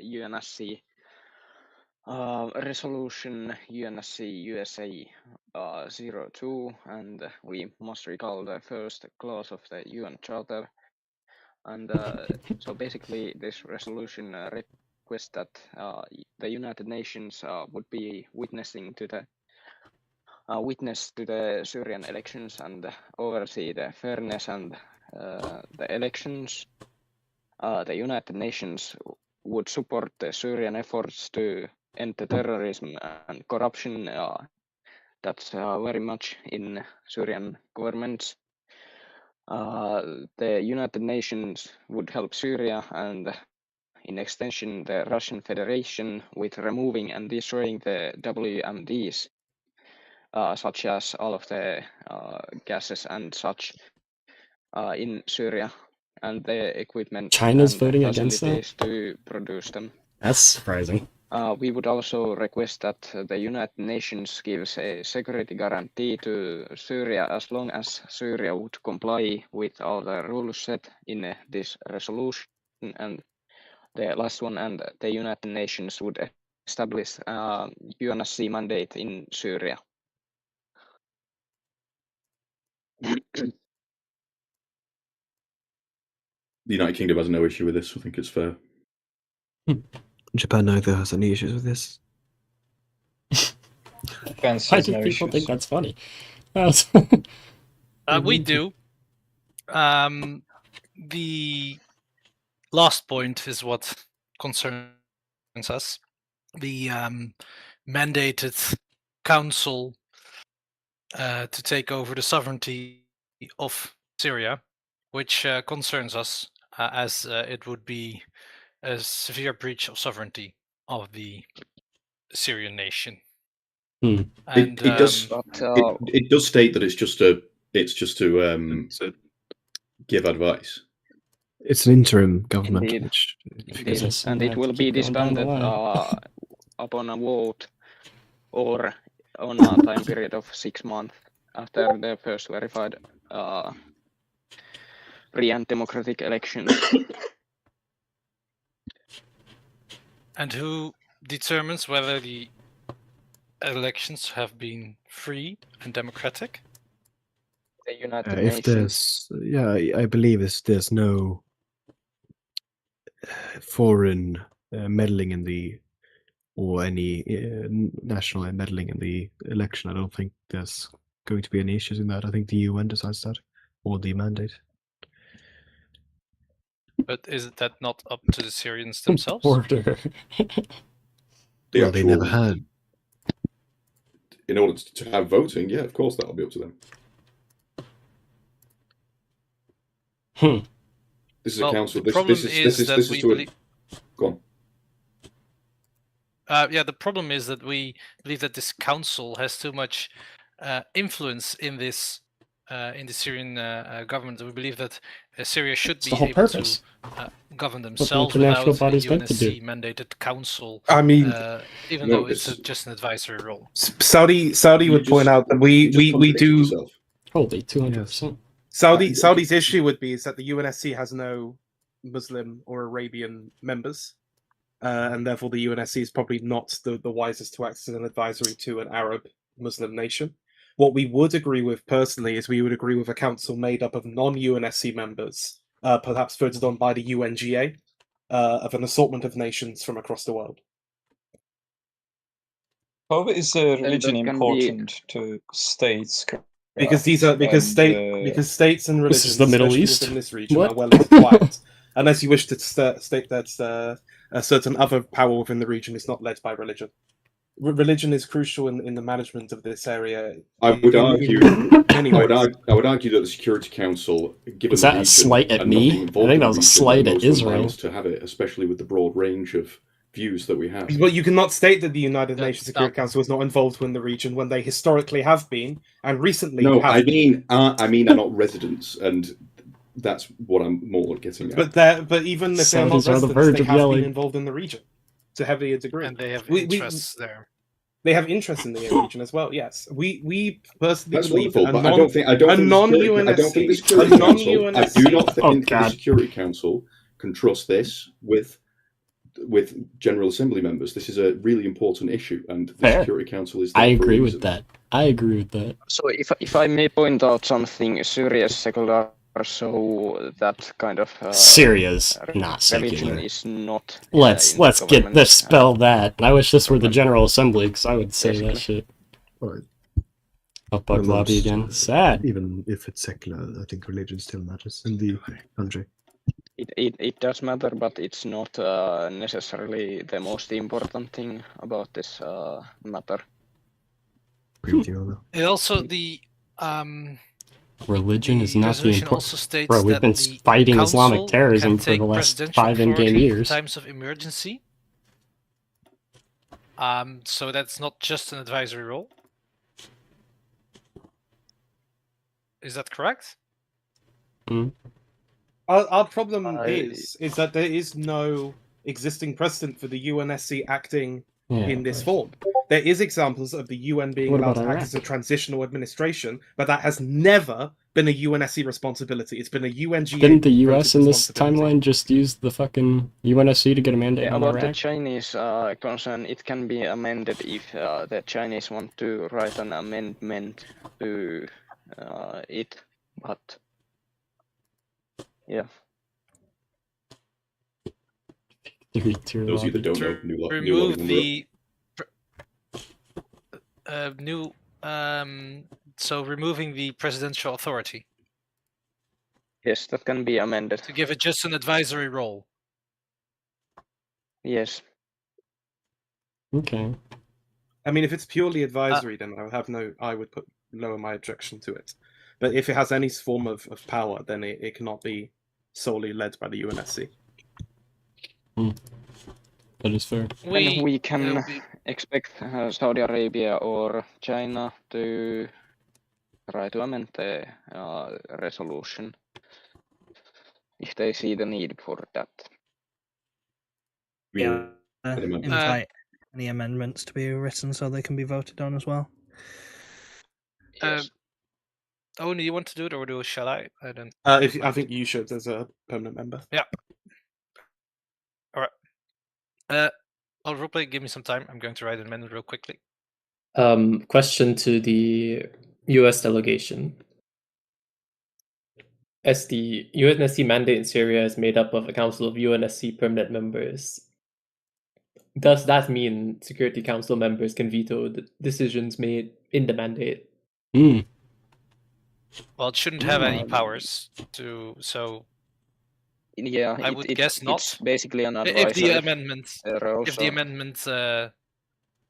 UNSC resolution UNSC USA 02, and we must recall the first clause of the UN Charter. And so basically, this resolution requests that the United Nations would be witness to the Syrian elections and oversee the fairness and the elections. The United Nations would support the Syrian efforts to end the terrorism and corruption that's very much in Syrian governments. The United Nations would help Syria and, in extension, the Russian Federation with removing and destroying the WMDs, such as all of the gases and such in Syria, and the equipment China's and voting against that? facilities to produce them. That's surprising. We would also request that the United Nations gives a security guarantee to Syria as long as Syria would comply with all the rules set in this resolution. And the last one, and the United Nations would establish a UNSC mandate in Syria. The United Kingdom has no issue with this. I think it's fair. Japan neither has any issues with this. Why do people think that's funny? We do. The last point is what concerns us. The mandated council to take over the sovereignty of Syria, which concerns us as it would be a severe breach of sovereignty of the Syrian nation. And, it does state that it's just to give advice. It's an interim government. Indeed. And it will be disbanded upon a vote or on a time period of 6 months after the first verified free and democratic elections. And who determines whether the elections have been free and democratic? The United If Nations. there's, I believe there's no foreign meddling in the, or any national meddling in the election. I don't think there's going to be any issues in that. I think the UN decides that, or the mandate. But is that not up to the Syrians themselves? Order. Well, they never had. In order to have voting, yeah, of course that'll be up to them. This is a council. The problem is that we believe. Go on. The problem is that we believe that this council has too much influence in this in the Syrian government. We believe that Syria should be able to govern themselves without a UNSC mandated council. I mean, even though it's just an advisory role. Saudi would point out that we do. Holy 200%. Saudi's issue would be is that the UNSC has no Muslim or Arabian members. And therefore the UNSC is probably not the wisest to act as an advisory to an Arab Muslim nation. What we would agree with personally is we would agree with a council made up of non-UNSC members, perhaps voted on by the UNGA, of an assortment of nations from across the world. How is religion important to states? Because states and religions, This is the Middle East. within this region, are well intertwined. Unless you wish to state that a certain other power within the region is not led by religion. Religion is crucial in the management of this area. I would argue that the Security Council, given Was that the a slight at and not me? being I involved think in that the was a region, slight are at most Israel. inclined to have it, especially with the broad range of views that we have. But you cannot state that the United Nations Security Council is not involved in the region when they historically have been and recently No, have I been. mean, they're not residents, and that's what I'm more getting at. But even if they're not residents, they have been involved in the region to heavier degree. And they have interests there. They have interest in the region as well. Yes, we personally That's believe wonderful, that but I don't think the Security Council can trust this with General Assembly members. This is a really important issue, and the Fair. Security Council is. I there for a agree reason. with that. I agree with that. So if I may point out something, Syria's secular, so that kind of Syria's not religion secular. is not. Let's get dispel that. I wish this were the General Assembly, because I would say that Basically. shit. Right. Humbug lobby again. Sad. Even if it's secular, I think religion still matters in the country. It does matter, but it's not necessarily the most important thing about this matter. It also Religion is not the resolution important. also states Bro, we've that been the fighting council Islamic terrorism can for take the last presidential 5 in-game authority in years. times of emergency. So that's not just an advisory role. Is that correct? Our problem is that there is no existing precedent for the UNSC acting in this form. There is examples of the UN being What allowed about to act Iraq? as a transitional administration, but that has never been a UNSC responsibility. It's been a UNGA. Didn't the US in this timeline just use the fucking UNSC to get a mandate Yeah, on about the Iraq? Chinese concern, it can be amended if the Chinese want to write an amendment to it, but yeah. Those of you that don't know, new Remove Lobby the so removing the presidential authority Yes, that can be amended. to give it just an advisory role. Yes. Okay. I mean, if it's purely advisory, then I would lower my objection to it. But if it has any form of power, then it cannot be solely led by the UNSC. That is fair. And we can expect Saudi Arabia or China to try to amend the resolution if they see the need for that. Yeah, invite any amendments to be written so they can be voted on as well. Yes. Only you want to do it, or shall I? I don't. I think you should as a permanent member. Yeah. All right. I'll roleplay. Give me some time. I'm going to write an amendment real quickly. Question to the U.S. delegation. As the UNSC mandate in Syria is made up of a council of UNSC permanent members, does that mean Security Council members can veto the decisions made in the mandate? Well, it shouldn't have any powers to. So. Yeah, I would guess not. It's basically an advisory. If the amendment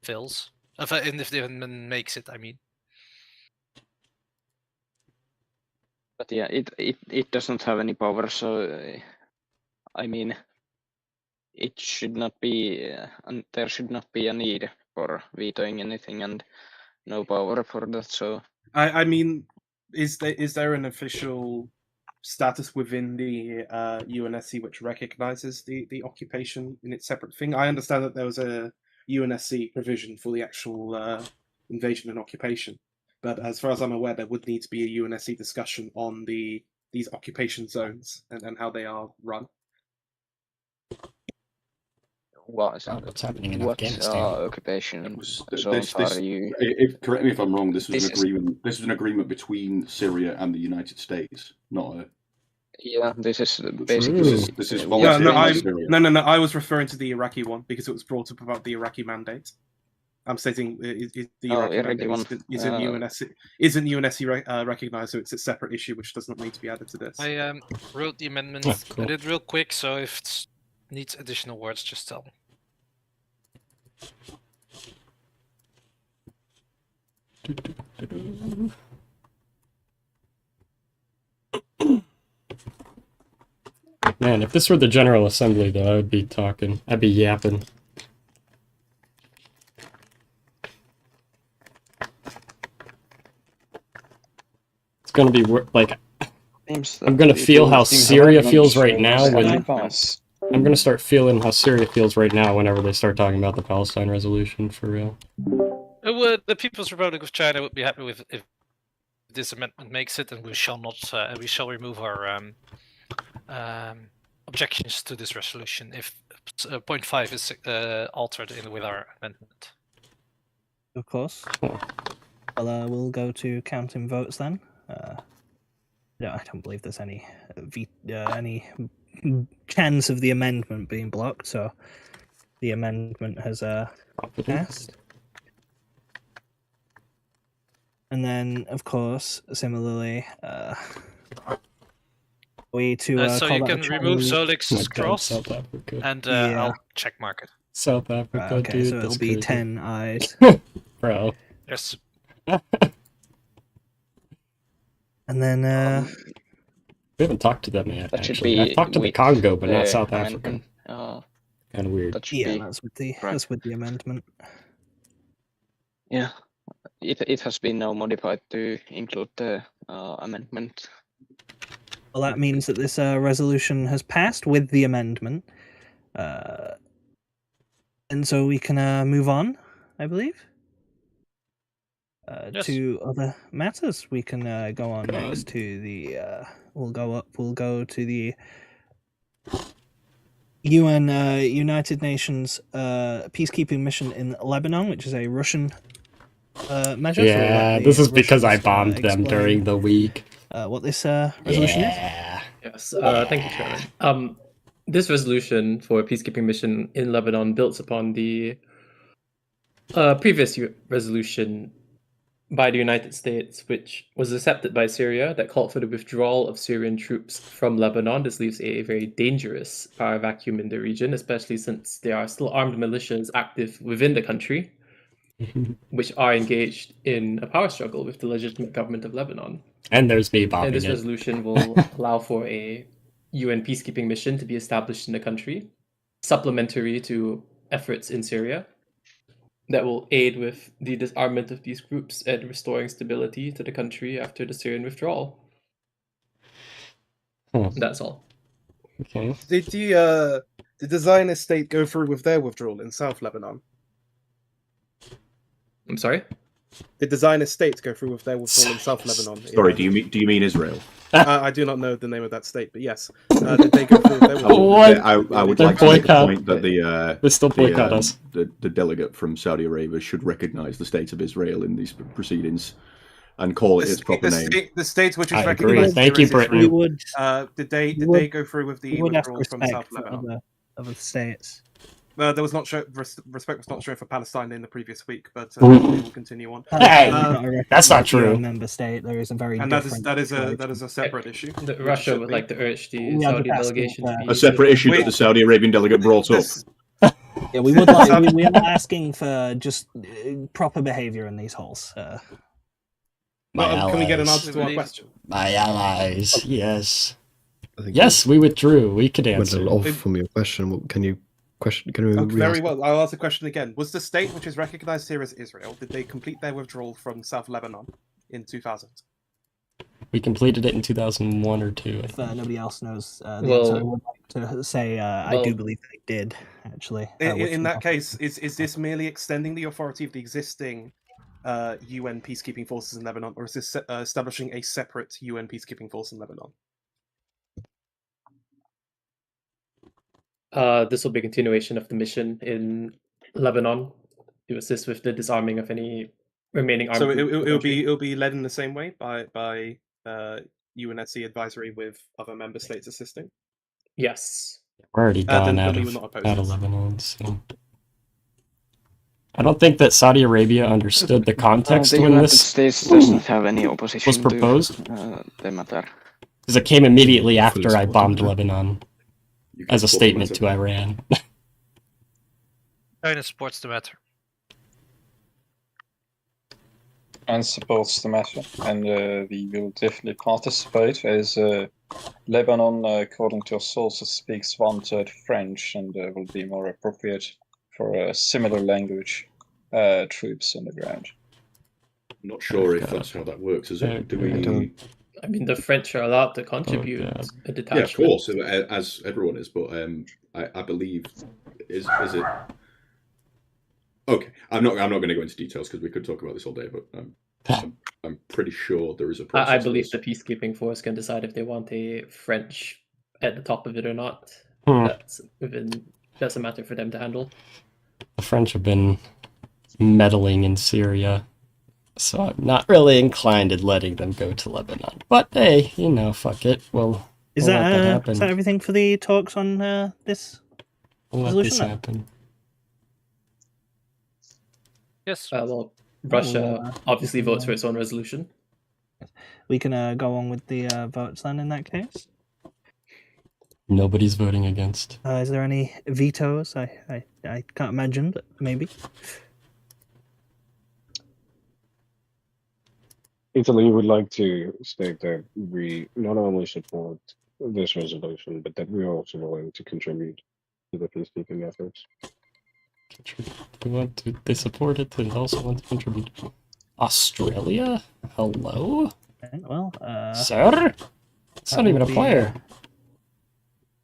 fails, if the amendment makes it, I mean. But yeah, it doesn't have any power, so I mean, it should not be. There should not be a need for vetoing anything, and no power for that. So I mean, is there an official status within the UNSC which recognizes the occupation in its separate thing? I understand that there was a UNSC provision for the actual invasion and occupation, but as far as I'm aware, there would need to be a UNSC discussion on these occupation zones and how they are run. What's happening in what Afghanistan? Occupation zones are you? Correct me if I'm wrong. This was an agreement. This was an agreement between Syria and the United States, not a. Yeah, this is basically. This is No, voluntary. I was referring to the Iraqi one because it was brought up about the Iraqi mandate. I'm stating the Iraqi mandate isn't UNSC recognized, so it's a separate issue which does not need to be added to this. I wrote the amendment. I did real quick, so if it needs additional words, just tell me. Man, if this were the General Assembly, though, I would be talking. I'd be yapping. It's gonna be like I'm gonna feel how Syria feels right now when I'm gonna start feeling how Syria feels right now whenever they start talking about the Palestine resolution for real. The People's Republic of China would be happy with if this amendment makes it, and we shall not. We shall remove our objections to this resolution if point 5 is altered with our amendment. Of course. Well, we'll go to counting votes then. No, I don't believe there's any chance of the amendment being blocked, so the amendment has passed. And then, of course, similarly, we to so you can remove Zolik's cross, and I'll check mark it. South Africa, okay, dude, so it'll be 10 ayes. Bro. Yes. And then we haven't talked to them yet. That should Actually, be I talked to the with Congo, but not the South Africa. amendment. Kind of weird. That should yeah, be that's with the right. that's with the amendment. Yeah, it has been now modified to include the amendment. Well, that means that this resolution has passed with the amendment, and so we can move on, I believe. Yes. To other matters, we can go on next to the. We'll go to the UN United Nations peacekeeping mission in Lebanon, which is a Russian measure. Yeah, this is because I bombed them during the week. What this resolution is? Yes, thank you, Chairman. This resolution for a peacekeeping mission in Lebanon builds upon the previous resolution by the United States, which was accepted by Syria, that called for the withdrawal of Syrian troops from Lebanon. This leaves a very dangerous power vacuum in the region, especially since there are still armed militias active within the country, which are engaged in a power struggle with the legitimate government of Lebanon. And there's me bombing And this it. resolution will allow for a UN peacekeeping mission to be established in the country, supplementary to efforts in Syria, that will aid with the disarmament of these groups and restoring stability to the country after the Syrian withdrawal. That's all. Okay. Did the Zionist state go through with their withdrawal in South Lebanon? I'm sorry? Did the Zionist state go through with their withdrawal in South Lebanon? Sorry, do you mean Israel? I do not know the name of that state, but yes, did they go through with their withdrawal? I would like to make a point that the delegate from Saudi Arabia should recognise the state of Israel in these proceedings and call it its proper name. The state which is I agree. recognized. Thank you, Britain. Israel. We would. Did they go through with the We would have withdrawal from South respect for Lebanon? other states. There was not respect was not shown for Palestine in the previous week, but we will continue on. That's not true. Member state. There is a very and different that is a separate issue. Russia would like to urge the We are Saudi just delegation to asking be A separate issue that the Saudi Arabian delegate brought up. Yeah, we would like. We are asking for just proper behaviour in these halls. Can we get an answer to our question? My allies, yes. Yes, we withdrew. We could answer. Went a little off from your question. Can you very well. I'll ask the question again. Was the state which is recognized here as Israel, did they complete their withdrawal from South Lebanon in 2000? We completed it in 2001 or 2. If nobody else knows the answer, I would like to say I do believe they did, actually. In that case, is this merely extending the authority of the existing UN peacekeeping forces in Lebanon, or is this establishing a separate UN peacekeeping force in Lebanon? This will be a continuation of the mission in Lebanon to assist with the disarming of any remaining armed. So it'll be led in the same way by UNSC advisory with other member states assisting. Yes. We're already gone out of Lebanon, so I don't think that Saudi Arabia understood the context the when United this States doesn't have any opposition was proposed. to the matter. Because it came immediately after I bombed Lebanon as a statement to Iran. China supports the matter. And supports the matter, and we will definitely participate, as Lebanon, according to our sources, speaks 1/3 French, and will be more appropriate for a similar language troops on the ground. I'm not sure if that's how that works, is it? Do we? I mean, the French are allowed to contribute a detachment. Yeah, of course, as everyone is, but I believe is it? Okay, I'm not going to go into details because we could talk about this all day, but I'm pretty sure there is a process. I believe the peacekeeping force can decide if they want a French at the top of it or not. That's a matter for them to handle. The French have been meddling in Syria, so I'm not really inclined in letting them go to Lebanon. But hey, fuck it. Is we'll let that happen. Is that everything for the talks on this We'll let resolution? this happen. Yes. Well, Russia obviously votes for its own resolution. We can go on with the votes then in that case. Nobody's voting against. Is there any vetoes? I can't imagine, but maybe. Italy would like to state that we not only support this resolution, but that we are also willing to contribute to the peacekeeping efforts. They support it and also want to contribute. Australia? Hello? Well, sir? It's not even a player.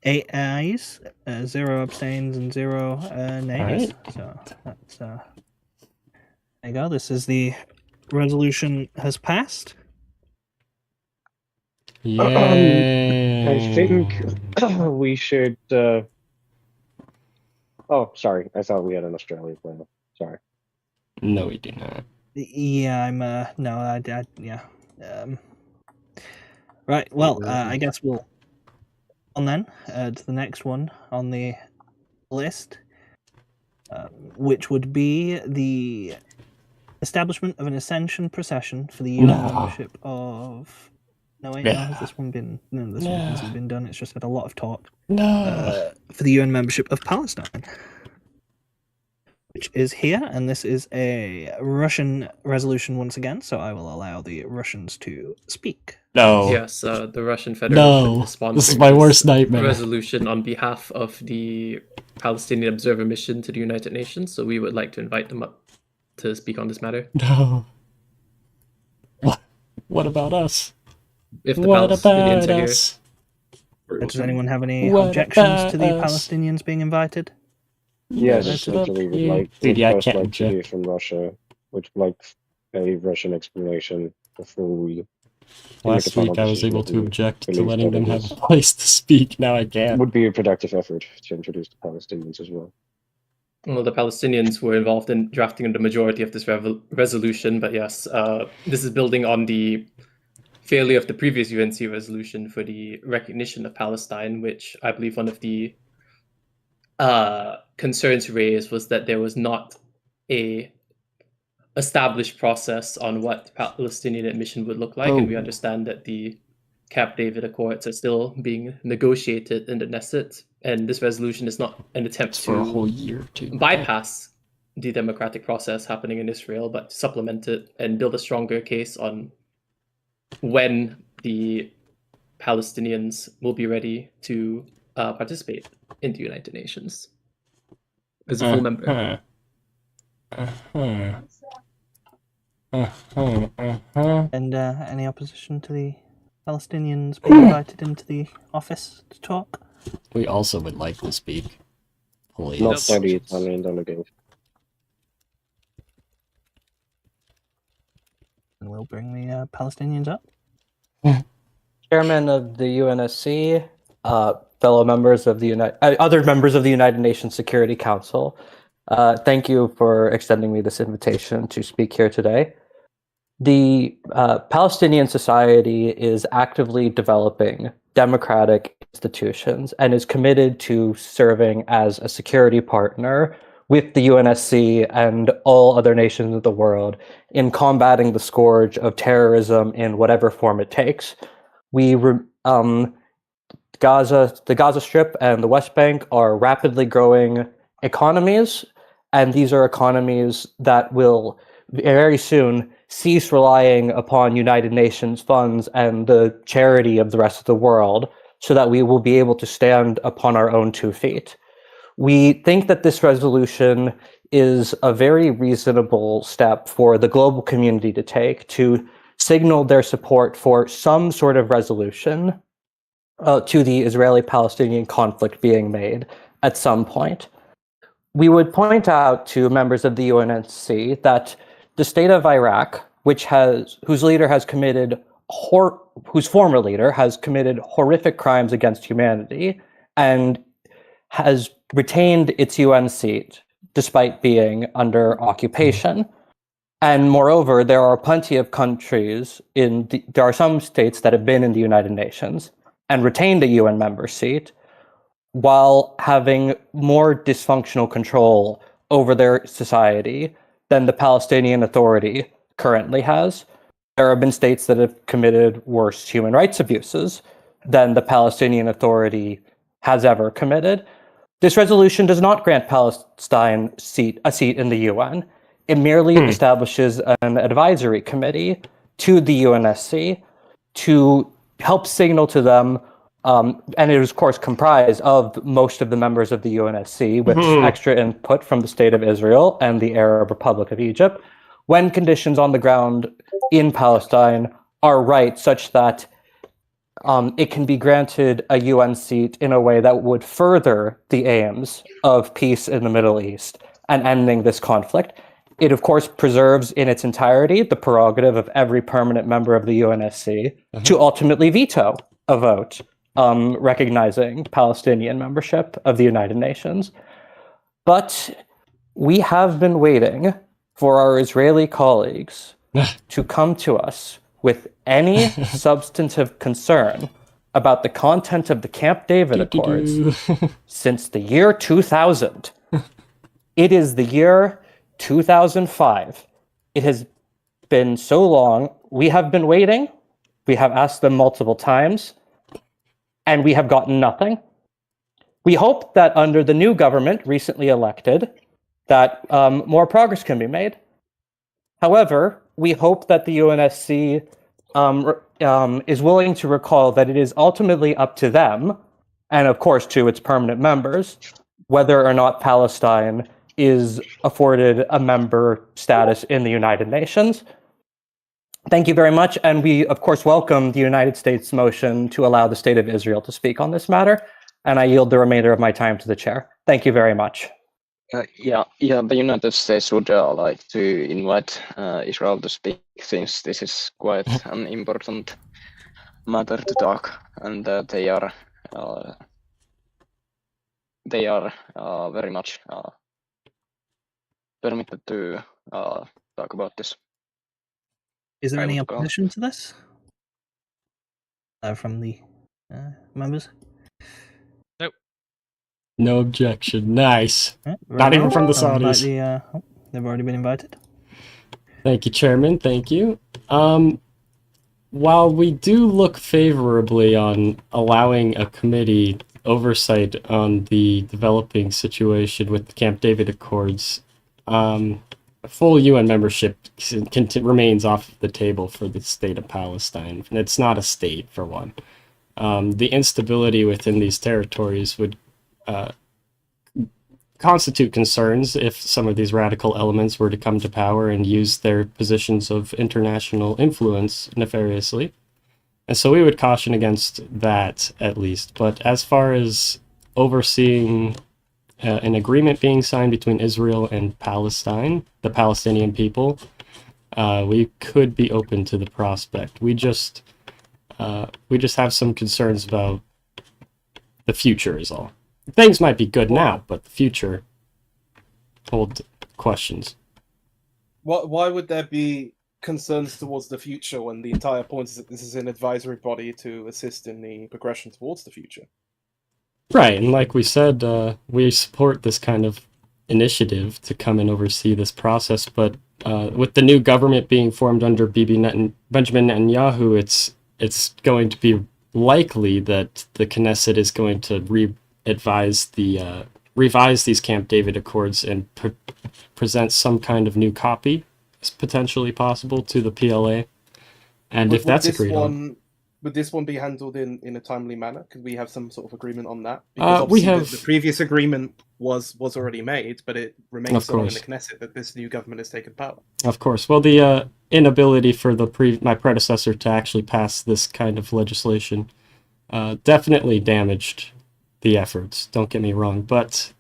8 ayes, 0 abstains, and 0 nays. Right. So that's there you go. This is the resolution has passed. Yeah. I think we should. Oh, sorry. I thought we had an Australian player. Sorry. No, we do not. Yeah, I'm. No, yeah. Right. Well, I guess we'll on then to the next one on the list, which would be the establishment of an ascension procession for the UN membership of. No, wait, no, has this one been? No, this one hasn't been done. It's just had a lot of talk. No. For the UN membership of Palestine, which is here, and this is a Russian resolution once again. So I will allow the Russians to speak. No. Yes, the Russian Federation is sponsoring this is my worst nightmare. Resolution on behalf of the Palestinian Observer Mission to the United Nations. So we would like to invite them up to speak on this matter. No. What about us? If the Palestinians are here. Does anyone have any objections to the Palestinians being invited? Yes, Italy would like to Dude, yeah, I first can't like to hear object. from Russia, which like a Russian explanation before we. Last week I was able to object to letting them have a place to speak. Now I can't. Would be a productive effort to introduce the Palestinians as well. Well, the Palestinians were involved in drafting the majority of this resolution, but yes, this is building on the failure of the previous UNC resolution for the recognition of Palestine, which I believe one of the concerns raised was that there was not a established process on what Palestinian admission would look like, and we understand that the Camp David Accords are still being negotiated in the Knesset, and this resolution is not an attempt for a whole year to bypass the democratic process happening in Israel, but supplement it and build a stronger case on when the Palestinians will be ready to participate in the United Nations as a full member. And any opposition to the Palestinians being invited into the office to talk? We also would like to speak. Please. Not by the Italian delegation. And we'll bring the Palestinians up. Chairman of the UNSC, fellow members of the other members of the United Nations Security Council, thank you for extending me this invitation to speak here today. The Palestinian society is actively developing democratic institutions and is committed to serving as a security partner with the UNSC and all other nations of the world in combating the scourge of terrorism in whatever form it takes. The Gaza Strip and the West Bank are rapidly growing economies, and these are economies that will very soon cease relying upon United Nations funds and the charity of the rest of the world, so that we will be able to stand upon our own 2 feet. We think that this resolution is a very reasonable step for the global community to take to signal their support for some sort of resolution to the Israeli-Palestinian conflict being made at some point. We would point out to members of the UNSC that the state of Iraq, whose former leader has committed horrific crimes against humanity and has retained its UN seat despite being under occupation. And moreover, there are plenty of countries there are some states that have been in the United Nations and retained a UN member seat while having more dysfunctional control over their society than the Palestinian Authority currently has. There have been states that have committed worse human rights abuses than the Palestinian Authority has ever committed. This resolution does not grant Palestine a seat in the UN. It merely establishes an advisory committee to the UNSC to help signal to them, and it is, of course, comprised of most of the members of the UNSC, with extra input from the State of Israel and the Arab Republic of Egypt, when conditions on the ground in Palestine are right, such that it can be granted a UN seat in a way that would further the aims of peace in the Middle East and ending this conflict. It, of course, preserves in its entirety the prerogative of every permanent member of the UNSC to ultimately veto a vote recognizing Palestinian membership of the United Nations. But we have been waiting for our Israeli colleagues to come to us with any substantive concern about the content of the Camp David Accords since the year 2000. It is the year 2005. It has been so long. We have been waiting. We have asked them multiple times, and we have gotten nothing. We hope that under the new government recently elected, that more progress can be made. However, we hope that the UNSC is willing to recall that it is ultimately up to them, and of course to its permanent members, whether or not Palestine is afforded a member status in the United Nations. Thank you very much, and we, of course, welcome the United States motion to allow the State of Israel to speak on this matter, and I yield the remainder of my time to the chair. Thank you very much. Yeah, the United States would like to invite Israel to speak, since this is quite an important matter to talk, and they are very much permitted to talk about this. Is there I any would call. opposition to this from the members? No objection. Nice. Right, Not very even good. from the I'll invite Saudis. they've already been invited. Thank you, Chairman. Thank you. While we do look favorably on allowing a committee oversight on the developing situation with the Camp David Accords, full UN membership remains off the table for the state of Palestine. It's not a state, for one. The instability within these territories would constitute concerns if some of these radical elements were to come to power and use their positions of international influence nefariously. And so we would caution against that, at least. But as far as overseeing an agreement being signed between Israel and Palestine, the Palestinian people, we could be open to the prospect. We just have some concerns about the future is all. Things might be good now, but the future hold questions. Why would there be concerns towards the future when the entire point is that this is an advisory body to assist in the progression towards the future? Right, and like we said, we support this kind of initiative to come and oversee this process, but with the new government being formed under Benjamin Netanyahu, it's going to be likely that the Knesset is going to revise these Camp David Accords and present some kind of new copy, as potentially possible, to the PLA. And if that's agreed on, would this one be handled in a timely manner? Could we have some sort of agreement on that? We have the previous agreement was already made, but it remains so long in the Knesset that this new government has taken power. Of course. Well, the inability for my predecessor to actually pass this kind of legislation definitely damaged the efforts. Don't get me wrong, but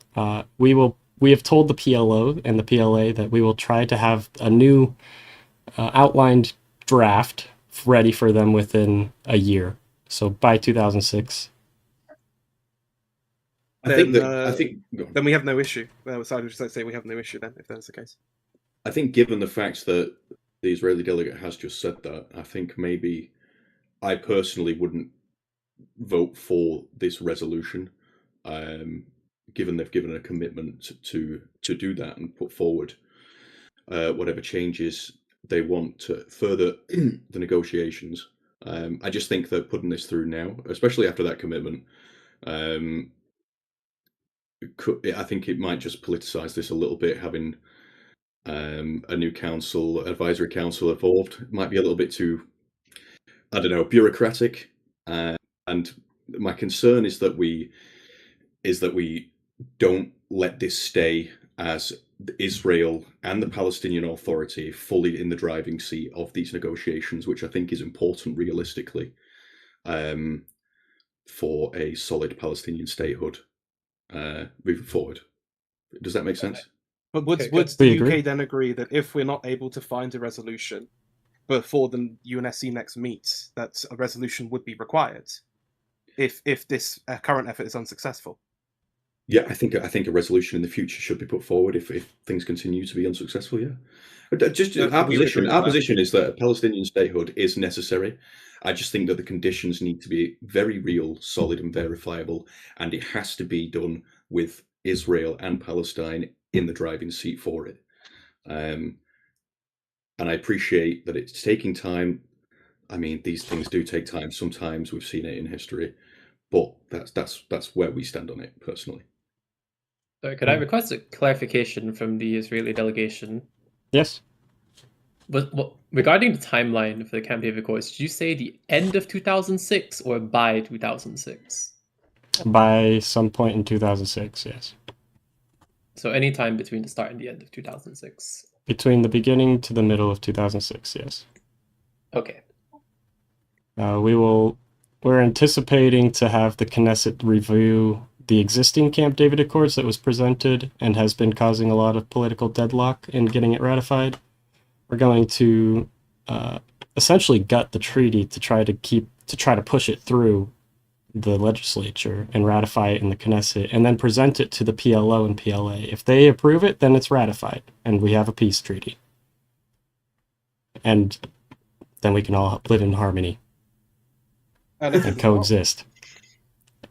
we have told the PLO and the PLA that we will try to have a new outlined draft ready for them within a year. So by 2006. Then we have no issue. I would just say we have no issue then, if that's the case. I think, given the fact that the Israeli delegate has just said that, I think maybe I personally wouldn't vote for this resolution, given they've given a commitment to do that and put forward whatever changes they want to further the negotiations. I just think that putting this through now, especially after that commitment, I think it might just politicize this a little bit, having a new advisory council involved. It might be a little bit too, I don't know, bureaucratic. And my concern is that we don't let this stay as Israel and the Palestinian Authority fully in the driving seat of these negotiations, which I think is important realistically for a solid Palestinian statehood moving forward. Does that make sense? But would the UK then agree that if we're not able to find a resolution before the UNSC next meets, that a resolution would be required if this current effort is unsuccessful? Yeah, I think a resolution in the future should be put forward if things continue to be unsuccessful. Yeah, just our position is that a Palestinian statehood is necessary. I just think that the conditions need to be very real, solid, and verifiable, and it has to be done with Israel and Palestine in the driving seat for it. And I appreciate that it's taking time. I mean, these things do take time. Sometimes we've seen it in history, but that's where we stand on it personally. Sorry, could I request a clarification from the Israeli delegation? Yes. Regarding the timeline for the Camp David Accords, did you say the end of 2006 or by 2006? By some point in 2006, yes. So any time between the start and the end of 2006? Between the beginning to the middle of 2006, yes. Okay. We're anticipating to have the Knesset review the existing Camp David Accords that was presented and has been causing a lot of political deadlock in getting it ratified. We're going to essentially gut the treaty to try to push it through the legislature and ratify it in the Knesset, and then present it to the PLO and PLA. If they approve it, then it's ratified, and we have a peace treaty. And then we can all live in harmony and coexist.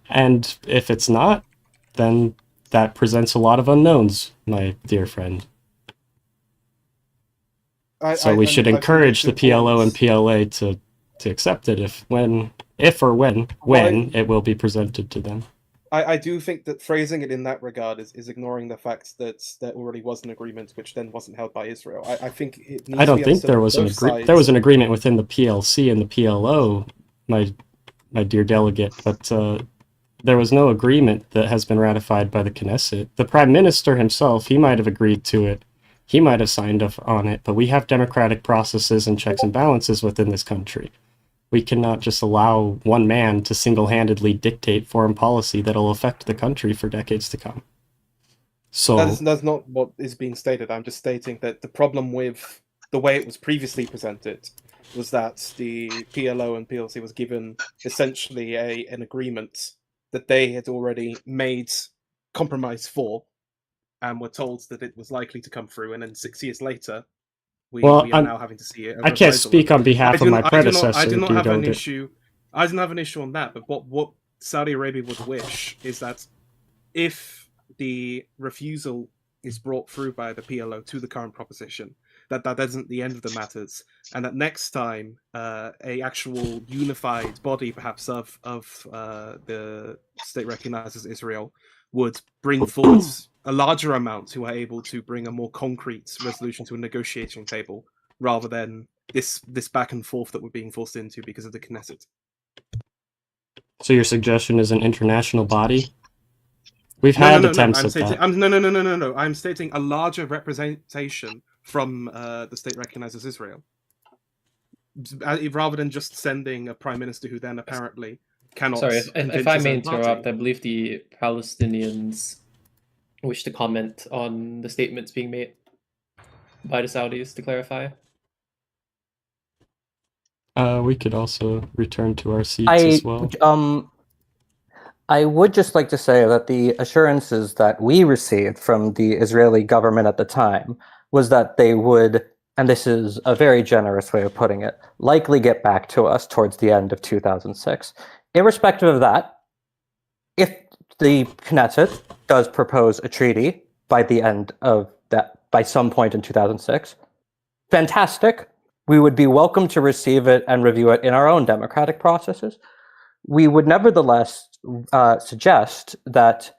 And if it's not, then that presents a lot of unknowns, my dear friend. So we should encourage the PLO and PLA to accept it if when it will be presented to them. I do think that phrasing it in that regard is ignoring the fact that there already was an agreement which then wasn't held by Israel. I think it needs I don't to be think there was there was an agreement within the PLC and the PLO, my dear delegate, but there was no agreement that has been ratified by the Knesset. The Prime Minister himself, he might have agreed to it. He might have signed off on it, but we have democratic processes and checks and balances within this country. We cannot just allow one man to single-handedly dictate foreign policy that'll affect the country for decades to come. So that's not what is being stated. I'm just stating that the problem with the way it was previously presented was that the PLO and PLC was given essentially an agreement that they had already made compromise for, and were told that it was likely to come through, and then 6 years later, we are now having to see it. I can't speak on behalf of my predecessor. I do not have an issue. I don't have an issue on that. But what Saudi Arabia would wish is that if the refusal is brought through by the PLO to the current proposition, that isn't the end of the matters, and that next time a actual unified body, perhaps of the state recognizes Israel, would bring forward a larger amount who are able to bring a more concrete resolution to a negotiating table, rather than this back and forth that we're being forced into because of the Knesset. So your suggestion is an international body? We've had attempts at that. No. I'm stating a larger representation from the state recognizes Israel, rather than just sending a prime minister who then apparently cannot. Sorry, if I may interrupt, I believe the Palestinians wish to comment on the statements being made by the Saudis to clarify. We could also return to our seats as well. I would just like to say that the assurances that we received from the Israeli government at the time was that they would, and this is a very generous way of putting it, likely get back to us towards the end of 2006. Irrespective of that, if the Knesset does propose a treaty by the end of that, by some point in 2006, fantastic. We would be welcome to receive it and review it in our own democratic processes. We would nevertheless suggest that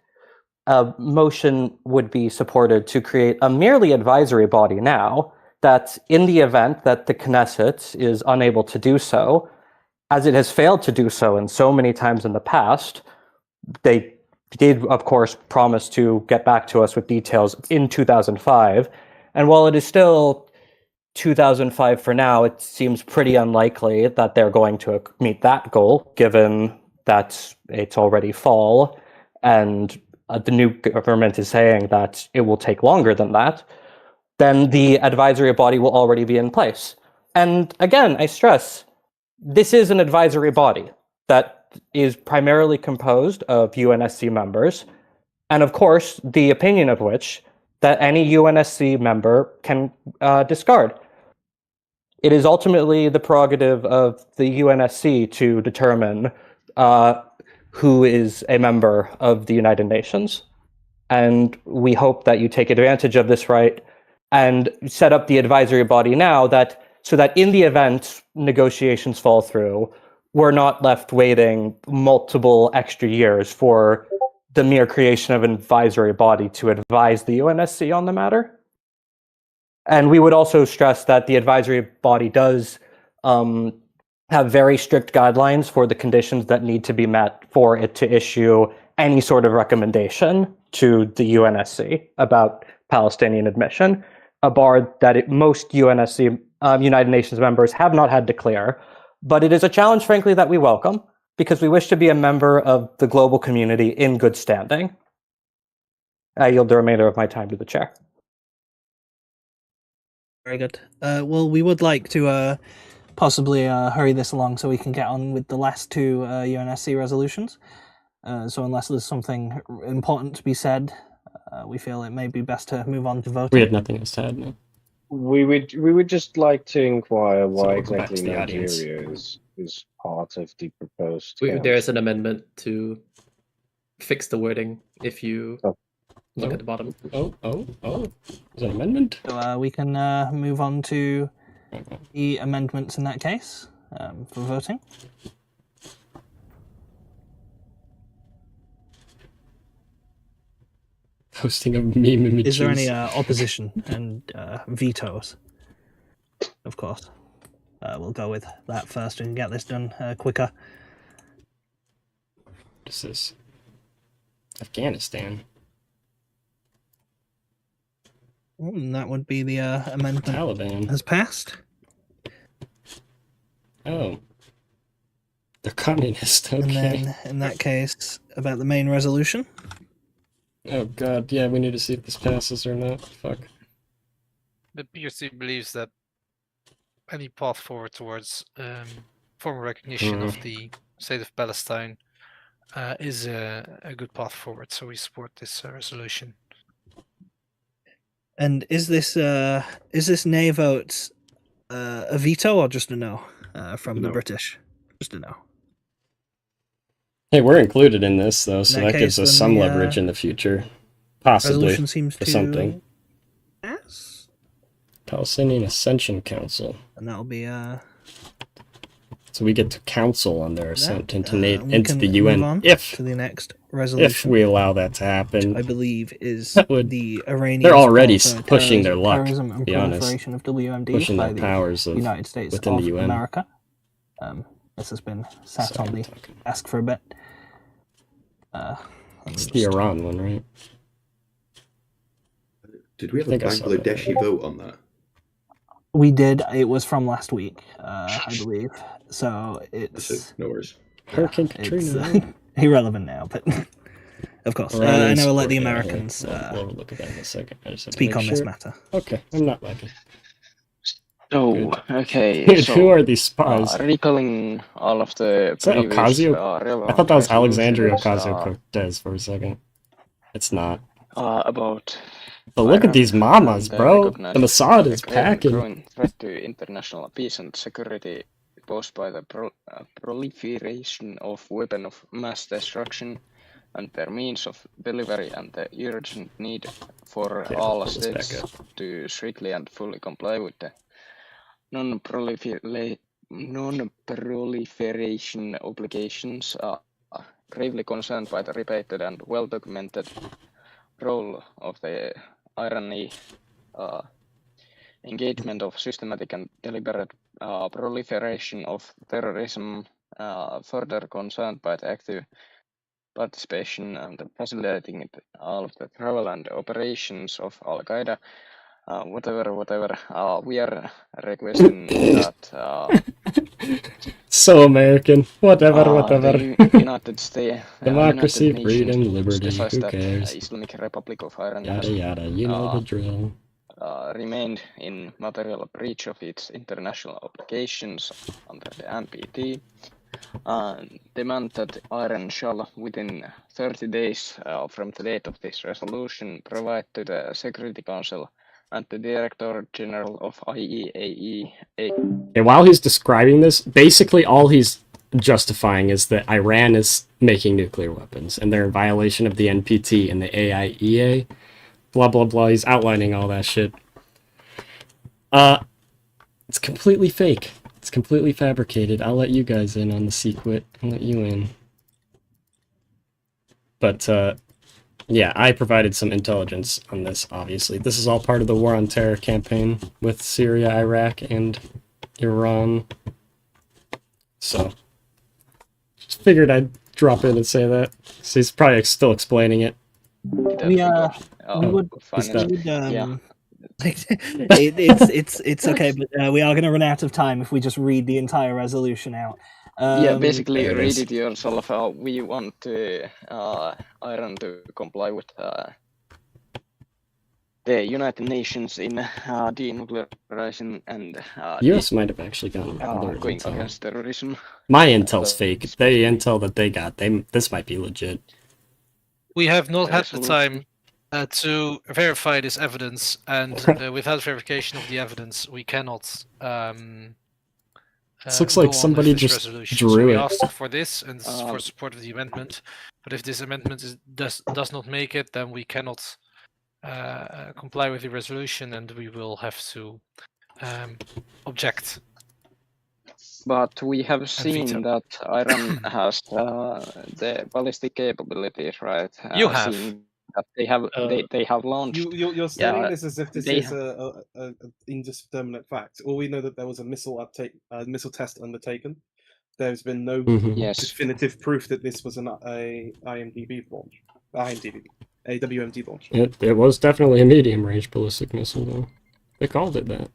a motion would be supported to create a merely advisory body now, that in the event that the Knesset is unable to do so, as it has failed to do so in so many times in the past, they did, of course, promise to get back to us with details in 2005. And while it is still 2005 for now, it seems pretty unlikely that they're going to meet that goal, given that it's already fall, and the new government is saying that it will take longer than that. Then the advisory body will already be in place. And again, I stress, this is an advisory body that is primarily composed of UNSC members, and of course, the opinion of which that any UNSC member can discard. It is ultimately the prerogative of the UNSC to determine who is a member of the United Nations. And we hope that you take advantage of this right and set up the advisory body now, so that in the event negotiations fall through, we're not left waiting multiple extra years for the mere creation of an advisory body to advise the UNSC on the matter. And we would also stress that the advisory body does have very strict guidelines for the conditions that need to be met for it to issue any sort of recommendation to the UNSC about Palestinian admission, a bar that most UNSC, United Nations members have not had to clear. But it is a challenge, frankly, that we welcome. because we wish to be a member of the global community in good standing. I yield the remainder of my time to the chair. Very good. Well, we would like to possibly hurry this along so we can get on with the last two UNSC resolutions. So unless there's something important to be said, we feel it may be best to move on to voting. We had nothing else to add, no. We would just like to inquire why we'll go back exactly to the audience. Nigeria is part of the proposed. There is an amendment to fix the wording if you look at the bottom. Oh. Is that an amendment? So we can move on to the amendments in that case for voting. Posting a meme images. Is there any opposition and vetoes? Of course. We'll go with that first and get this done quicker. What is this? Afghanistan. And that would be the amendment Taliban has passed. Oh. They're communist, okay. And then, in that case, about the main resolution. Oh god, yeah, we need to see if this passes or not. Fuck. The PRC believes that any path forward towards formal recognition of the state of Palestine is a good path forward, so we support this resolution. And is this nay vote a veto or just a no from the British? Just a no. Hey, we're included in this, though, so that gives us some the, leverage in the future. Possibly. Resolution seems for to something. pass. Palestinian Ascension Council. And that'll be So we get to council on their ascent into the move UN on if to the next resolution. If we allow that to happen. I believe is the Iranian. They're already pushing their luck, terrorism and to be honest. proliferation of WMD Pushing by their the powers of United States within of the UN. America. This has been sat on the desk for a bit. It's the Iran one, right? Did we have a Bangladeshi vote on that? We did. It was from last week, I believe. So it's no worries. Hurricane Katrina. Irrelevant now, but of course, I know we'll let the Americans we'll look at that in a second. I just have to speak make on this sure. matter. Okay, I'm not lagging. So, okay. Dude, so, who are these spies? Recalling all of the Is that previous, Ocasio? I thought that was Alexandria resolutions, Ocasio-Cortez for a second. It's not. about But look at these mamas, bro. The Mossad is packing. growing threat to international peace and security posed by the proliferation of weapons of mass destruction and their means of delivery, and the urgent need for all states to strictly and fully comply with the non-proliferation obligations, are gravely concerned by the repeated and well-documented role of the Iranian engagement of systematic and deliberate proliferation of terrorism, further concerned by the active participation and facilitating all of the travel and operations of Al-Qaeda, whatever. We are requesting that So American. Whatever. the United States, Democracy, United freedom, Nations liberty. emphasize Who that cares? Islamic Republic of Iran Yada has yada. You know the drill. remained in material breach of its international obligations under the NPT. Demand that Iran shall, within 30 days from the date of this resolution, provide to the Security Council and the Director General of IAEA. And while he's describing this, basically all he's justifying is that Iran is making nuclear weapons and they're in violation of the NPT and the AIEA. Blah blah blah. He's outlining all that shit. It's completely fake. It's completely fabricated. I'll let you guys in on the secret. I'll let you in. But yeah, I provided some intelligence on this, obviously. This is all part of the War on Terror campaign with Syria, Iraq, and Iran. So, just figured I'd drop in and say that. So he's probably still explaining it. We would. It's okay, but we are going to run out of time if we just read the entire resolution out. Yeah, basically There it read is. it yourself. We want Iran to comply with the United Nations in denuclearizing and US might have actually gotten other going intel. against terrorism. My intel's fake. The intel that they got, this might be legit. We have not had the Resolution. time to verify this evidence, and without verification of the evidence, we cannot. This looks go like on with somebody this just resolution. drew so we it. asked for this and for support of the amendment. But if this amendment does not make it, then we cannot comply with the resolution, and we will have to object. But we have seen veto. that Iran has the ballistic capabilities, right? You have. Seen that they have launched. You're stating Yeah, this as if this they is a indeterminate fact. All we know that there was a missile test undertaken. There's been no Yes. definitive proof that this was a WMD launch. It was definitely a medium-range ballistic missile, though. They called it that.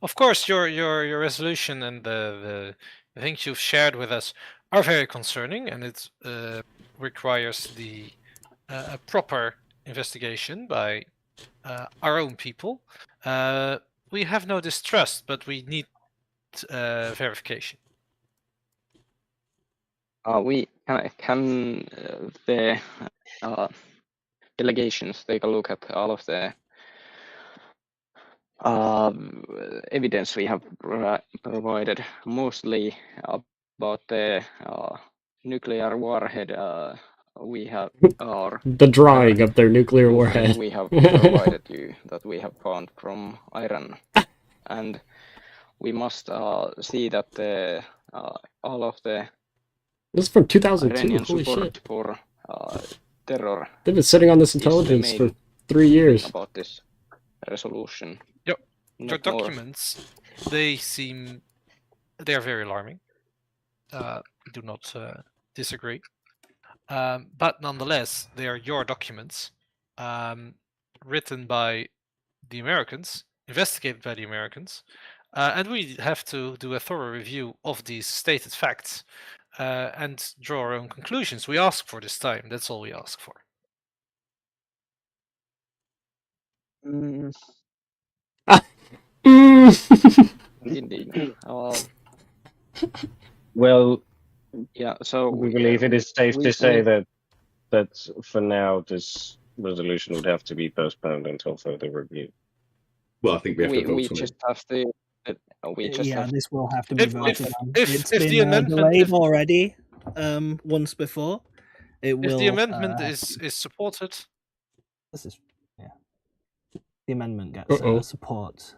Of course, your resolution and the things you've shared with us are very concerning, and it requires the a proper investigation by our own people. We have no distrust, but we need verification. We can the delegations take a look at all of the evidence we have provided, mostly about the nuclear warhead we have, or The drawing of their nuclear warhead. we have provided you that we have found from Iran, and we must see that all of the This is from 2002. Iranian Holy support shit! for terror. They've been sitting on this is intelligence for remain 3 years. about this resolution. Your Not more. documents, they are very alarming. Do not disagree. But nonetheless, they are your documents, written by the Americans, investigated by the Americans, and we have to do a thorough review of these stated facts and draw our own conclusions. We ask for this time. That's all we ask for. Indeed. Well, yeah. So we believe it is safe we to say can- that for now this resolution would have to be postponed until further review. Well, I think we have to vote we on just it. have to. We just Yeah, have this will have to be voted on. It's if been the amendment delayed already once before. It will. If the amendment is supported, This is the amendment gets support.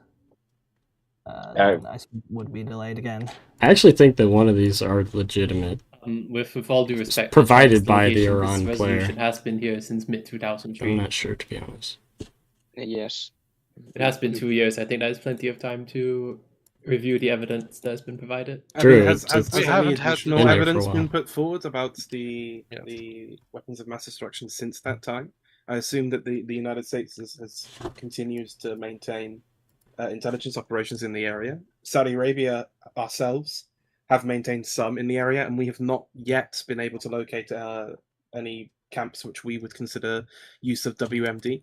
Then I would be delayed again. I actually think that one of these are legitimate. With all due respect, provided by the delegation, Iran this player. resolution has been here since mid-2003. I'm not sure, to be honest. Yes. It has been 2 years. I think that is plenty of time to review the evidence that has been provided. True, Has we any haven't had additional been here for a evidence while. been put forward about the weapons of mass destruction since that time? I assume that the United States has continues to maintain intelligence operations in the area. Saudi Arabia ourselves have maintained some in the area, and we have not yet been able to locate any camps which we would consider use of WMD.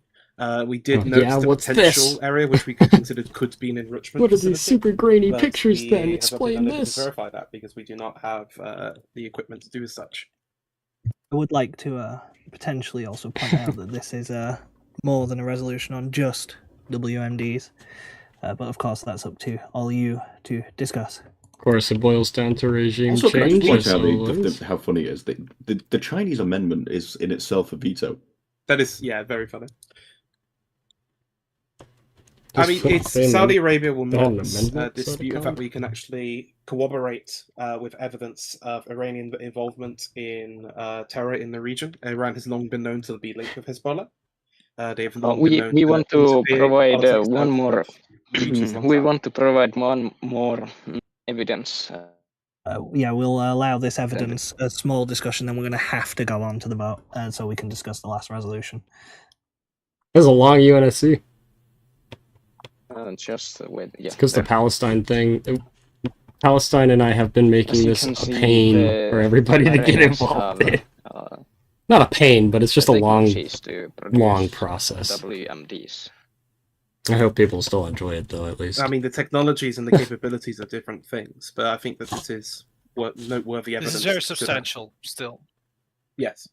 We did notice the what's potential this? area which we could consider could be an enrichment. What are these facility, super grainy but pictures we then? have not been Explain unable this. to verify that because we do not have the equipment to do as such. I would like to potentially also point out that this is more than a resolution on just WMDs, but of course that's up to all you to discuss. Of course, it boils down to regime Also, can I just change. point as out always. how funny it is? The Chinese amendment is in itself a veto. That is, very funny. Just I mean, for- it's they Saudi amend- Arabia will they had not an amendment, dispute the Saudi fact we can actually corroborate with evidence of Iranian involvement in terror in the region. Iran has long been known to be linked with Hezbollah. They have long been known we want to interfere in provide politics one of more. regions long We time. want to provide one more evidence. Yeah, we'll allow this evidence a small discussion, then we're going to have to go on to the vote so we can discuss the last resolution. There's a long UNSC. Just wait. Yeah. It's because the Palestine thing. Palestine and I have been As making you this can a see, pain the for everybody to get Iranians involved have, in. Not a pain, but it's just a long, technologies to long produce process. WMDs. I hope people still enjoy it, though, at least. I mean, the technologies and the capabilities are different things, but I think that this is noteworthy evidence. This is very to that. substantial still. Yes.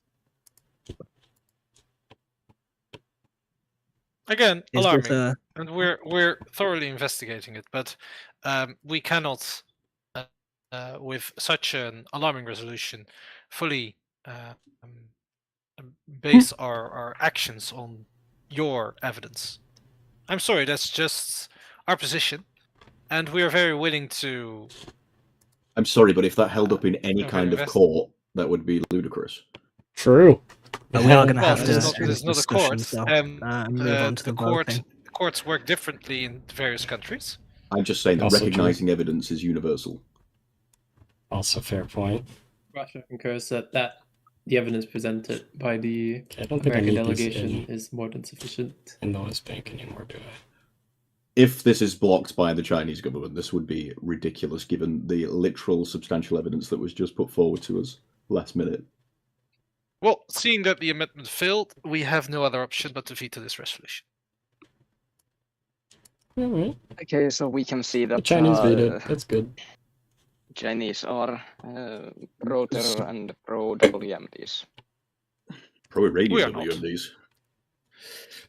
Again, Is alarming, this, and we're thoroughly investigating it, but we cannot, with such an alarming resolution, fully base our actions on your evidence. I'm sorry, that's just our position, and we are very willing to. I'm sorry, but if that held up in any Okay, kind of invest- court, that would be ludicrous. True. we are going to have to there's not a court. move on to the voting. Courts work differently in various countries. I'm just saying that Also recognizing evidence is universal. Also, fair point. Russia concurs that the evidence presented by the I don't think I American need delegation these is more than sufficient. in the West Bank anymore, do I? If this is blocked by the Chinese government, this would be ridiculous given the literal substantial evidence that was just put forward to us last minute. Well, seeing that the amendment failed, we have no other option but to veto this resolution. Okay, so we can see that The Chinese vetoed. That's good. Chinese are pro-terror and pro-WMDs. Pro-irradium WMDs.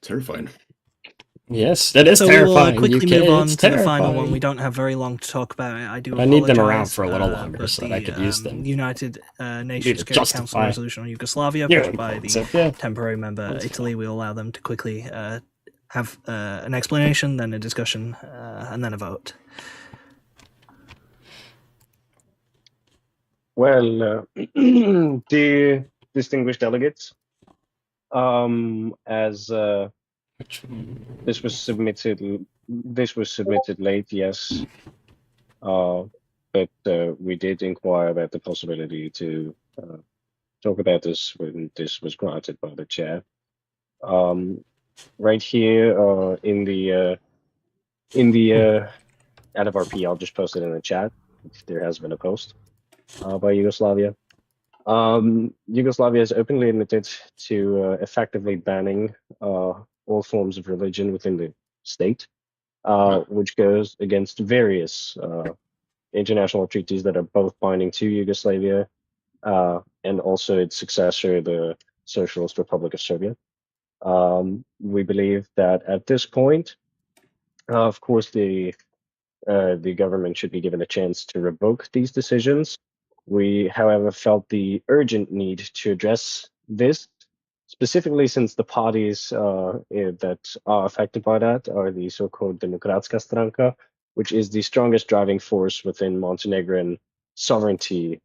Terrifying. Yes, that is So terrifying. we'll quickly UK, move on it's to the final terrifying. one. We don't have very long to talk about it. I do. I need them around apologise, for a little longer but so that I could use them. United Nations to Security Council justify resolution on Yugoslavia, your pushed by the influence, yeah. temporary member Italy, will allow them to quickly have an explanation, then a discussion, and then a vote. Well, dear distinguished delegates, as this was submitted late, yes, but we did inquire about the possibility to talk about this when this was granted by the chair. Right here in the out of RP, I'll just post it in the chat if there has been a post by Yugoslavia. Yugoslavia has openly admitted to effectively banning all forms of religion within the state, which goes against various international treaties that are both binding to Yugoslavia and also its successor, the Socialist Republic of Serbia. We believe that at this point, of course, the government should be given a chance to revoke these decisions. We, however, felt the urgent need to address this, specifically since the parties that are affected by that are the so-called Demokratska Stranka, which is the strongest driving force within Montenegrin sovereignty,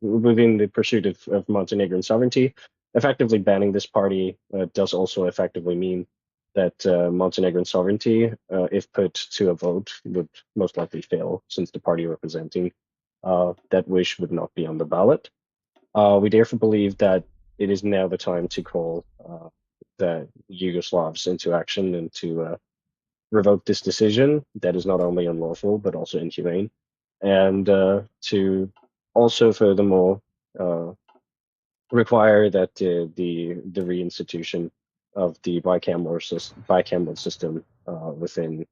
within the pursuit of Montenegrin sovereignty. Effectively banning this party does also effectively mean that Montenegrin sovereignty, if put to a vote, would most likely fail, since the party representing that wish would not be on the ballot. We therefore believe that it is now the time to call the Yugoslavs into action and to revoke this decision that is not only unlawful but also inhumane, and to also furthermore require that the reinstitution of the bicameral system within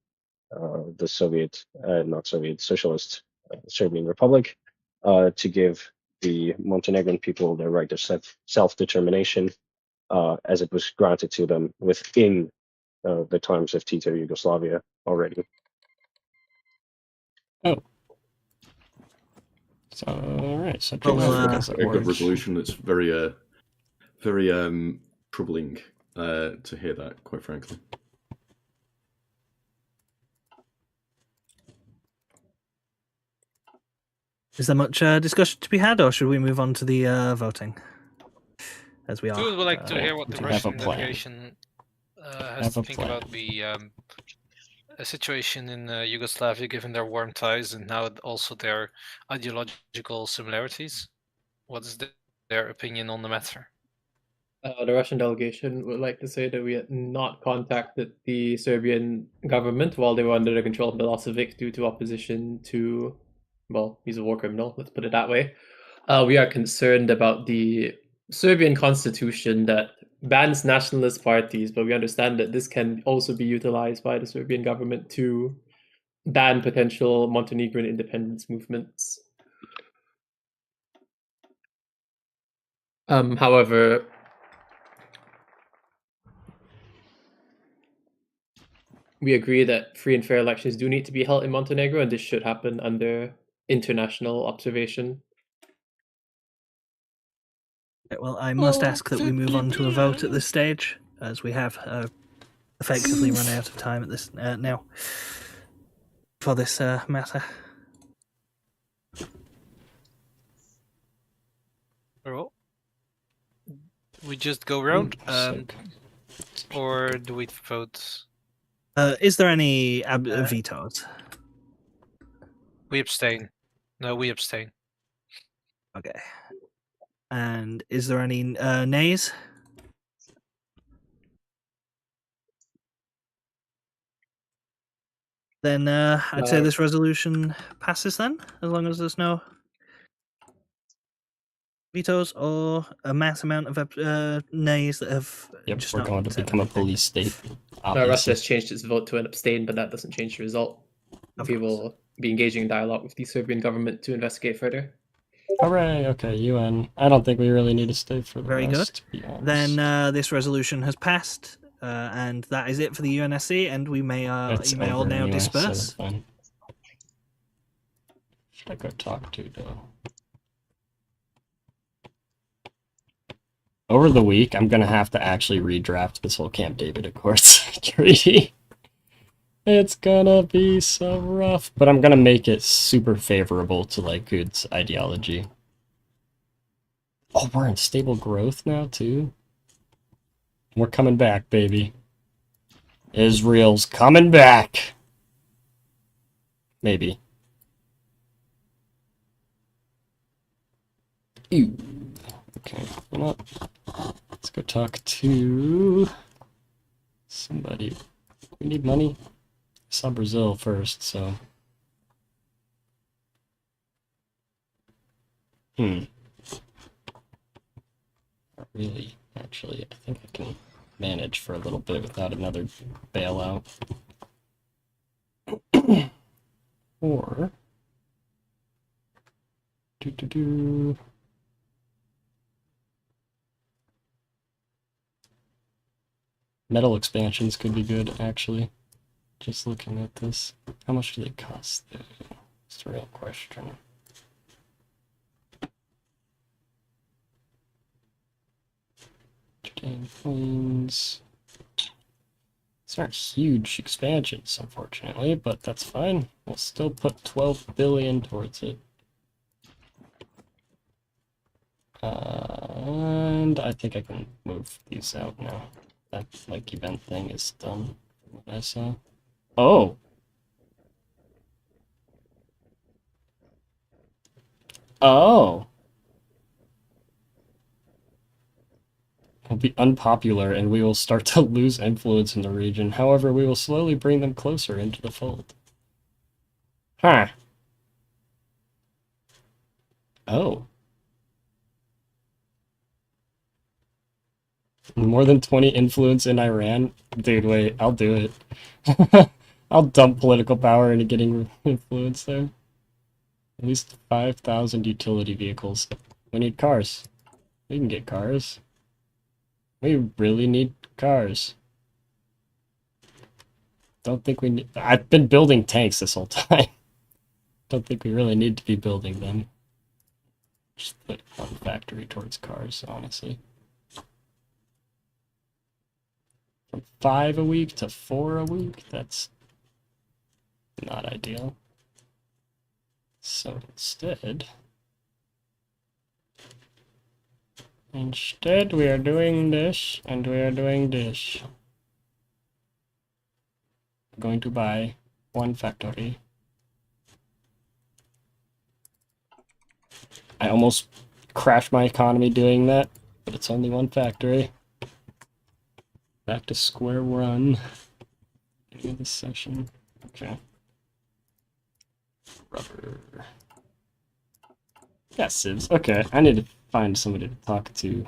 the Soviet, not Soviet, Socialist Serbian Republic, to give the Montenegrin people their right of self-determination as it was granted to them within the times of Tito Yugoslavia already. Oh. So, all right. So, That's a good resolution. That's very, very troubling to hear that, quite frankly. Is there much discussion to be had, or should we move on to the voting? As we are. We would like to hear what the have a Russian plan. delegation has Have to a think plan. about the situation in Yugoslavia, given their warm ties and now also their ideological similarities. What is their opinion on the matter? The Russian delegation would like to say that we had not contacted the Serbian government while they were under the control of Milosevic due to opposition to, well, he's a war criminal, let's put it that way. We are concerned about the Serbian constitution that bans nationalist parties, but we understand that this can also be utilized by the Serbian government to ban potential Montenegrin independence movements. However, we agree that free and fair elections do need to be held in Montenegro, and this should happen under international observation. Well, I must ask that we move on to a vote at this stage, as we have effectively run out of time at this now for this matter. Well, we just go round, or do we vote? Is there any vetoes? We abstain. No, we abstain. Okay. And is there any nays? Then I'd say this resolution passes then, as long as there's no vetoes or a mass amount of nays that have just we're not going to said become a anything. police state. Russia has changed its vote to an abstain, but that doesn't change the result. We will be engaging in dialogue with the Serbian government to investigate further. Hooray, okay, UN. I don't think we really need to stay for the Very rest, good. to be honest. Then this resolution has passed, and that is it for the UNSC, and we may all now anyway, so disperse. that's fine. Should I go talk to though? Over the week, I'm gonna have to actually redraft this whole Camp David Accords treaty. It's gonna be so rough, but I'm gonna make it super favorable to Likud's ideology. Oh, we're in stable growth now too. We're coming back, baby. Israel's coming back. Maybe. Ew. Okay, you know what? Let's go talk to somebody. We need money. I saw Brazil first, so. Not really, actually. I think I can manage for a little bit without another bailout. Or. Metal expansions could be good, actually. Just looking at this. How much do they cost, though? It's the real question. Planes. These aren't huge expansions, unfortunately, but that's fine. We'll still put 12 billion towards it. And I think I can move these out now. That event thing is done from what I saw. Oh! Oh! Will be unpopular and we will start to lose influence in the region. However, we will slowly bring them closer into the fold. Huh. Oh. More than 20 influence in Iran? Dude, wait, I'll do it. I'll dump political power into getting influence there. At least 5,000 utility vehicles. We need cars. We can get cars. We really need cars. Don't think we need... I've been building tanks this whole time. Don't think we really need to be building them. Just put one factory towards cars, honestly. From 5 a week to 4 a week? That's not ideal. So instead... Instead, we are doing this, and we are doing this. I'm going to buy one factory. I almost crashed my economy doing that. But it's only one factory. Back to square one. End of the session. Okay. Rubber. Yeah, civs. Okay, I need to find somebody to talk to.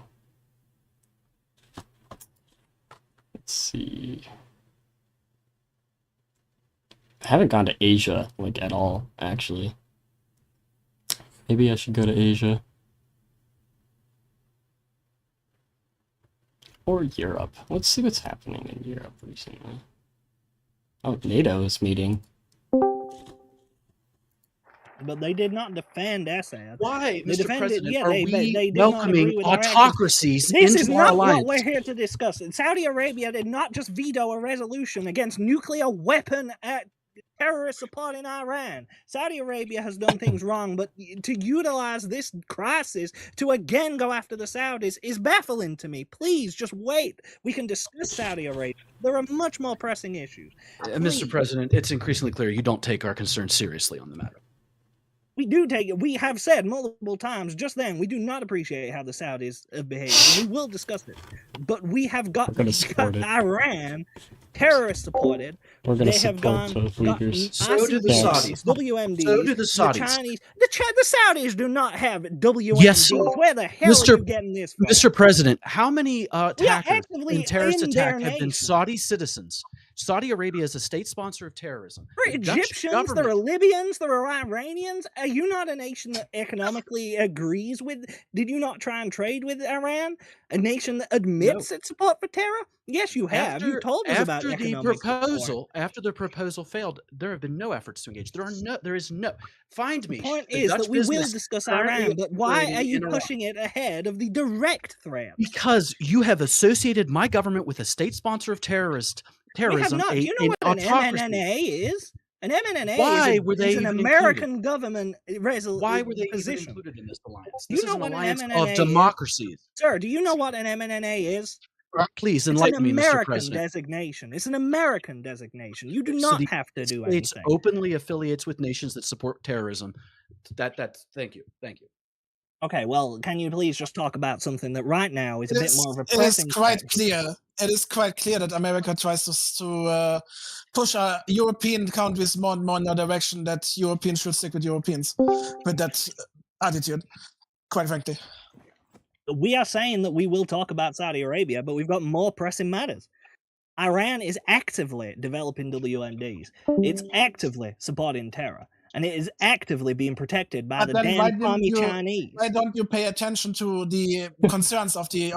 Let's see. I haven't gone to Asia, like, at all, actually. Maybe I should go to Asia. Or Europe. Let's see what's happening in Europe recently. Oh, NATO is meeting. But they did not defend Assad. Why, They Mr. defended, President, yeah, are they we did not welcoming agree with Iraq. autocracies This into is our not alliance? what we're here to discuss. Saudi Arabia did not just veto a resolution against nuclear weapon terrorist support in Iran. Saudi Arabia has done things wrong, but to utilize this crisis to again go after the Saudis is baffling to me. Please, just wait. We can discuss Saudi Arabia. There are much more pressing issues. Mr. President, it's increasingly clear you don't take our concerns seriously on the matter. We do take it. We have said multiple times just then we do not appreciate how the Saudis have behaved. And we will discuss it. But we have got Iran terrorist supported. We're going to They have support gone. Uyghurs. So do the Saudis. WMDs. So do the Saudis. Chinese. The Saudis do not have WMDs. Yes. Where the hell are you getting this from? Mr. President, how many attackers actively in terrorist in their attack have been nation. Saudi citizens? Saudi Arabia is a state sponsor of terrorism. There are The Dutch Egyptians, there are government- Libyans, there are Iranians. Are you not a nation that economically agrees with? Did you not try and trade with Iran? A nation that admits its support for terror? Yes, you have. You told us about after the economic proposal. support. After the proposal failed, there have been no efforts to engage. There is no. Find me. The point the is Dutch that we will business discuss currently Iran, but why operating are you in Iran. pushing it ahead of the direct threat? Because you have associated my government with a state sponsor of terrorism. We have not. Do you know what an autocracy. MNNA is? An MNNA Why is, were they is an even American government Why were they position. even included in this alliance? Do This you is know an what alliance an of MNNA is? democracies. Sir, do you know what an MNNA is? Please It's enlighten an me, Mr. American President. designation. It's an American designation. You do So not the have to do States anything. openly affiliates with nations that support terrorism. That's thank you. Okay, well, can you please just talk about something that right now is a bit more of a It is pressing quite threat? clear. It is quite clear that America tries to push European countries more and more in the direction that Europeans should stick with Europeans, with that attitude. Quite frankly, We are saying that we will talk about Saudi Arabia, but we've got more pressing matters. Iran is actively developing WMDs. It's actively supporting terror, and it is actively being protected by but the then why damn didn't commie you? Chinese. Why don't you pay attention to the concerns of the?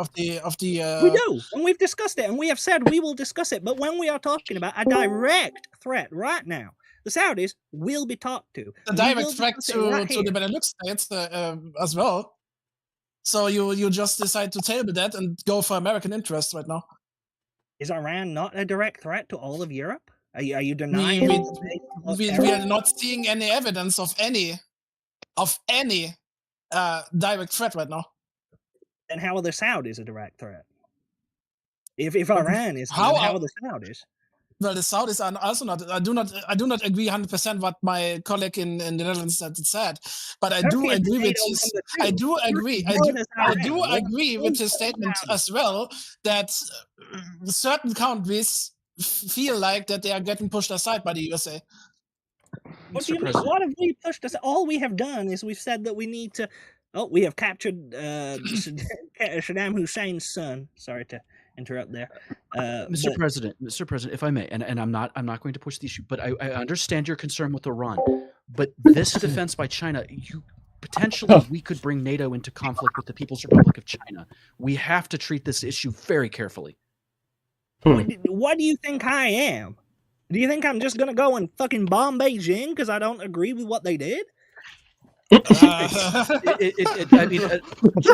We do, and we've discussed it, and we have said we will discuss it. But when we are talking about a direct threat right now, the Saudis will be talked to. The and we direct will threat discuss it right to the here. Benelux states as well. So you just decide to table that and go for American interests right now. Is Iran not a direct threat to all of Europe? Are you denying? We are not seeing any evidence of any direct threat right now. Then how are the Saudis a direct threat? If Iran is, How how are- are the Saudis? Well, the Saudis are also not. I do not agree 100% what my colleague in the Netherlands said, but I do Turkey is a agree with NATO his. member I too. do agree. Turkey is I Iran. do What- agree with his statement as well that certain countries feel like that they are getting pushed aside by the USA. What do you mean? What have we pushed us? All we have done is we've said that we need to. Oh, we have captured Saddam Hussein's son. Sorry to interrupt there, Mr. President, if I may, and I'm not going to push the issue, but I understand your concern with Iran. But this defense by China, we could bring NATO into conflict with the People's Republic of China. We have to treat this issue very carefully. What do you think I am? Do you think I'm just gonna go and fucking bomb Beijing because I don't agree with what they did?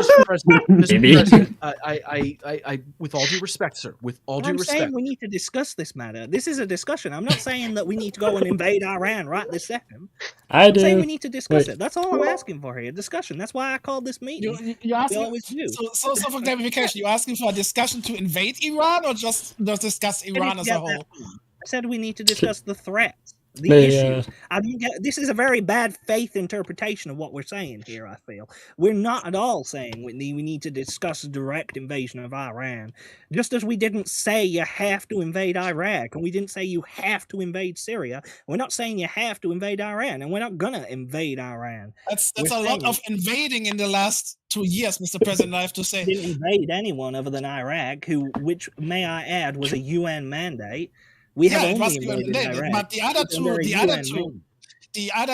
Mr. President, I, with all due respect, sir, with all due I'm respect, saying we need to discuss this matter. This is a discussion. I'm not saying that we need to go and invade Iran right this second. I'm saying we need to discuss it. That's all I'm asking for here. Discussion. That's why I called this meeting. You asking, we always do. So for clarification, you asking for a discussion to invade Iran or just discuss Iran as a whole? I said we need to discuss the threats. the They, issues. I don't get. This is a very bad faith interpretation of what we're saying here. I feel we're not at all saying we need to discuss a direct invasion of Iran, just as we didn't say you have to invade Iraq, and we didn't say you have to invade Syria. We're not saying you have to invade Iran, and we're not gonna invade Iran. That's We're a lot saying of invading in the last 2 years, Mr. President. I have to say. didn't invade anyone other than Iraq, which may I add was a UN mandate. We have it was only even invaded mandated, Iraq. but the other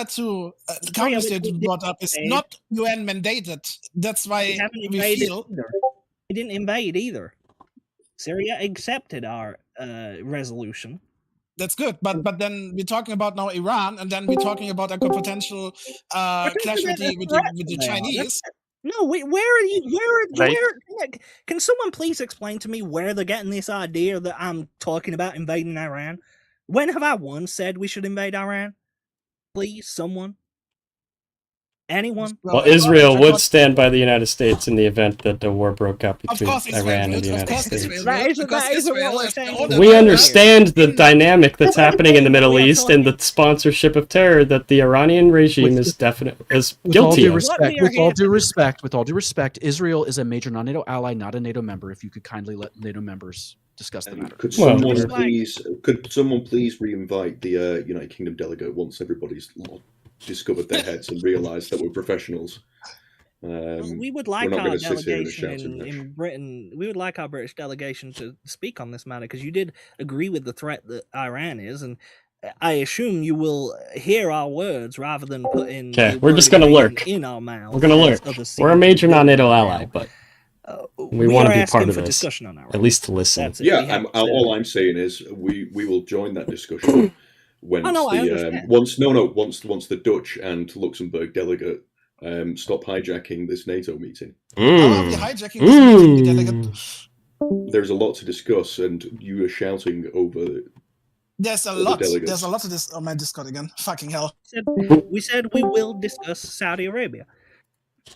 two countries that you brought up is not UN mandated. That's why we feel. We didn't invade either. Syria accepted our resolution. That's good, but then we're talking about now Iran, and then we're talking about a potential clash with the Chinese. No, where are you? Where? Can someone please explain to me where they're getting this idea that I'm talking about invading Iran? When have I once said we should invade Iran? Please, someone. Anyone? Well, Israel would stand by the United States in the event that the war broke out between Iran and the United States. We understand the dynamic that's happening in the Middle East and the sponsorship of terror that the Iranian regime is guilty of. With all due respect, Israel is a major non-NATO ally, not a NATO member. If you could kindly let NATO members discuss the matter. Could someone please re-invite the United Kingdom delegate once everybody's discovered their heads and realised that we're professionals? We would like our delegation in Britain. We would like our British delegation to speak on this matter because you did agree with the threat that Iran is, and I assume you will hear our words rather than put in. Okay, we're just gonna lurk. In our mouth. We're gonna lurk. We're a major non-NATO ally, but we want to be part of this, at least to listen. All I'm saying is we will join that discussion. Once the Dutch and Luxembourg delegate stop hijacking this NATO meeting. Hijacking this meeting, delegate. There's a lot to discuss, and you are shouting over. There's a lot. There's a lot of this on my Discord again. Fucking hell. We said we will discuss Saudi Arabia.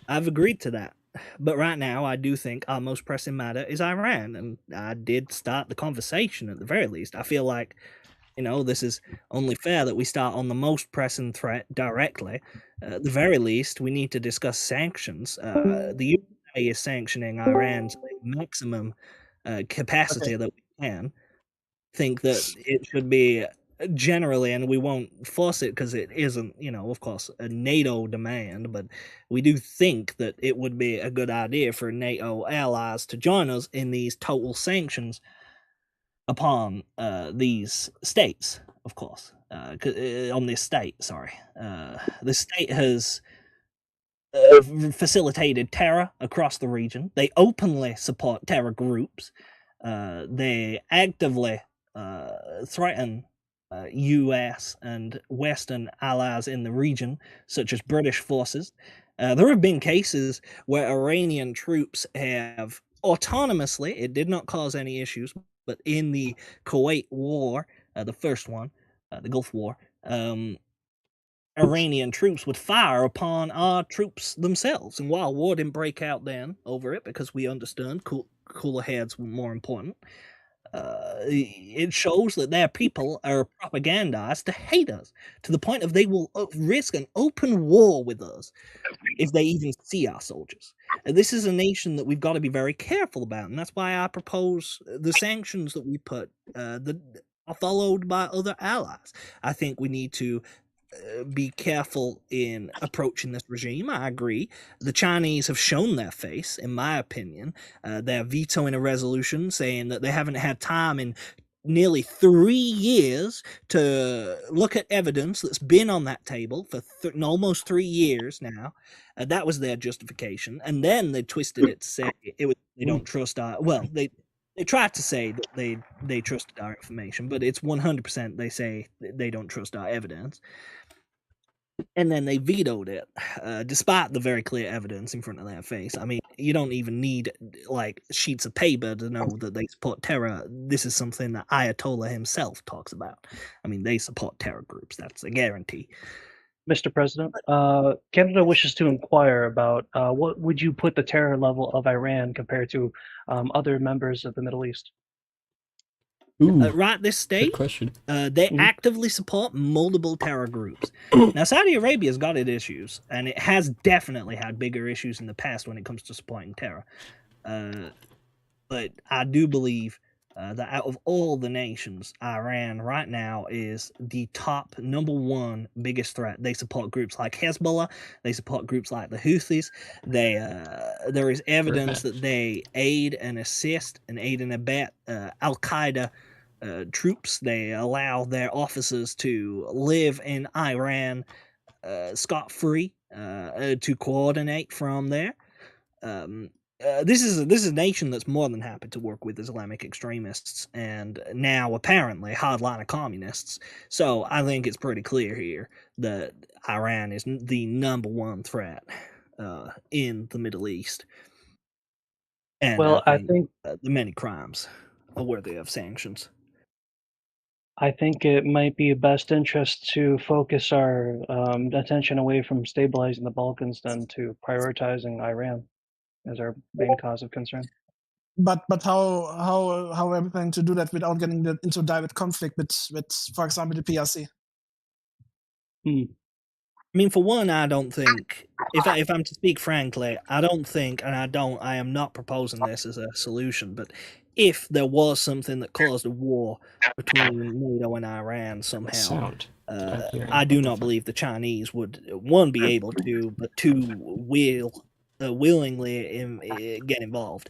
I've agreed to that. But right now, I do think our most pressing matter is Iran, and I did start the conversation at the very least. I feel like, this is only fair that we start on the most pressing threat directly. At the very least, we need to discuss sanctions. The UK is sanctioning Iran to the maximum capacity that we can. Think that it should be generally, and we won't force it because it isn't, of course, a NATO demand, but we do think that it would be a good idea for NATO allies to join us in these total sanctions upon these states, of course, on this state, sorry. The state has facilitated terror across the region. They openly support terror groups. They actively threaten US and Western allies in the region, such as British forces. There have been cases where Iranian troops have autonomously, it did not cause any issues, but in the Kuwait War, the first one, the Gulf War, Iranian troops would fire upon our troops themselves. And while war didn't break out then over it, because we understood cooler heads were more important, it shows that their people are propagandized to hate us, to the point of they will risk an open war with us if they even see our soldiers. This is a nation that we've got to be very careful about, and that's why I propose the sanctions that we put that are followed by other allies. I think we need to be careful in approaching this regime. I agree. The Chinese have shown their face, in my opinion. They're vetoing a resolution saying that they haven't had time in nearly 3 years to look at evidence that's been on that table for almost 3 years now. That was their justification. And then they twisted it to say they don't trust our... Well, they tried to say that they trusted our information, but it's 100% they say they don't trust our evidence. And then they vetoed it, despite the very clear evidence in front of their face. I mean, you don't even need sheets of paper to know that they support terror. This is something that Ayatollah himself talks about. I mean, they support terror groups. That's a guarantee. Mr. President, Canada wishes to inquire about what would you put the terror level of Iran compared to other members of the Middle East? right this stage, good question. they actively support multiple terror groups. Now, Saudi Arabia's got its issues, and it has definitely had bigger issues in the past when it comes to supporting terror. But I do believe that out of all the nations, Iran right now is the top #1 biggest threat. They support groups like Hezbollah. They support groups like the Houthis. There is evidence that they aid and assist and aid and abet Al-Qaeda troops. They allow their officers to live in Iran scot-free to coordinate from there. This is a nation that's more than happy to work with Islamic extremists and now apparently hardliner communists. So I think it's pretty clear here that Iran is the #1 threat in the Middle East. And Well, I think the many crimes are worthy of sanctions. I think it might be best interest to focus our attention away from stabilizing the Balkans than to prioritizing Iran as our main cause of concern. But how are we planning to do that without getting into direct conflict with, for example, the PRC? I mean, for one, I don't think, if I'm to speak frankly, I don't think, and I am not proposing this as a solution, but if there was something that caused a war between NATO and Iran somehow, I do not believe the Chinese would, one, be able to, but two, willingly get involved.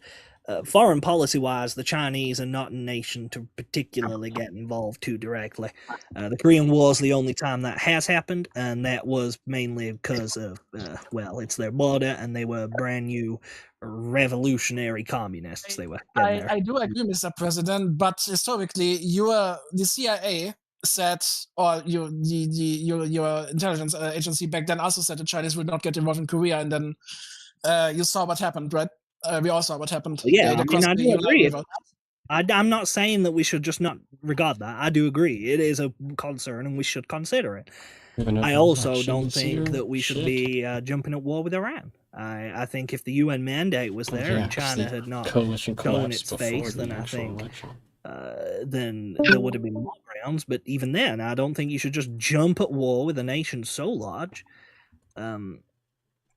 Foreign policy-wise, the Chinese are not a nation to particularly get involved too directly. The Korean War is the only time that has happened, and that was mainly because of, it's their border, and they were brand new revolutionary communists. They were. I do agree, Mr. President, but historically, the CIA said, or your intelligence agency back then also said the Chinese would not get involved in Korea, and then you saw what happened, right? We all saw what happened. Yeah, I mean, I do agree. I'm not saying that we should just not regard that. I do agree. It is a concern, and we should consider it. I also don't think that we should be jumping at war with Iran. I think if the UN mandate was there and China had not shown its face, then I think then there would have been more grounds. But even then, I don't think you should just jump at war with a nation so large.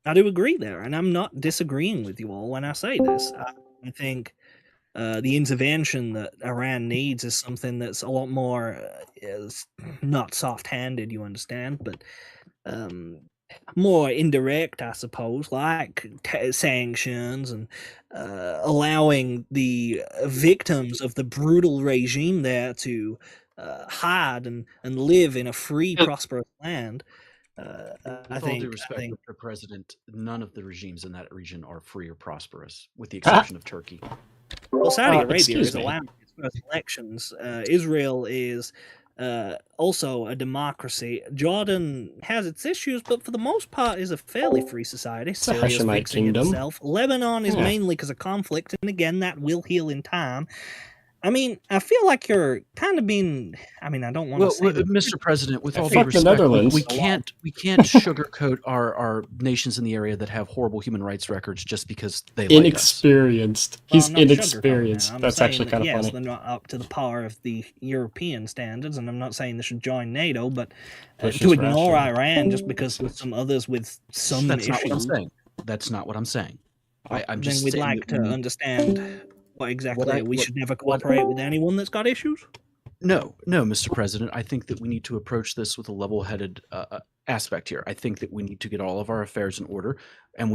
I do agree there, and I'm not disagreeing with you all when I say this. I think the intervention that Iran needs is something that's a lot more, is not soft-handed, you understand, but more indirect, I suppose, like sanctions and allowing the victims of the brutal regime there to hide and live in a free, prosperous land. With all due respect, Mr. President, none of the regimes in that region are free or prosperous, with the exception of Turkey. Well, Saudi Arabia is allowing its first elections. Israel is also a democracy. Jordan has its issues, but for the most part is a fairly free society. Syria's fixing itself. Lebanon is mainly because of conflict, and again, that will heal in time. I mean, I feel like you're kind of being. I mean, I don't want to say, Mr. President, with all due respect, we can't sugarcoat our nations in the area that have horrible human rights records just because they inexperienced. Like us. He's inexperienced. That's actually kind of funny. Yes, they're not up to the par of the European standards, and I'm not saying they should join NATO, but to ignore Iran just because with some others with some That's issues. not what I'm saying. That's not what I'm saying. I'm just then we'd saying like to understand. What exactly? We should never cooperate with anyone that's got issues? No, Mr. President. I think that we need to approach this with a level-headed aspect here. I think that we need to get all of our affairs in order, and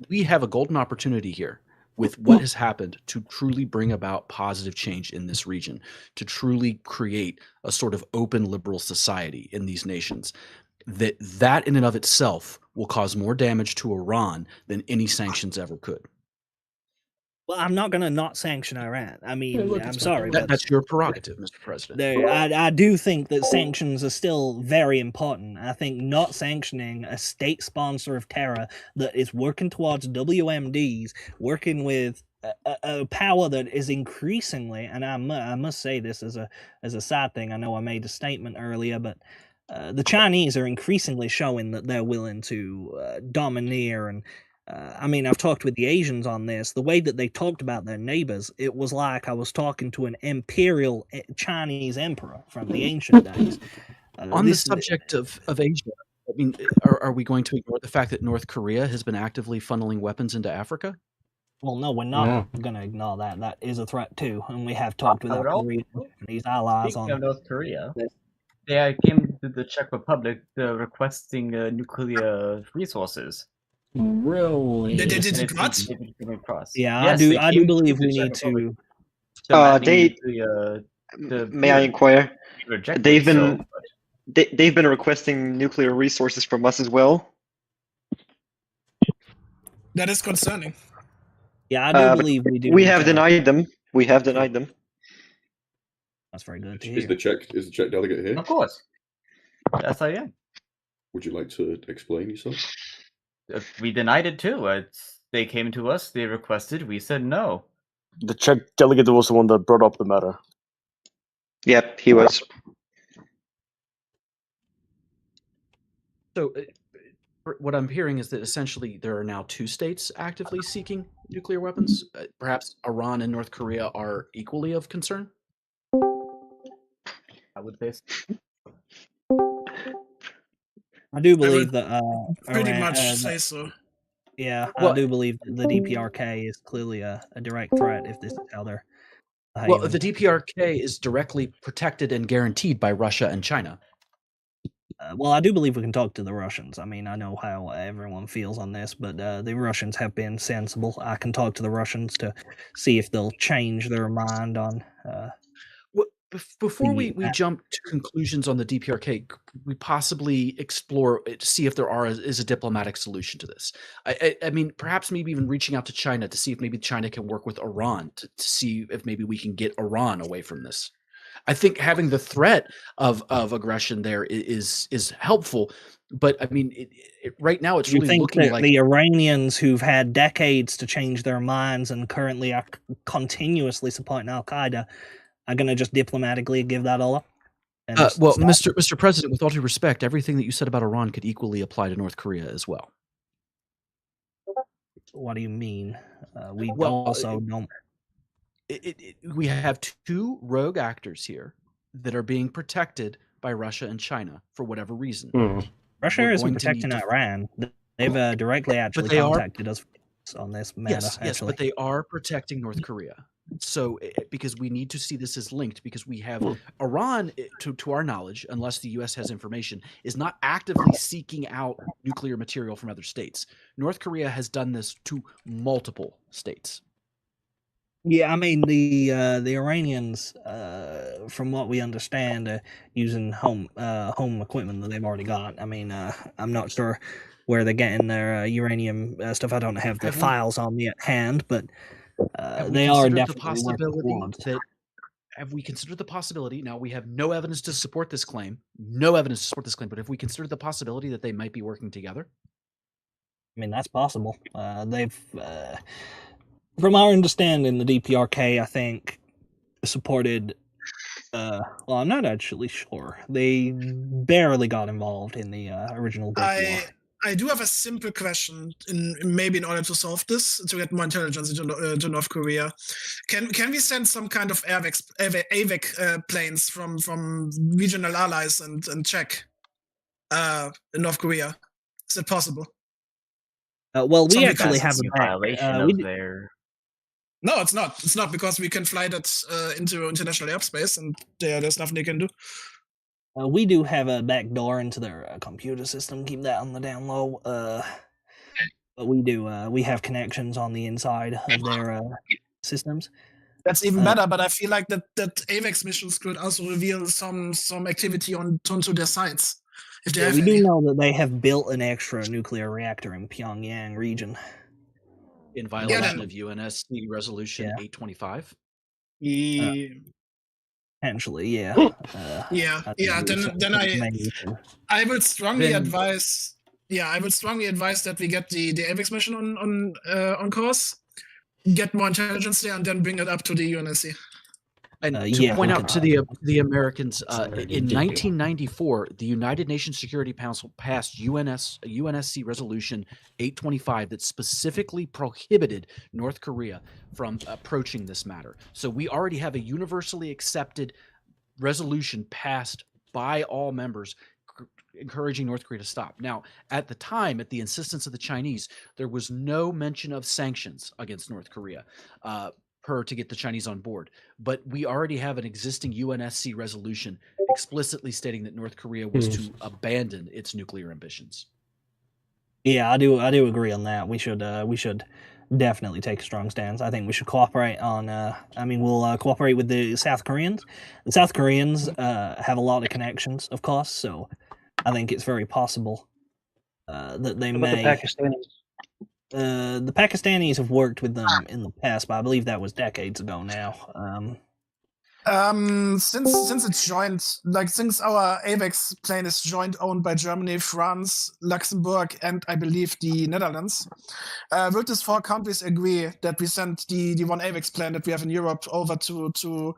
we have a golden opportunity here with what has happened to truly bring about positive change in this region, to truly create a sort of open liberal society in these nations. That in and of itself will cause more damage to Iran than any sanctions ever could. Well, I'm not going to not sanction Iran. I mean, I'm sorry. But that's your prerogative, Mr. President. I do think that sanctions are still very important. I think not sanctioning a state sponsor of terror that is working towards WMDs, working with a power that is increasingly, and I must say this as a sad thing. I know I made a statement earlier, but the Chinese are increasingly showing that they're willing to domineer and I mean, I've talked with the Asians on this. The way that they talked about their neighbors, it was like I was talking to an imperial Chinese emperor from the ancient days. On the subject of Asia, I mean, are we going to ignore the fact that North Korea has been actively funneling weapons into Africa? Well, no, we're not going to ignore that. That is a threat too, and we have talked with our Korean Japanese allies Speaking on. of North Korea, they came to the Czech Republic requesting nuclear resources. Really? They did what? Yeah, Yes, I do believe we need to. May I inquire? They've been so, they've been requesting nuclear resources from us as well. That is concerning. Yeah, I do believe we do. We have denied them. We have denied them. That's very good to Is hear. the Czech delegate here? Of course. Yes, I am. Would you like to explain yourself? We denied it too. They came to us, they requested, we said no. The Czech delegate was the one that brought up the matter. Yep, he was. So, what I'm hearing is that essentially there are now two states actively seeking nuclear weapons. Perhaps Iran and North Korea are equally of concern. I would say. I do believe that. Pretty Iran, much that- say so. Yeah, Well- I do believe that the DPRK is clearly a direct threat if this is how they're. Well, behaving. the DPRK is directly protected and guaranteed by Russia and China. Well, I do believe we can talk to the Russians. I mean, I know how everyone feels on this, but the Russians have been sensible. I can talk to the Russians to see if they'll change their mind on. Before we jump to conclusions on the DPRK, we possibly explore to see if there is a diplomatic solution to this. I mean, perhaps maybe even reaching out to China to see if maybe China can work with Iran to see if maybe we can get Iran away from this. I think having the threat of aggression there is helpful, but I mean, right now it's You really think looking that like the Iranians, who've had decades to change their minds and currently are continuously supporting Al Qaeda, are going to just diplomatically give that all up? And just well, stop? Mr. President, with all due respect, everything that you said about Iran could equally apply to North Korea as well. What do you mean? We Well, also don't. We have two rogue actors here that are being protected by Russia and China for whatever reason. Russia We're isn't going to need protecting to- Iran. They've directly actually they are- contacted us on this matter. Yes, actually. but they are protecting North Korea. So, because we need to see this as linked, because we have Iran, to our knowledge, unless the U.S. has information, is not actively seeking out nuclear material from other states. North Korea has done this to multiple states. Yeah, I mean the Iranians, from what we understand, are using home equipment that they've already got. I mean, I'm not sure where they're getting their uranium stuff. I don't have the Have we- files on me at hand, but Have we they are considered definitely the working possibility towards. that have we considered the possibility? Now we have no evidence to support this claim. No evidence to support this claim. But have we considered the possibility that they might be working together? I mean, that's possible. They've, from our understanding, the DPRK, I think, supported. Well, I'm not actually sure. They barely got involved in the original Gulf War. I do have a simple question, maybe in order to solve this, to get more intelligence into North Korea. Can we send some kind of AVAC planes from regional allies and check in North Korea? Is it possible? Well, we Something actually have that's a in back. violation We of d- their. No, it's not. It's not because we can fly that into international airspace, and there's nothing they can do. We do have a back door into their computer system. Keep that on the down low. But we do. We have connections on the inside of their systems. That's even better, but I feel like that AVAX missions could also reveal some activity onto their sites. If they Yeah, have we any. do know that they have built an extra nuclear reactor in Pyongyang region. In violation of UNSC Resolution 825? Potentially, yeah. Yeah. Then I would strongly advise. Yeah, I would strongly advise that we get the AVAX mission on course, get more intelligence there, and then bring it up to the UNSC. And to yeah, point we out could- to the Americans, already in did. 1994, the United Nations Security Council passed UNSC Resolution 825 that specifically prohibited North Korea from approaching this matter. So we already have a universally accepted resolution passed by all members encouraging North Korea to stop. Now, at the time, at the insistence of the Chinese, there was no mention of sanctions against North Korea to get the Chinese on board. But we already have an existing UNSC resolution explicitly stating that North Korea was to abandon its nuclear ambitions. Yeah, I do agree on that. We should definitely take a strong stance. I think we should cooperate on. We'll cooperate with the South Koreans. The South Koreans have a lot of connections, of course. So I think it's very possible that they What may. about the Pakistanis? The Pakistanis have worked with them in the past, but I believe that was decades ago now. Since it's joined, since our AVEX plane is joint owned by Germany, France, Luxembourg, and I believe the Netherlands, will these 4 countries agree that we send the one AVEX plane that we have in Europe over to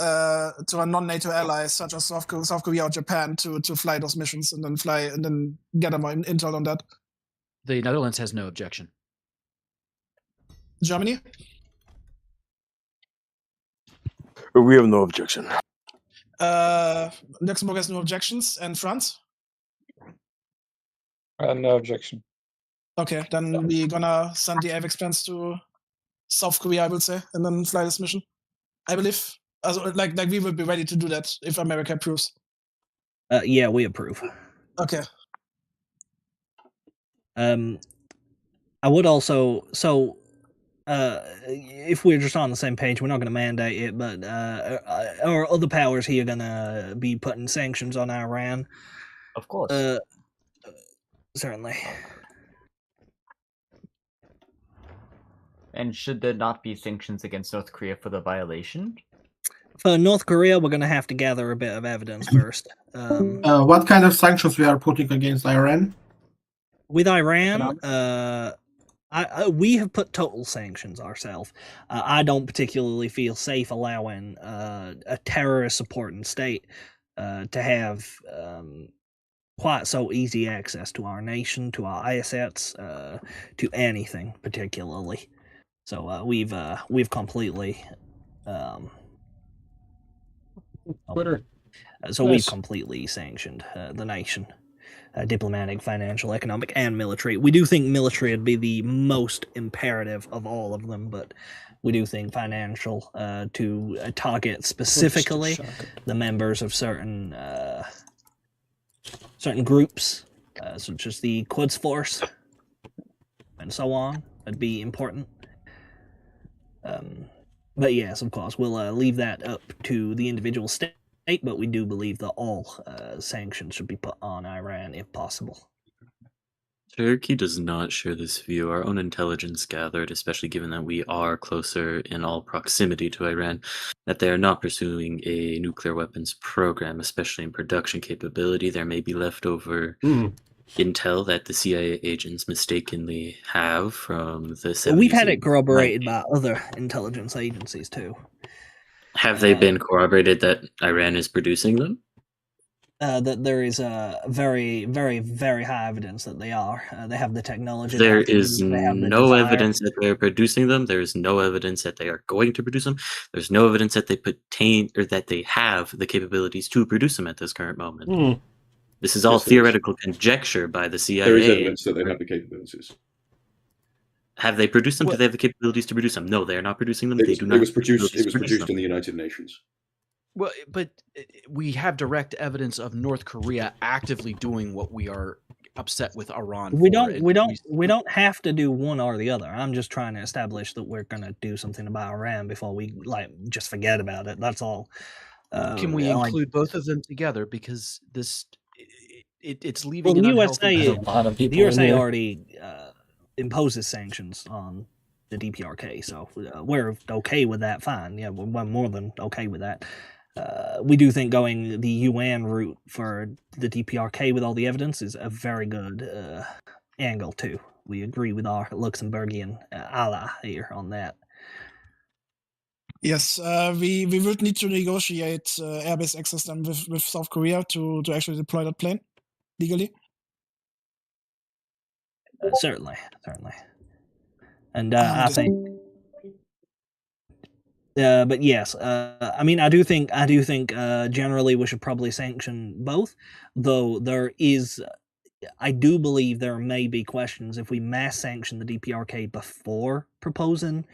a non-NATO ally such as South Korea or Japan to fly those missions and then get them intel on that? The Netherlands has no objection. Germany? We have no objection. Luxembourg has no objections, and France? No objection. Okay, then we're gonna send the AVEX planes to South Korea, I would say, and then fly this mission. I believe. Like we would be ready to do that if America approves. Yeah, we approve. Okay. I would also if we're just on the same page, we're not going to mandate it, but are other powers here going to be putting sanctions on Iran? Of course. Certainly. And should there not be sanctions against North Korea for the violation? For North Korea, we're going to have to gather a bit of evidence first. What kind of sanctions we are putting against Iran? With Iran, we have put total sanctions ourselves. I don't particularly feel safe allowing a terrorist supporting state to have quite so easy access to our nation, to our assets, to anything particularly. So we've completely Twitter. We've completely sanctioned the nation. Diplomatic, financial, economic, and military. We do think military would be the most imperative of all of them, but we do think financial to target specifically the members of certain groups, such as the Quds Force, and so on, would be important. But yes, of course, we'll leave that up to the individual state. But we do believe that all sanctions should be put on Iran if possible. Turkey does not share this view. Our own intelligence gathered, especially given that we are closer in all proximity to Iran, that they are not pursuing a nuclear weapons program, especially in production capability. There may be leftover intel that the CIA agents mistakenly have from the 70s. We've had it corroborated by other intelligence agencies too. Have they been corroborated that Iran is producing them? That there is very, very, very high evidence that they are. They have the technology. There is no evidence that they're producing them. There is no evidence that they are going to produce them. There's no evidence that they that they have the capabilities to produce them at this current moment. This is all theoretical conjecture by the CIA. There is evidence that they have the capabilities. Have they produced them? Do they have the capabilities to produce them? No, they are not producing them. They do not. It was produced in the United Nations. Well, but we have direct evidence of North Korea actively doing what we are upset with Iran. We don't have to do one or the other. I'm just trying to establish that we're going to do something about Iran before we just forget about it. That's all. Can we include both of them together? Because it's leaving. Well, the USA already imposes sanctions on the DPRK, so we're okay with that. Fine, yeah, we're more than okay with that. We do think going the UN route for the DPRK with all the evidence is a very good angle too. We agree with our Luxembourgian ally here on that. Yes, we would need to negotiate airbase access then with South Korea to actually deploy that plane legally. Certainly. And I think, but yes, I mean, I do think generally we should probably sanction both, though I do believe there may be questions if we mass sanction the DPRK before proposing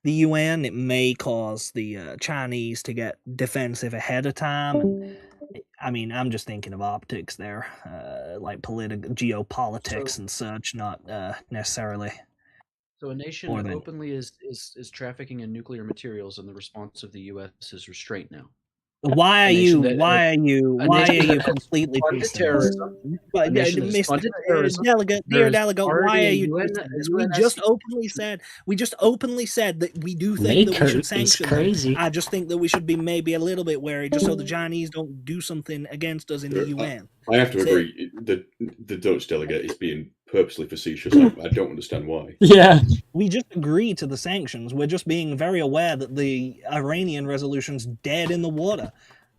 the UN. It may cause the Chinese to get defensive ahead of time. And, I mean, I'm just thinking of optics there, like geopolitics and such, not necessarily. So a nation openly is trafficking in nuclear materials, and the response of the U.S. is restraint now. Why are you completely funded terrorism? Delegate, why are you doing this? We just openly said that we do think that we should sanction them. I just think that we should be maybe a little bit wary, just so the Chinese don't do something against us in the UN. I have to agree. The Dutch delegate is being purposely facetious. I don't understand why. Yeah. We just agree to the sanctions. We're just being very aware that the Iranian resolution's dead in the water.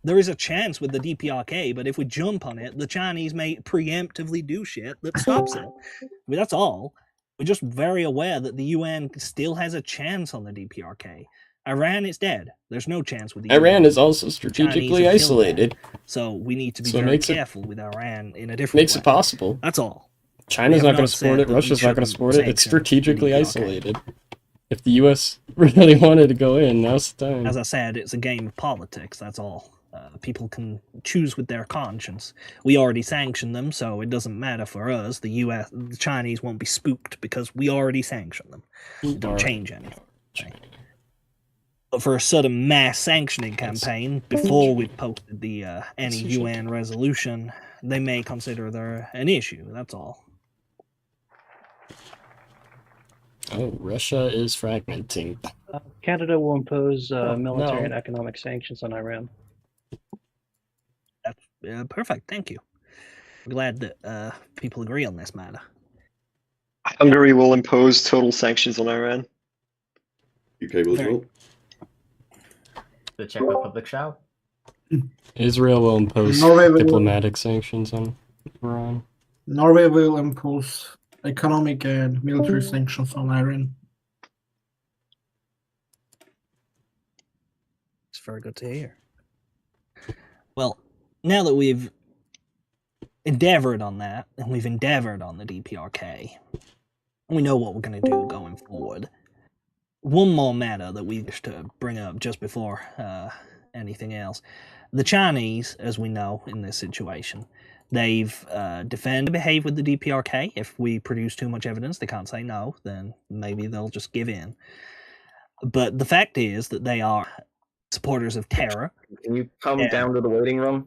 There is a chance with the DPRK, but if we jump on it, the Chinese may preemptively do shit that stops it. I mean, that's all. We're just very aware that the UN still has a chance on the DPRK. Iran is dead. There's no chance with the Iran UN. is also strategically isolated. So we need to be very careful with Iran in a different way. Makes it possible. That's all. China's not going to support it. Russia's not going to support it. It's strategically isolated. If the U.S. really wanted to go in, now's the time. As I said, it's a game of politics. That's all. People can choose with their conscience. We already sanctioned them, so it doesn't matter for us. The Chinese won't be spooked because we already sanctioned them. It don't change anything. But for a sudden mass sanctioning campaign before we posted the any UN resolution, they may consider there an issue. That's all. Oh, Russia is fragmenting. Canada will impose military and economic sanctions on Iran. That's perfect. Thank you. I'm glad that people agree on this matter. Hungary will impose total sanctions on Iran. UK will as well. The Czech Republic shall. Israel will impose diplomatic sanctions on Iran. Norway will impose economic and military sanctions on Iran. It's very good to hear. Well, now that we've endeavored on that, and we've endeavored on the DPRK, and we know what we're going to do going forward, one more matter that we wish to bring up just before anything else. The Chinese, as we know in this situation, they've behave with the DPRK. If we produce too much evidence, they can't say no, then maybe they'll just give in. But the fact is that they are supporters of terror. Can you come down to the waiting room?